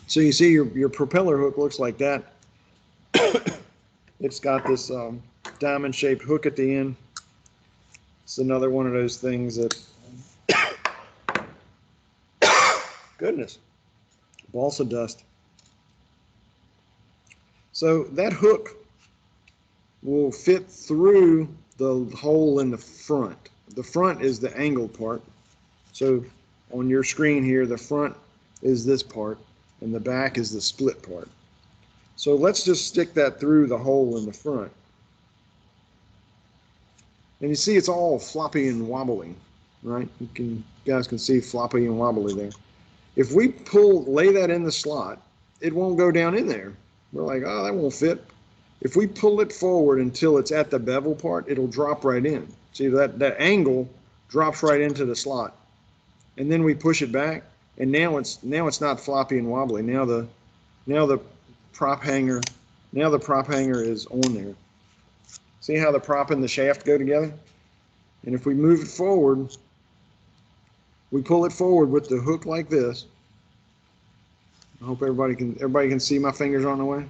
So you see your propeller hook looks like that. It's got this diamond-shaped hook at the end. It's another one of those things that, goodness, balsa dust. So that hook will fit through the hole in the front. The front is the angled part. So on your screen here, the front is this part, and the back is the split part. So let's just stick that through the hole in the front. And you see it's all floppy and wobbly, right? You guys can see floppy and wobbly there. If we lay that in the slot, it won't go down in there. We're like, oh, that won't fit. If we pull it forward until it's at the bevel part, it'll drop right in. See, that angle drops right into the slot. And then we push it back, and now it's not floppy and wobbly. Now the prop hanger is on there. See how the prop and the shaft go together? And if we move it forward, we pull it forward with the hook like this. I hope everybody can see my fingers on the way.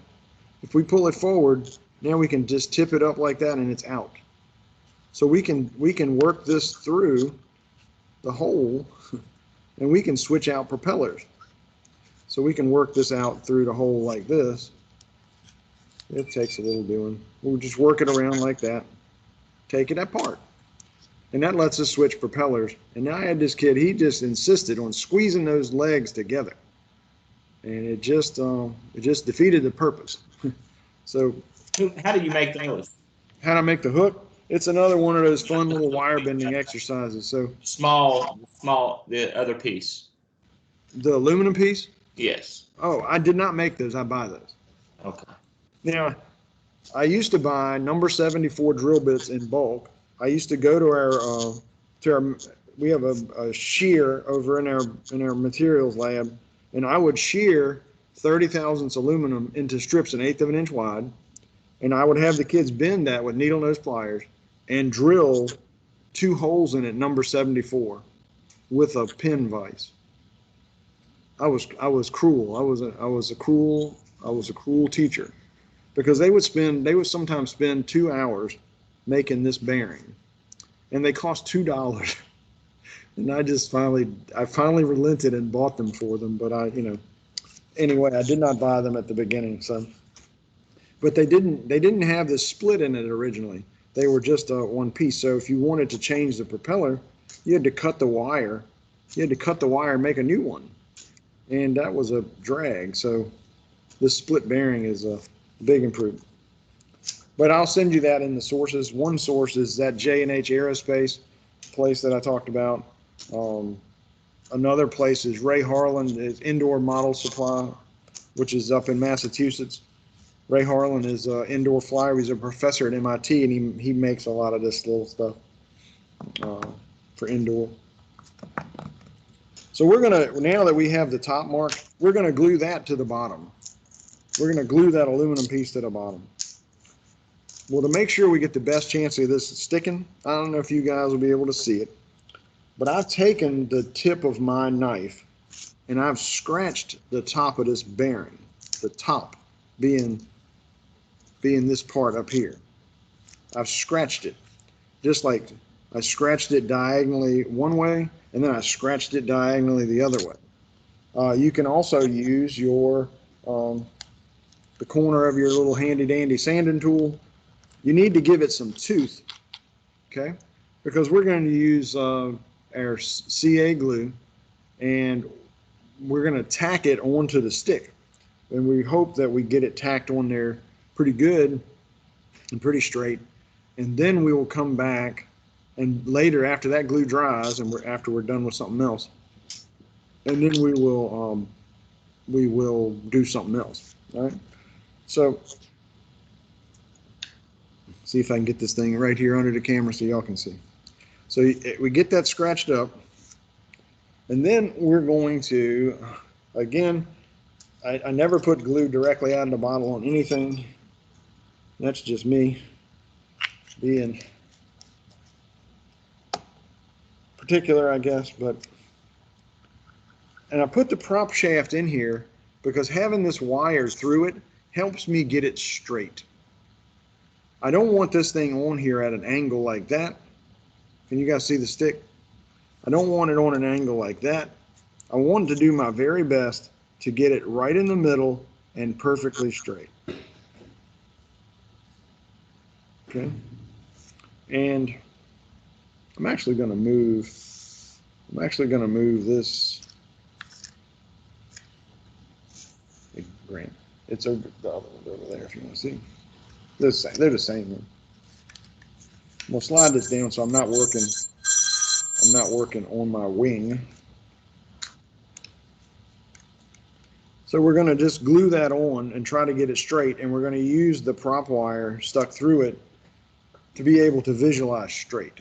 If we pull it forward, now we can just tip it up like that and it's out. So we can work this through the hole and we can switch out propellers. So we can work this out through the hole like this. It takes a little doing. We'll just work it around like that, take it apart. And that lets us switch propellers. And now I had this kid, he just insisted on squeezing those legs together. And it just defeated the purpose. So How do you make those? how to make the hook? It's another one of those fun little wire bending exercises. So Small, the other piece. the aluminum piece? Yes. Oh, I did not make those. I buy those. Okay. Now, I used to buy number 74 drill bits in bulk. I used to go to our we have a shear over in our materials lab, and I would shear 30 thousandths aluminum into strips 1/8 of an inch wide, and I would have the kids bend that with needle nose pliers and drill 2 holes in it, number 74, with a pin vise. I was cruel. I was a cruel teacher, because they would sometimes spend 2 hours making this bearing, and they cost $2. And I finally relented and bought them for them. But anyway, I did not buy them at the beginning. So, but they didn't have this split in it originally. they were just one piece. So if you wanted to change the propeller, you had to cut the wire. You had to cut the wire and make a new one. And that was a drag. So this split bearing is a big improvement. But I'll send you that in the sources. One source is that J&H Aerospace place that I talked about. Another place is Ray Harlan, is Indoor Model Supply, which is up in Massachusetts. Ray Harlan is an indoor flyer. He's a professor at MIT, and he makes a lot of this little stuff for indoor. So we're gonna, now that we have the top mark, we're gonna glue that to the bottom. We're gonna glue that aluminum piece to the bottom. Well, to make sure we get the best chance of this sticking, I don't know if you guys will be able to see it, but I've taken the tip of my knife and I've scratched the top of this bearing, the top being this part up here. I've scratched it, just like I scratched it diagonally one way, and then I scratched it diagonally the other way. You can also use your the corner of your little handy dandy sanding tool. You need to give it some tooth, okay? Because we're going to use our CA glue, and we're going to tack it onto the stick. And we hope that we get it tacked on there pretty good and pretty straight. And then we will come back, and later after that glue dries and after we're done with something else, and then we will do something else. All right. So see if I can get this thing right here under the camera so y'all can see. So we get that scratched up, and then we're going to, again, I never put glue directly out of the bottle on anything. That's just me being particular, I guess, and I put the prop shaft in here because having this wire through it helps me get it straight. I don't want this thing on here at an angle like that. Can you guys see the stick? I don't want it on an angle like that. I want to do my very best to get it right in the middle and perfectly straight. Okay. And I'm actually going to move this. Hey, Grant, it's over the other one over there if you want to see. They're the same one. We'll slide this down so I'm not working on my wing. So we're going to just glue that on and try to get it straight, and we're going to use the prop wire stuck through it to be able to visualize straight.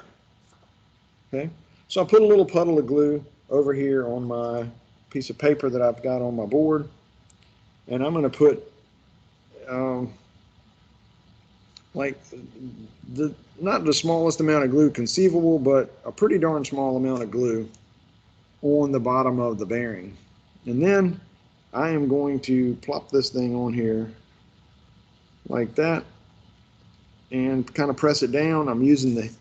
Okay, so I put a little puddle of glue over here on my piece of paper that I've got on my board, and I'm going to put like not the smallest amount of glue conceivable, but a pretty darn small amount of glue on the bottom of the bearing. And then I am going to plop this thing on here like that and kind of press it down. I'm using the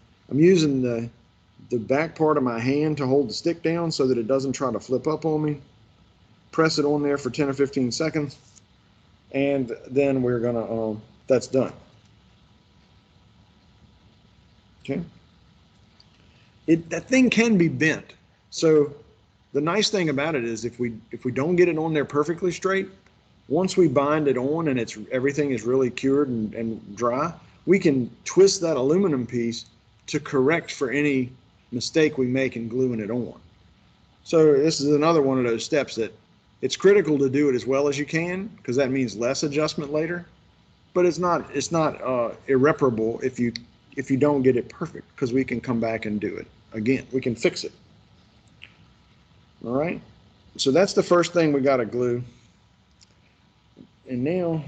back part of my hand to hold the stick down so that it doesn't try to flip up on me. Press it on there for 10 or 15 seconds, and then we're gonna that's done. Okay. That thing can be bent. So the nice thing about it is if we don't get it on there perfectly straight, once we bind it on and everything is really cured and dry, we can twist that aluminum piece to correct for any mistake we make in gluing it on. So this is another one of those steps that it's critical to do it as well as you can, because that means less adjustment later, but it's not irreparable if you don't get it perfect, because we can come back and do it again. We can fix it. All right. So that's the first thing we got to glue. And now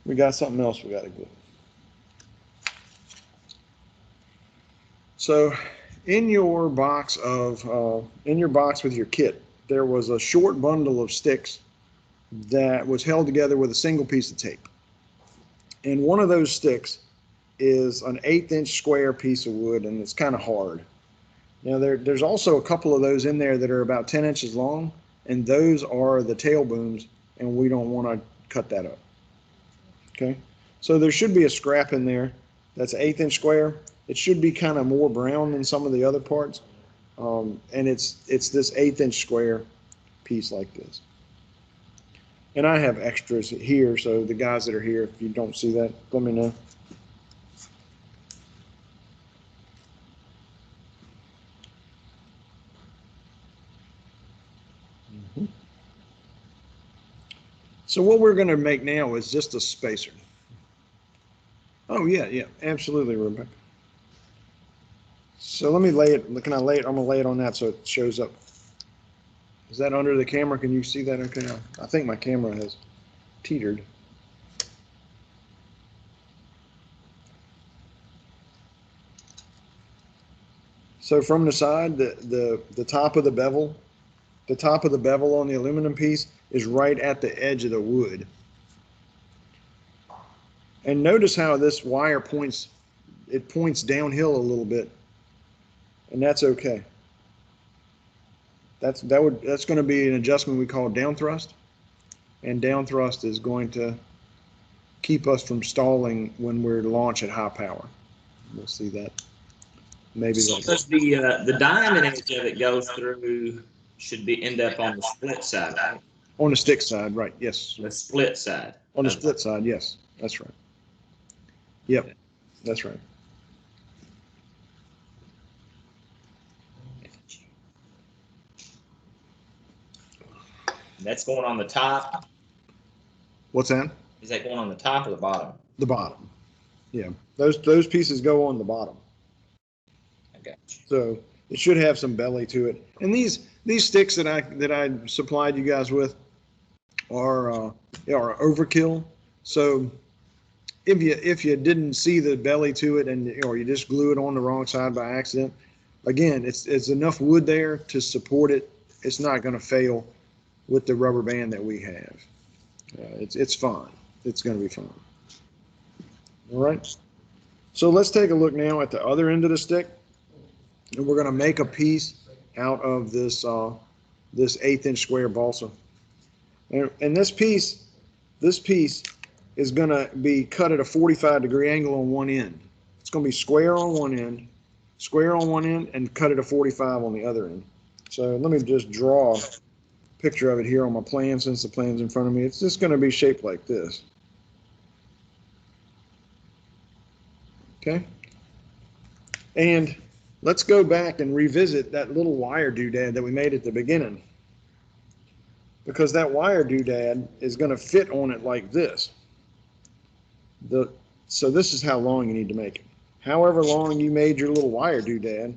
we got something else we got to glue. So in your box with your kit, there was a short bundle of sticks that was held together with a single piece of tape. And one of those sticks is an 1/8-inch square piece of wood, and it's kind of hard. Now there's also a couple of those in there that are about 10 inches long, and those are the tail booms, and we don't want to cut that up. Okay, So there should be a scrap in there that's 1/8 inch square. It should be kind of more brown than some of the other parts. And it's this 1/8 inch square piece like this. And I have extras here, so the guys that are here, if you don't see that, let me know. So what we're going to make now is just a spacer. Oh yeah, absolutely, Rebecca. So let me lay it. Can I lay it? I'm going to lay it on that so it shows up. Is that under the camera? Can you see that okay? I think my camera has teetered. So from the side, the top of the bevel, on the aluminum piece is right at the edge of the wood. And notice how this wire points downhill a little bit. And that's okay. That's going to be an adjustment we call down thrust. And down thrust is going to keep us from stalling when we're launch at high power. We'll see that. Maybe So does the diamond edge of it goes through, should be end up on the split side, right? On the stick side, right? Yes. The split side. On the split side, yes. That's right. Yep, that's right. That's going on the top. What's that? Is that going on the top or the bottom? The bottom. Yeah, those pieces go on the bottom. Okay. So it should have some belly to it. And these sticks that I supplied you guys with are overkill. So if you didn't see the belly to it or you just glue it on the wrong side by accident, again, it's enough wood there to support it. It's not going to fail with the rubber band that we have. It's fine. It's going to be fine. All right. So let's take a look now at the other end of the stick, and we're going to make a piece out of this 1/8 inch square balsa. And this piece is going to be cut at a 45-degree angle on one end. It's going to be square on one end, and cut at a 45 on the other end. So let me just draw a picture of it here on my plan, since the plan's in front of me. It's just going to be shaped like this. Okay. And let's go back and revisit that little wire doodad that we made at the beginning, because that wire doodad is going to fit on it like this. So this is how long you need to make it. However long you made your little wire doodad,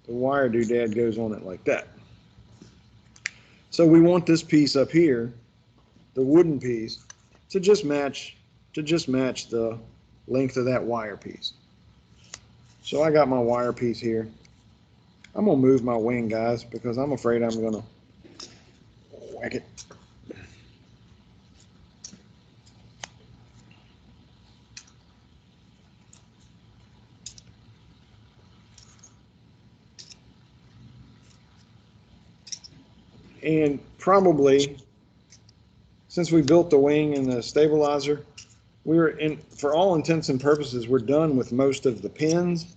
the wire doodad goes on it like that. So we want this piece up here, the wooden piece, to just match the length of that wire piece. So I got my wire piece here. I'm gonna move my wing, guys, because I'm afraid I'm gonna whack it. And probably, since we built the wing and the stabilizer, for all intents and purposes, we're done with most of the pins.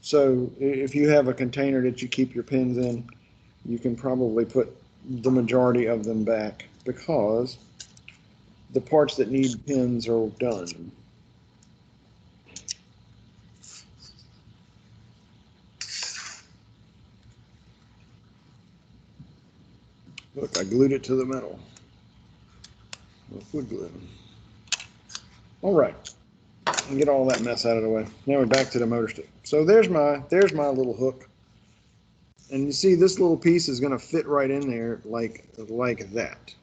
So if you have a container that you keep your pins in, you can probably put the majority of them back, because the parts that need pins are done. Look, I glued it to the metal with wood glue. All right, and get all that mess out of the way. Now we're back to the motor stick. So there's my little hook, and you see this little piece is going to fit right in there like that.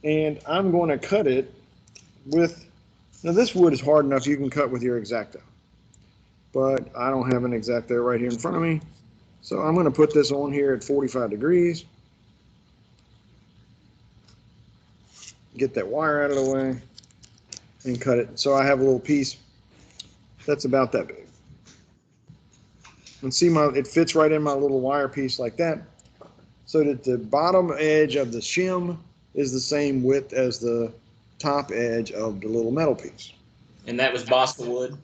And I'm going to cut it with, now this wood is hard enough you can cut with your X-Acto, but I don't have an X-Acto right here in front of me. So I'm going to put this on here at 45 degrees. Get that wire out of the way and cut it. So I have a little piece that's about that big. And see, it fits right in my little wire piece like that. so that the bottom edge of the shim is the same width as the top edge of the little metal piece. And that was balsa wood?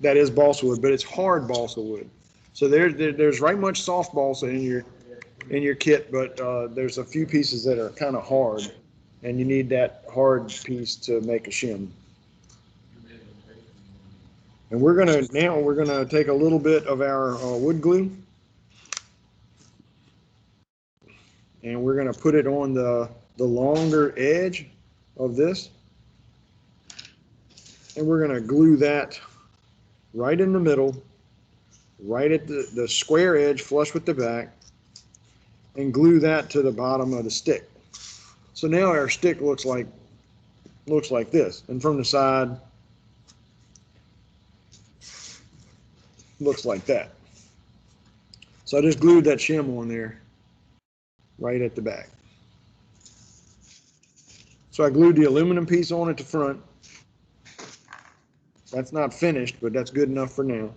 That is balsa wood, but it's hard balsa wood. So there's right much soft balsa in your kit, but there's a few pieces that are kind of hard, and you need that hard piece to make a shim. And we're gonna take a little bit of our wood glue, and we're gonna put it on the longer edge of this, and we're gonna glue that right in the middle, right at the square edge flush with the back, and glue that to the bottom of the stick. So now our stick looks like this, and from the side looks like that. So I just glued that shim on there right at the back. So I glued the aluminum piece on at the front. That's not finished, but that's good enough for now.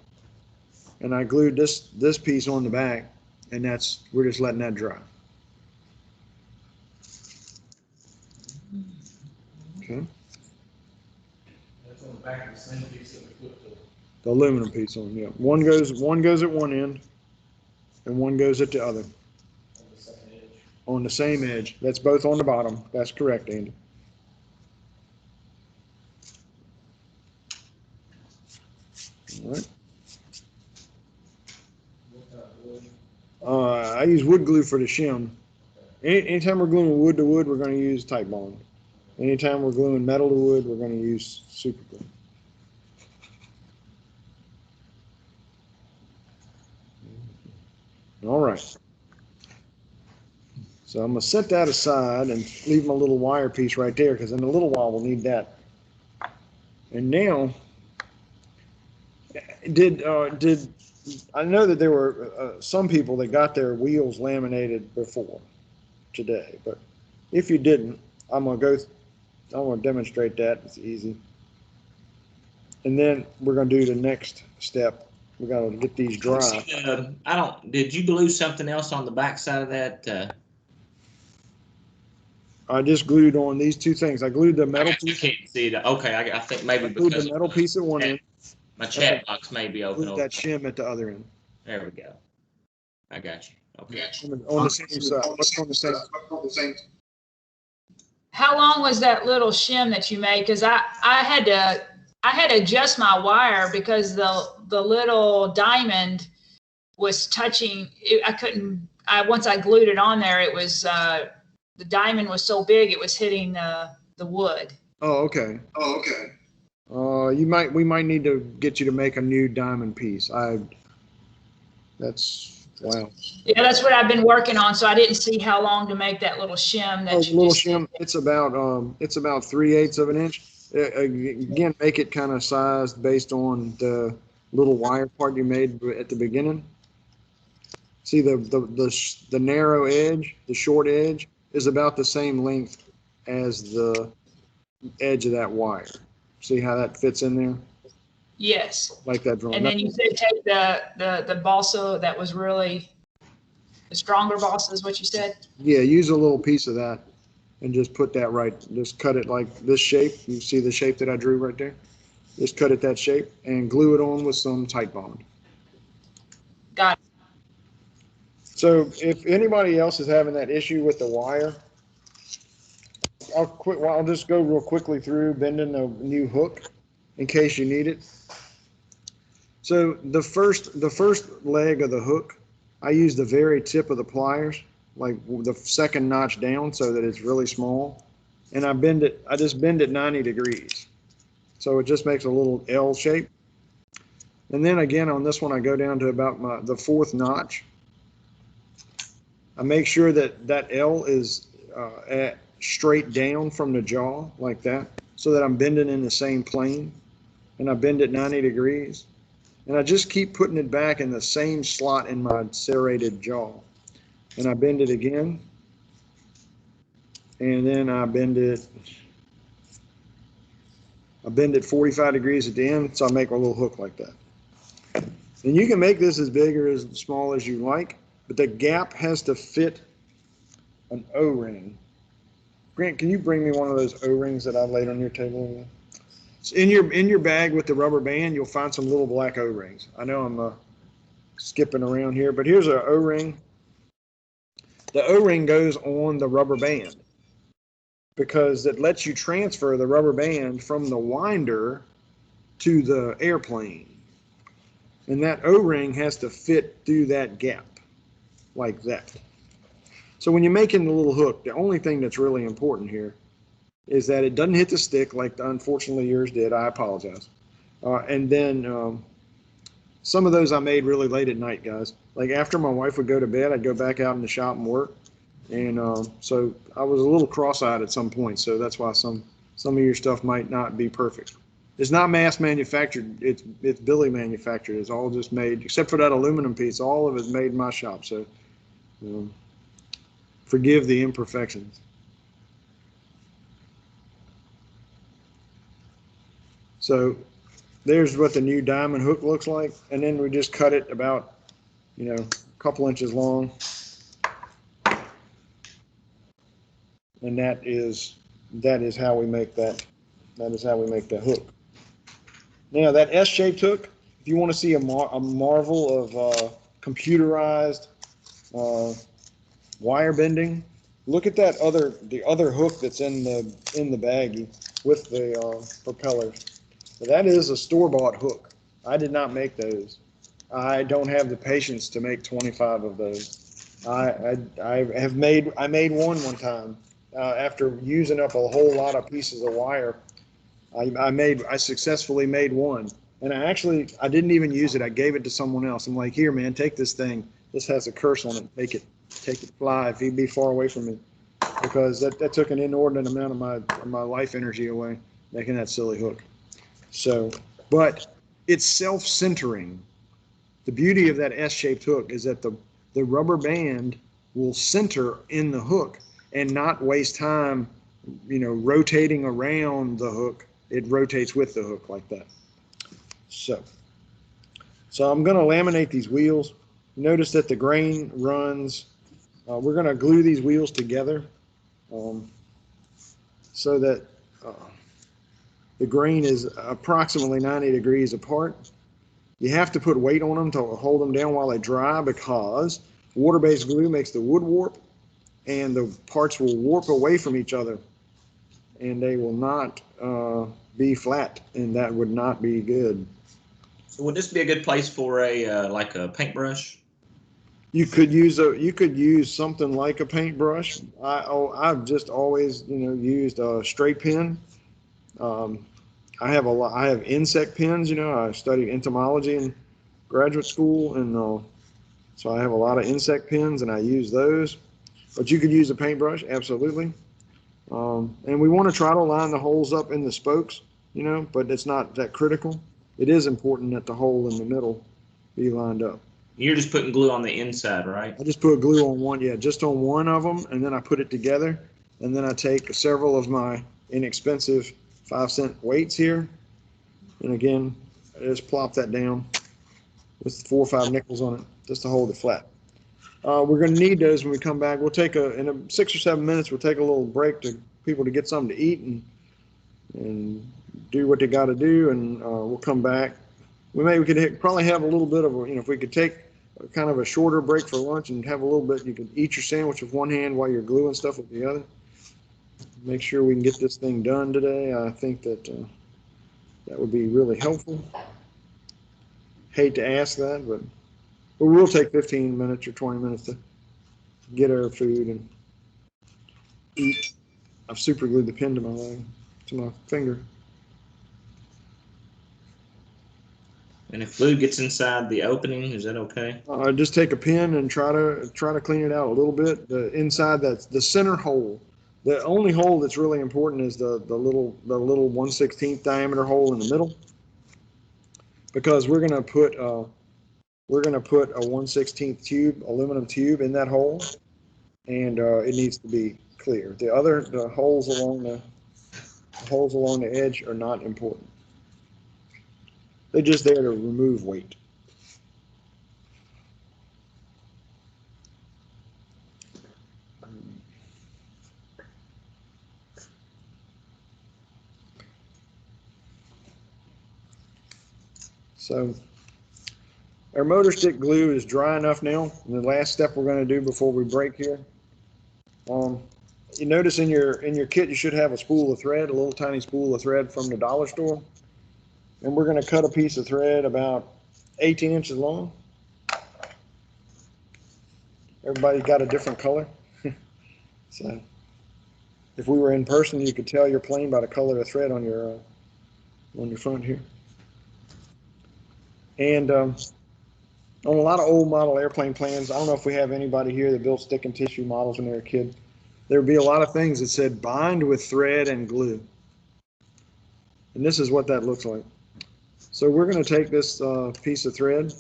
And I glued this piece on the back, and we're just letting that dry. Okay. That's on the back of the same piece that we put The aluminum piece on, yeah. One goes at one end, and one goes at the other. on the second edge. On the same edge. That's both on the bottom. That's correct, Andy. All right. What kind of wood? I use wood glue for the shim. Anytime we're gluing wood to wood, we're going to use tight bond. Anytime we're gluing metal to wood, we're going to use super glue. All right. So I'm going to set that aside and leave my little wire piece right there, because in a little while we'll need that. And now, did I know that there were some people that got their wheels laminated before today, but if you didn't, I'm gonna demonstrate that. It's easy. And then we're gonna do the next step. We gotta get these dry. Did you glue something else on the back side of that? I just glued on these two things. I glued the I metal got you, piece. can't see it. Okay, I think maybe I glued because the metal piece at one end. my chat box may be open. Glued that shim at the other end. There we go. I got you. Okay. On the same side. What's on the same? How long was that little shim that you made? Because I had to adjust my wire because the little diamond was touching. Once I glued it on there, it was the diamond was so big it was hitting the wood. Oh, okay. We might need to get you to make a new diamond piece. Wow. Yeah, that's what I've been working on. So I didn't see how long to make that little shim that you little just shim. It's about 3/8 of an inch. Again, make it kind of sized based on the little wire part you made at the beginning. See the narrow edge, the short edge is about the same length as the edge of that wire. See how that fits in there? Yes. Like that drawing. And then you said take the balsa that was really the stronger balsa is what you said? Yeah, use a little piece of that and just put that right. Just cut it like this shape. You see the shape that I drew right there? Just cut it that shape and glue it on with some tight bond. Got it. So if anybody else is having that issue with the wire, I'll just go real quickly through bending the new hook in case you need it. So the first leg of the hook, I use the very tip of the pliers, like the second notch down, so that it's really small, and I just bend it 90 degrees, so it just makes a little L shape. And then again on this one, I go down to about the fourth notch. I make sure that L is straight down from the jaw like that, so that I'm bending in the same plane, and I bend it 90 degrees. And I just keep putting it back in the same slot in my serrated jaw. And I bend it again. And then I bend it 45 degrees at the end, so I make a little hook like that. And you can make this as big or as small as you like, but the gap has to fit an O-ring. Grant, can you bring me one of those O-rings that I laid on your table? So in your bag with the rubber band, you'll find some little black O-rings. I know I'm skipping around here, but here's an O-ring. The O-ring goes on the rubber band because it lets you transfer the rubber band from the winder to the airplane. And that O-ring has to fit through that gap like that. So when you're making the little hook, the only thing that's really important here is that it doesn't hit the stick like unfortunately yours did. I apologize. And then some of those I made really late at night, guys. Like after my wife would go to bed, I'd go back out in the shop and work. And so I was a little cross-eyed at some point. So that's why some of your stuff might not be perfect. It's not mass manufactured. It's Billy manufactured. It's all just made, except for that aluminum piece. All of it's made in my shop. So forgive the imperfections. So there's what the new diamond hook looks like. And then we just cut it about, a couple inches long. And that is how we make that. That is how we make that hook. Now that S-shaped hook, if you want to see a marvel of computerized wire bending, look at the other hook that's in the baggie with the propellers. That is a store-bought hook. I did not make those. I don't have the patience to make 25 of those. I made one time after using up a whole lot of pieces of wire. I successfully made one, and I didn't even use it. I gave it to someone else. I'm like, here, man, take this thing. This has a curse on it. Take it fly if you'd be far away from me, because that took an inordinate amount of my life energy away making that silly hook. So, but it's self-centering. The beauty of that S-shaped hook is that the rubber band will center in the hook and not waste time, rotating around the hook. It rotates with the hook like that. So I'm going to laminate these wheels. Notice that the grain runs. We're going to glue these wheels together so that the grain is approximately 90 degrees apart. You have to put weight on them to hold them down while they dry, because water-based glue makes the wood warp, and the parts will warp away from each other, and they will not be flat, and that would not be good. So would this be a good place for like a paintbrush? You could use something like a paintbrush. I've just always used a straight pen. I have insect pens. I studied entomology in graduate school, and so I have a lot of insect pens, and I use those. But you could use a paintbrush, absolutely. And we want to try to line the holes up in the spokes, but it's not that critical. It is important that the hole in the middle be lined up. You're just putting glue on the inside, right? I just put glue on one, just on one of them, and then I put it together, and then I take several of my inexpensive 5-cent weights here, and again, I just plop that down with 4 or 5 nickels on it just to hold it flat. We're going to need those when we come back. We'll take in 6 or 7 minutes. We'll take a little break to people to get something to eat and do what they got to do, and we'll come back. We could probably have a little bit of if we could take kind of a shorter break for lunch and have a little bit. You could eat your sandwich with one hand while you're gluing stuff with the other. Make sure we can get this thing done today. I think that that would be really helpful. Hate to ask that, but we'll take 15 minutes or 20 minutes to get our food and eat. I've super glued the pen to my finger. And if glue gets inside the opening, is that okay? Just take a pin and try to clean it out a little bit. The inside, that's the center hole. The only hole that's really important is the little 1/16 diameter hole in the middle, because we're gonna put a 1/16 aluminum tube in that hole, and it needs to be clear. The holes along the edge are not important. They're just there to remove weight. So our motor stick glue is dry enough now. And the last step we're going to do before we break here. You notice in your kit you should have a spool of thread, a little tiny spool of thread from the dollar store. And we're going to cut a piece of thread about 18 inches long. Everybody got a different color. So if we were in person, you could tell your plane by the color of thread on your front here. And on a lot of old model airplane plans, I don't know if we have anybody here that built stick and tissue models when they were a kid. There would be a lot of things that said bind with thread and glue. And this is what that looks like. So we're going to take this piece of thread,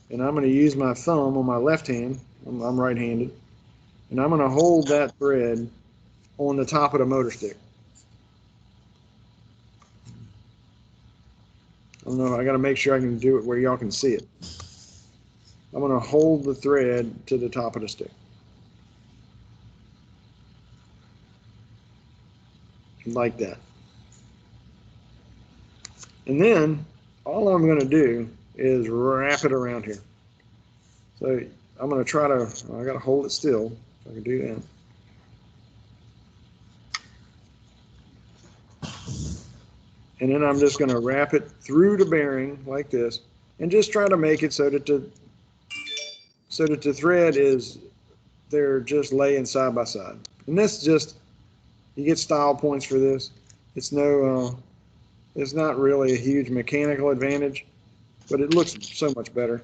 and I'm going to use my thumb on my left hand. I'm right-handed. And I'm going to hold that thread on the top of the motor stick. I don't know, I got to make sure I can do it where y'all can see it. I'm going to hold the thread to the top of the stick. Like that. And then all I'm going to do is wrap it around here. So I'm going to try to, I got to hold it still so I can do that. And then I'm just going to wrap it through the bearing like this and just try to make it so that the thread is, they're just laying side by side. And this just, you get style points for this. It's no, it's not really a huge mechanical advantage, but it looks so much better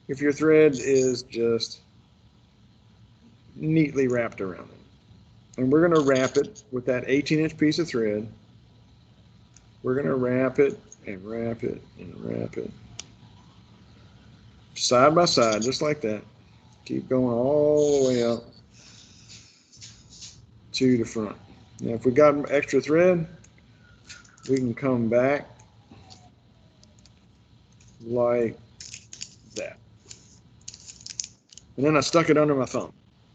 if your thread is just neatly wrapped around it. And we're going to wrap it with that 18-inch piece of thread. We're going to wrap it and wrap it and wrap it side by side, just like that. Keep going all the way up to the front. Now, if we got extra thread, we can come back like that. And then I stuck it under my thumb.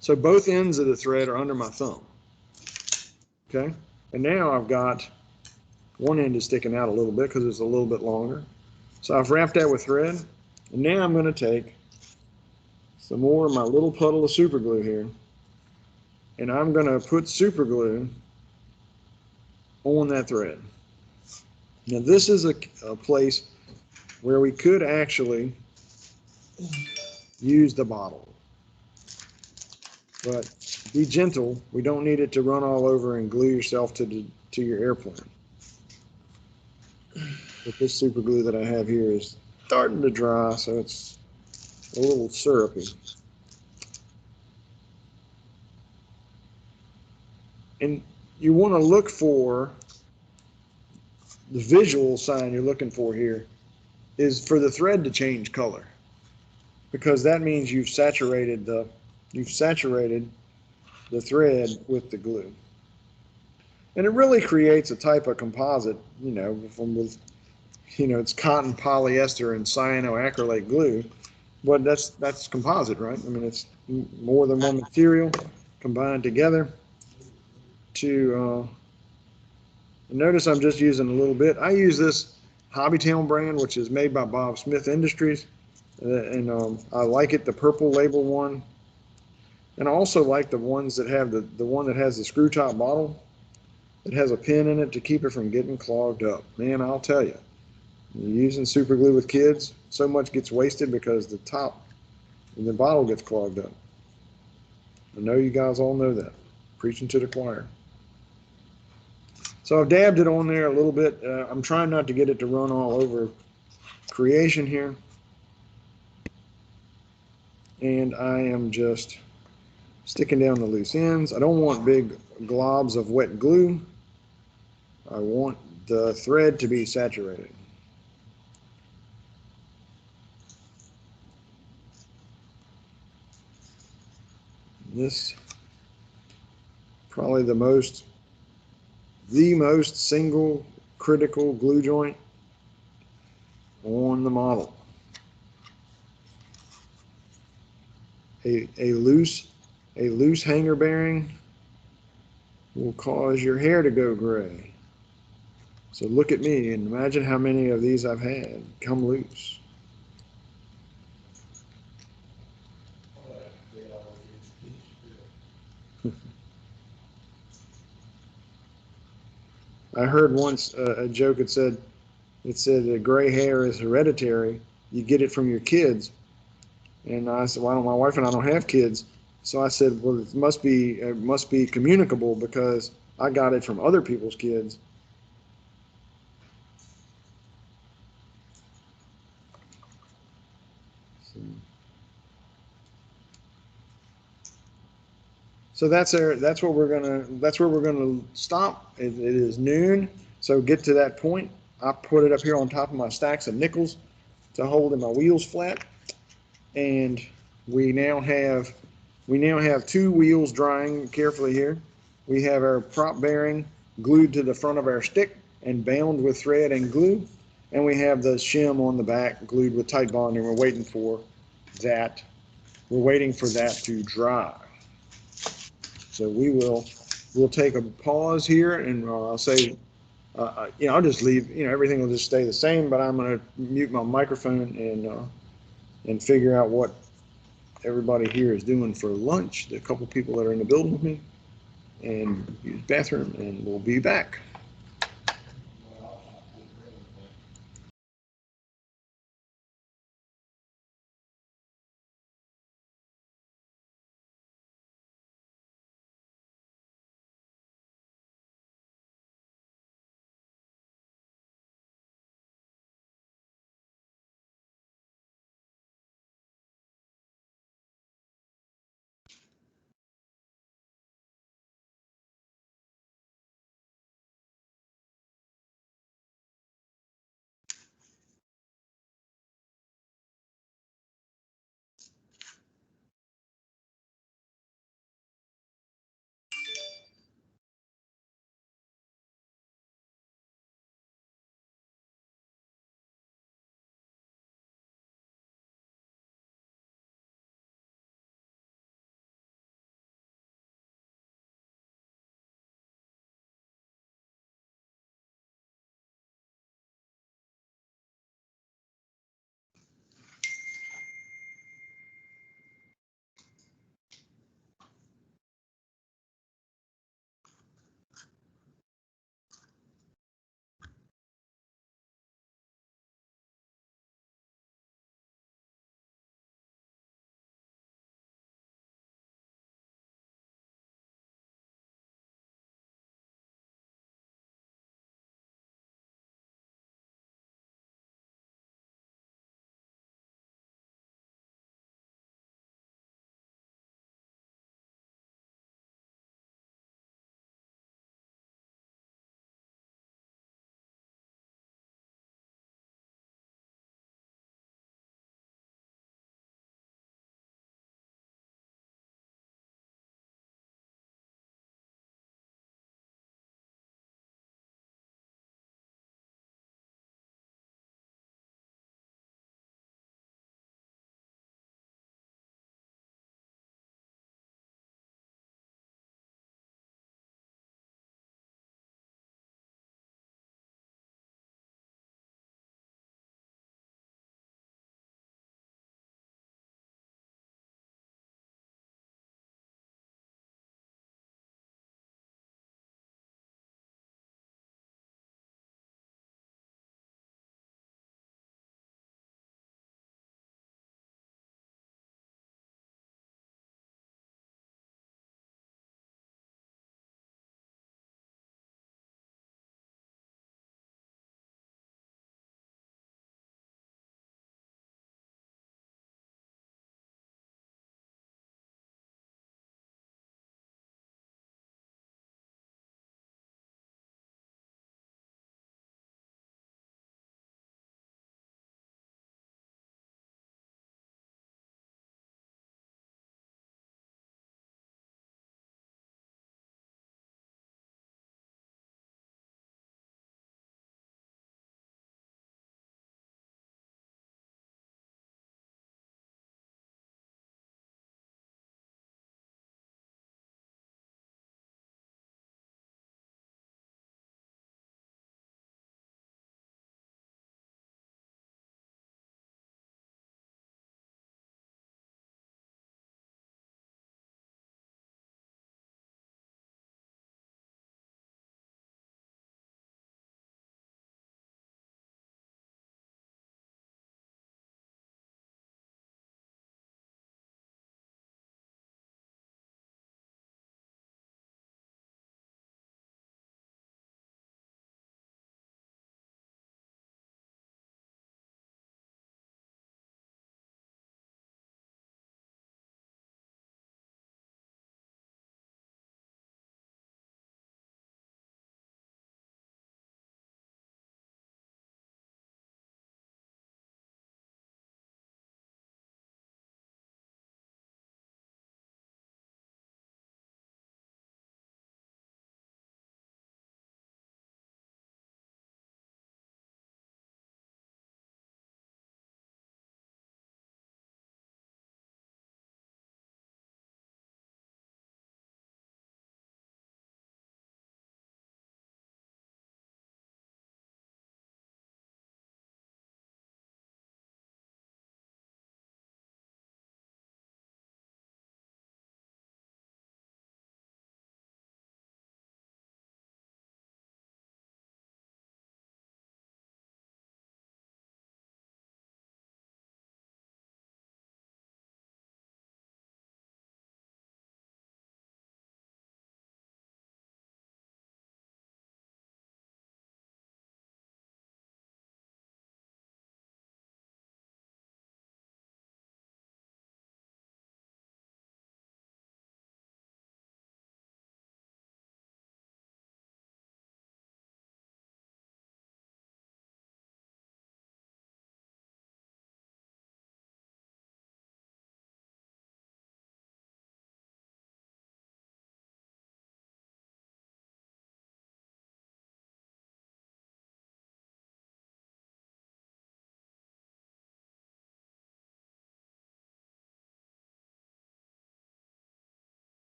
So both ends of the thread are under my thumb. Okay? And now I've got one end is sticking out a little bit because it's a little bit longer. So I've wrapped that with thread. And now I'm going to take some more of my little puddle of super glue here. And I'm going to put super glue on that thread. Now this is a place where we could actually use the bottle. But be gentle. We don't need it to run all over and glue yourself to your airplane. But this super glue that I have here is starting to dry, so it's a little syrupy. And you want to look for the visual sign you're looking for here is for the thread to change color, because that means you've saturated the thread with the glue. And it really creates a type of composite, it's cotton, polyester, and cyanoacrylate glue. But that's composite, right? I mean, it's more than one material combined together to, notice I'm just using a little bit. I use this Hobbytown brand, which is made by Bob Smith Industries. And I like it, the purple label one. And I also like the ones that have the one that has the screw top bottle. It has a pin in it to keep it from getting clogged up. Man, I'll tell you, you're using super glue with kids, so much gets wasted because the top and the bottle gets clogged up. I know you guys all know that. Preaching to the choir. So I've dabbed it on there a little bit. I'm trying not to get it to run all over creation here. And I am just sticking down the loose ends. I don't want big globs of wet glue. I want the thread to be saturated. This probably the most single critical glue joint on the model. A loose hanger bearing will cause your hair to go gray. So look at me and imagine how many of these I've had come loose. I heard once a joke that said gray hair is hereditary. You get it from your kids. And I said, well, my wife and I don't have kids. So I said, well, it must be communicable because I got it from other people's kids. So that's where we're gonna stop. It is noon. So get to that point. I put it up here on top of my stacks of nickels to hold my wheels flat. And we now have two wheels drying carefully here. We have our prop bearing glued to the front of our stick and bound with thread and glue. And we have the shim on the back glued with tight bonding. We're waiting for that. We're waiting for that to dry. So we'll take a pause here, and I'll say, I'll just leave. Everything will just stay the same, but I'm going to mute my microphone and figure out what everybody here is doing for lunch. The couple people that are in the building with me, and use the bathroom, and we'll be back.